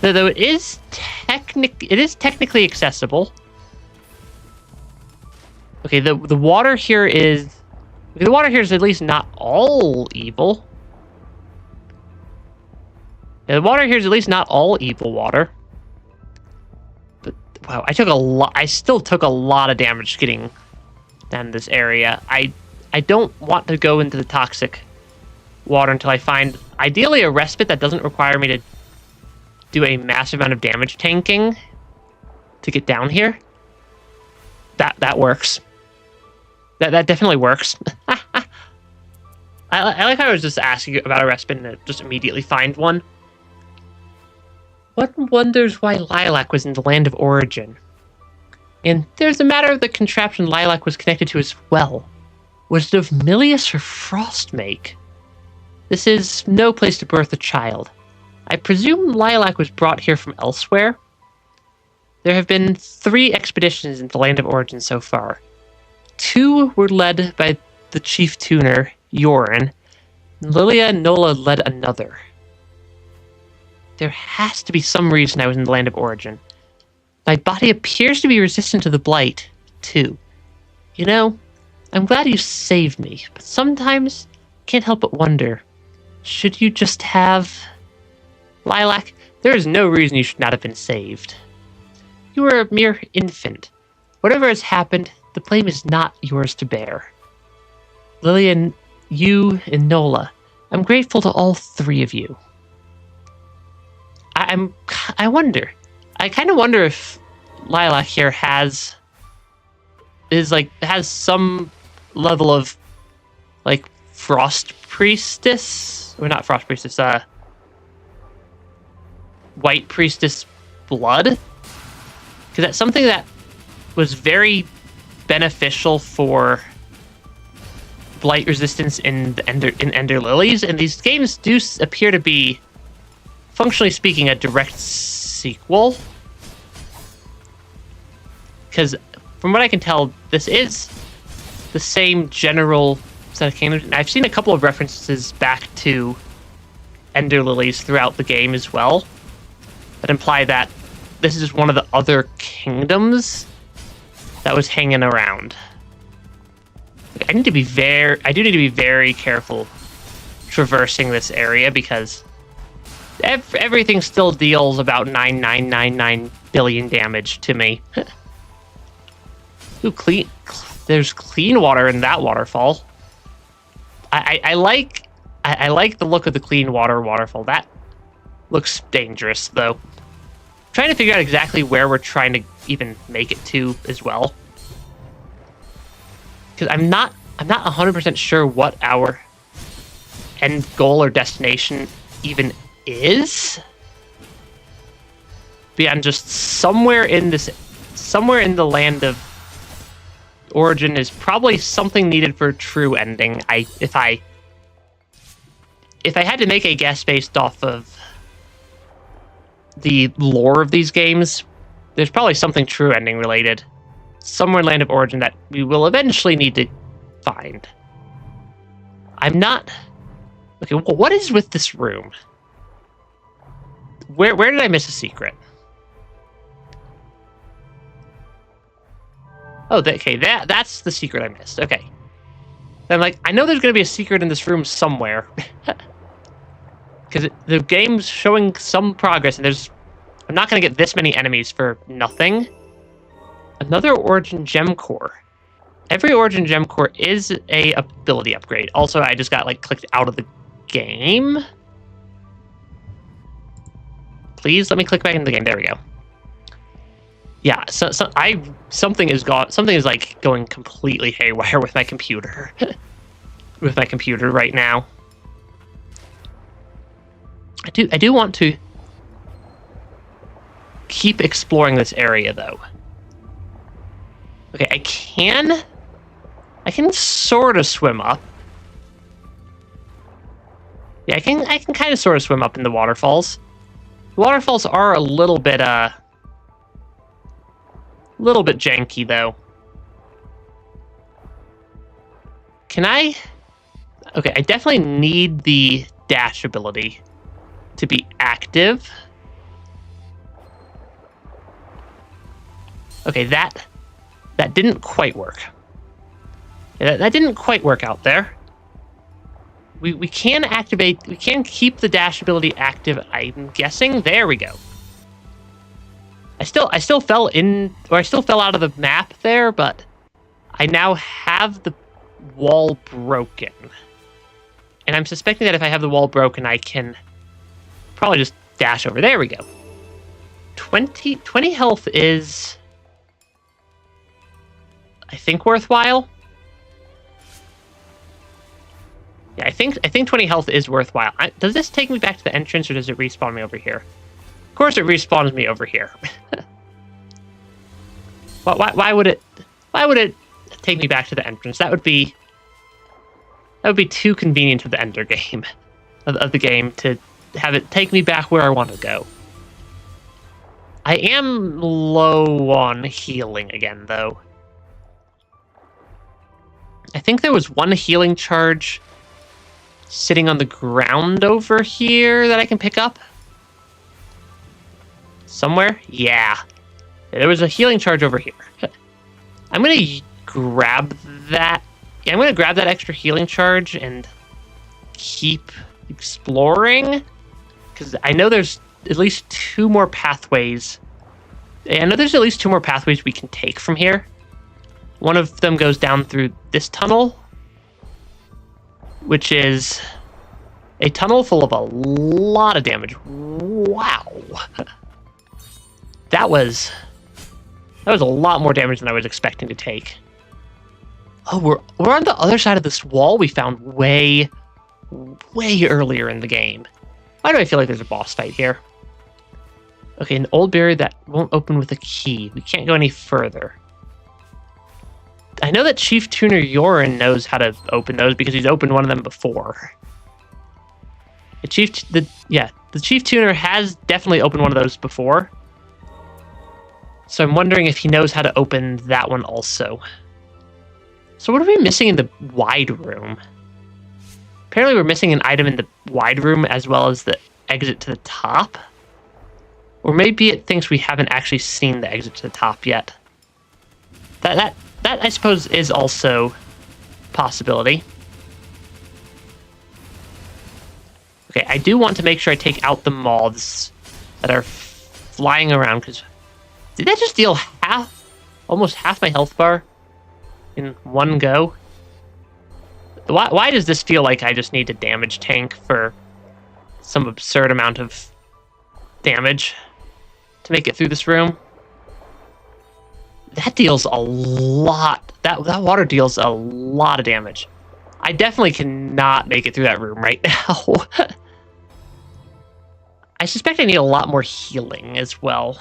Though it is technically accessible. Okay, the water here is at least not all evil. Yeah, the water here is at least not all evil water. But wow, I still took a lot of damage getting down this area. I don't want to go into the toxic water until I find ideally a respite that doesn't require me to do a massive amount of damage tanking to get down here. That works. That definitely works. I like how I was just asking about a respite and just immediately find one. One wonders why Lilac was in the land of origin. And there's a matter of the contraption Lilac was connected to as well. Was it of Milius or Frostmake? This is no place to birth a child. I presume Lilac was brought here from elsewhere. There have been 3 expeditions into the land of origin so far. 2 were led by the chief tuner, Yorin. Lilia and Nola led another. There has to be some reason I was in the land of origin. My body appears to be resistant to the blight, too. You know, I'm glad you saved me, but sometimes can't help but wonder, should you just have... Lilac, there is no reason you should not have been saved. You were a mere infant. Whatever has happened, the blame is not yours to bear. Lillian, you, and Nola, I'm grateful to all 3 of you. I kind of wonder if Lilac here has some level of like Frost Priestess, or not Frost Priestess, White Priestess blood, because that's something that was very beneficial for blight resistance in Ender Lilies, and these games do appear to be, functionally speaking, a direct sequel. Because from what I can tell, this is the same general set of kingdoms. And I've seen a couple of references back to Ender Lilies throughout the game as well, that imply that this is just one of the other kingdoms that was hanging around. I do need to be very careful traversing this area, because everything still deals about 9999 billion damage to me. Ooh, there's clean water in that waterfall. I like the look of the clean water waterfall. That looks dangerous, though. I'm trying to figure out exactly where we're trying to even make it to as well, because I'm not 100% sure what our end goal or destination even is. Beyond just somewhere in the land of origin is probably something needed for a true ending. If I had to make a guess based off of the lore of these games, there's probably something true ending related somewhere in land of origin that we will eventually need to find. I'm not... Okay, well, what is with this room? Where did I miss a secret? Oh, okay, that's the secret I missed. Okay. I'm like, I know there's going to be a secret in this room somewhere. Because the game's showing some progress, and I'm not going to get this many enemies for nothing. Another Origin Gem Core. Every Origin Gem Core is a ability upgrade. Also, I just got clicked out of the game. Please let me click back into the game. There we go. Yeah, something is going completely haywire with my computer. With my computer right now. I do want to keep exploring this area, though. Okay, I can sort of swim up. Yeah, I can kind of sort of swim up in the waterfalls. The waterfalls are a little bit janky though. Can I? Okay, I definitely need the dash ability to be active. Okay, that didn't quite work. Yeah, that didn't quite work out there. We can activate, we can keep the dash ability active, I'm guessing. There we go. I still fell in, or I still fell out of the map there, but I now have the wall broken. And I'm suspecting that if I have the wall broken, I can probably just dash over. There we go. 20 health is, I think, worthwhile. Yeah, I think 20 health is worthwhile. Does this take me back to the entrance, or does it respawn me over here? Of course, it respawns me over here. Why would it take me back to the entrance? That would be too convenient to the ender game of the game to have it take me back where I want to go. I am low on healing again, though. I think there was one healing charge sitting on the ground over here that I can pick up. Somewhere? Yeah. There was a healing charge over here. I'm going to grab that. Yeah, I'm going to grab that extra healing charge and keep exploring. Because I know there's at least 2 more pathways. I know there's at least 2 more pathways we can take from here. One of them goes down through this tunnel, which is a tunnel full of a lot of damage. Wow. That was a lot more damage than I was expecting to take. Oh, we're on the other side of this wall we found way earlier in the game. Why do I feel like there's a boss fight here? Okay, an old barrier that won't open with a key. We can't go any further. I know that Chief Tuner Yorin knows how to open those because he's opened one of them before. The Chief Tuner has definitely opened one of those before. So I'm wondering if he knows how to open that one also. So what are we missing in the wide room? Apparently we're missing an item in the wide room as well as the exit to the top. Or maybe it thinks we haven't actually seen the exit to the top yet. That I suppose is also a possibility. Okay, I do want to make sure I take out the moths that are flying around, because did that just deal almost half my health bar in one go? Why does this feel like I just need a damage tank for some absurd amount of damage to make it through this room? That deals a lot. That water deals a lot of damage. I definitely cannot make it through that room right now. I suspect I need a lot more healing as well.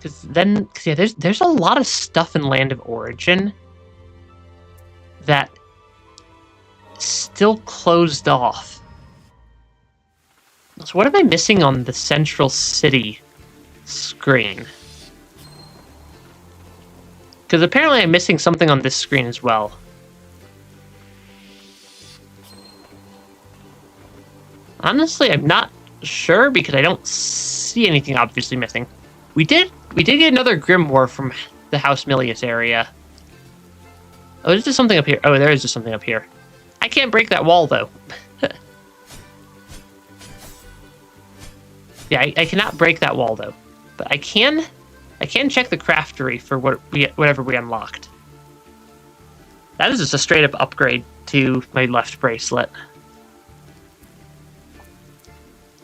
Because yeah, there's a lot of stuff in Land of Origin that is still closed off. So what am I missing on the Central City screen? Because apparently I'm missing something on this screen as well. Honestly, I'm not sure because I don't see anything obviously missing. We did get another Grimoire from the House Milius area. Oh, is there something up here? Oh, there is just something up here. I can't break that wall though. Yeah, I cannot break that wall though, but I can check the craftery for whatever we unlocked. That is just a straight up upgrade to my left bracelet.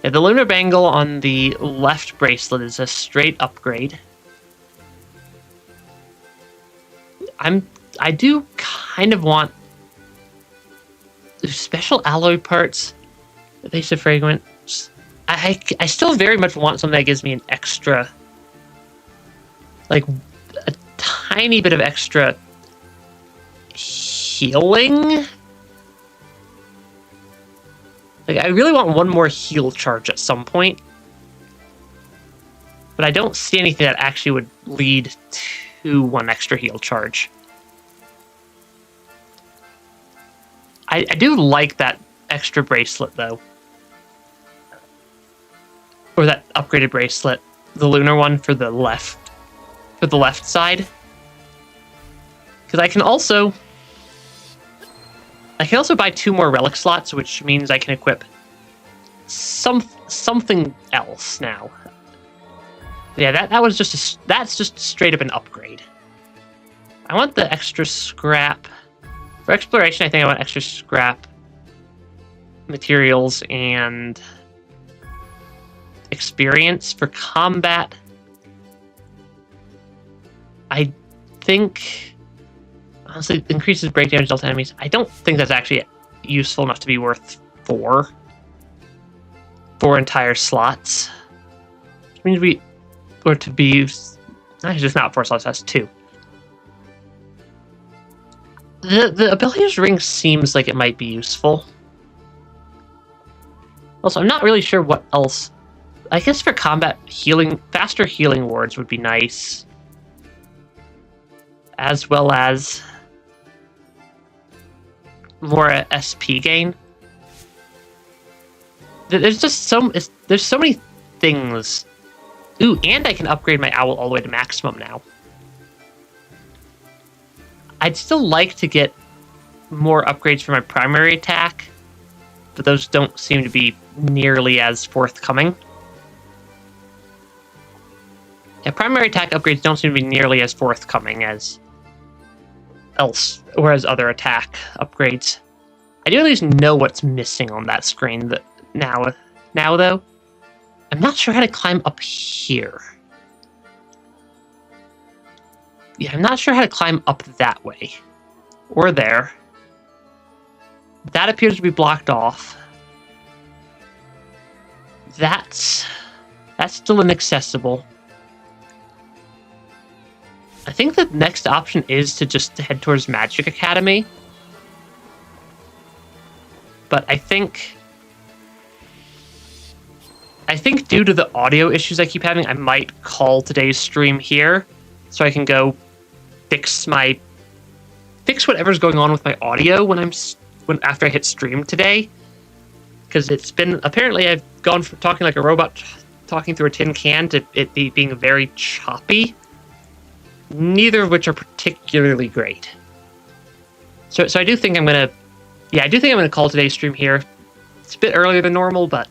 Yeah, the lunar bangle on the left bracelet is a straight upgrade. I do kind of want special alloy parts, the base of fragrance. I still very much want something that gives me an extra like a tiny bit of extra healing. Like, I really want one more heal charge at some point. But I don't see anything that actually would lead to one extra heal charge. I do like that extra bracelet, though. Or that upgraded bracelet. The lunar one for the left side. Because I can also buy 2 more relic slots, which means I can equip something else now. Yeah, that's just straight up an upgrade. I want the extra scrap. For exploration, I think I want extra scrap, materials, and experience. For combat, I think, honestly, increases break damage dealt to enemies. I don't think that's actually useful enough to be worth 4 entire slots. Which means actually, just not 4 slots, that's 2. The abilities ring seems like it might be useful. Also, I'm not really sure what else. I guess for combat, faster healing wards would be nice. As well as more SP gain. There's just there's so many things. Ooh, and I can upgrade my owl all the way to maximum now. I'd still like to get more upgrades for my primary attack, but those don't seem to be nearly as forthcoming. Yeah, primary attack upgrades don't seem to be nearly as forthcoming as other attack upgrades. I do at least know what's missing on that screen now though. I'm not sure how to climb up here. Yeah, I'm not sure how to climb up that way. Or there. That appears to be blocked off. That's still inaccessible. I think the next option is to just head towards Magic Academy. But I think due to the audio issues I keep having, I might call today's stream here, so I can go fix whatever's going on with my audio after I hit stream today. Because it's been, apparently I've gone from talking like a robot talking through a tin can to it being very choppy. Neither of which are particularly great. So I do think I'm gonna call today's stream here. It's a bit earlier than normal, but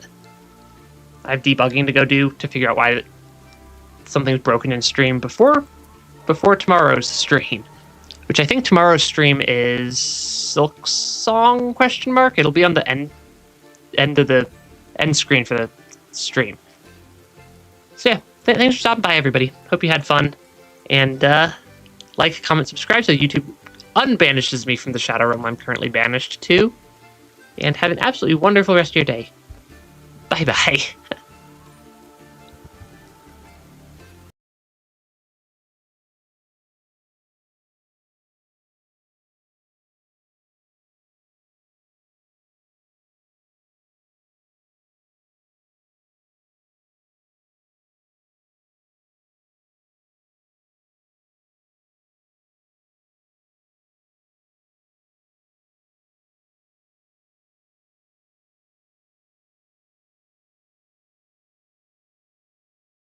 I have debugging to go do to figure out why something's broken in stream before tomorrow's stream. Which I think tomorrow's stream is Silk Song ? It'll be on the end of the end screen for the stream. So yeah, thanks for stopping by, everybody. Hope you had fun. And like, comment, subscribe so YouTube unbanishes me from the Shadow Realm I'm currently banished to. And have an absolutely wonderful rest of your day. Bye-bye.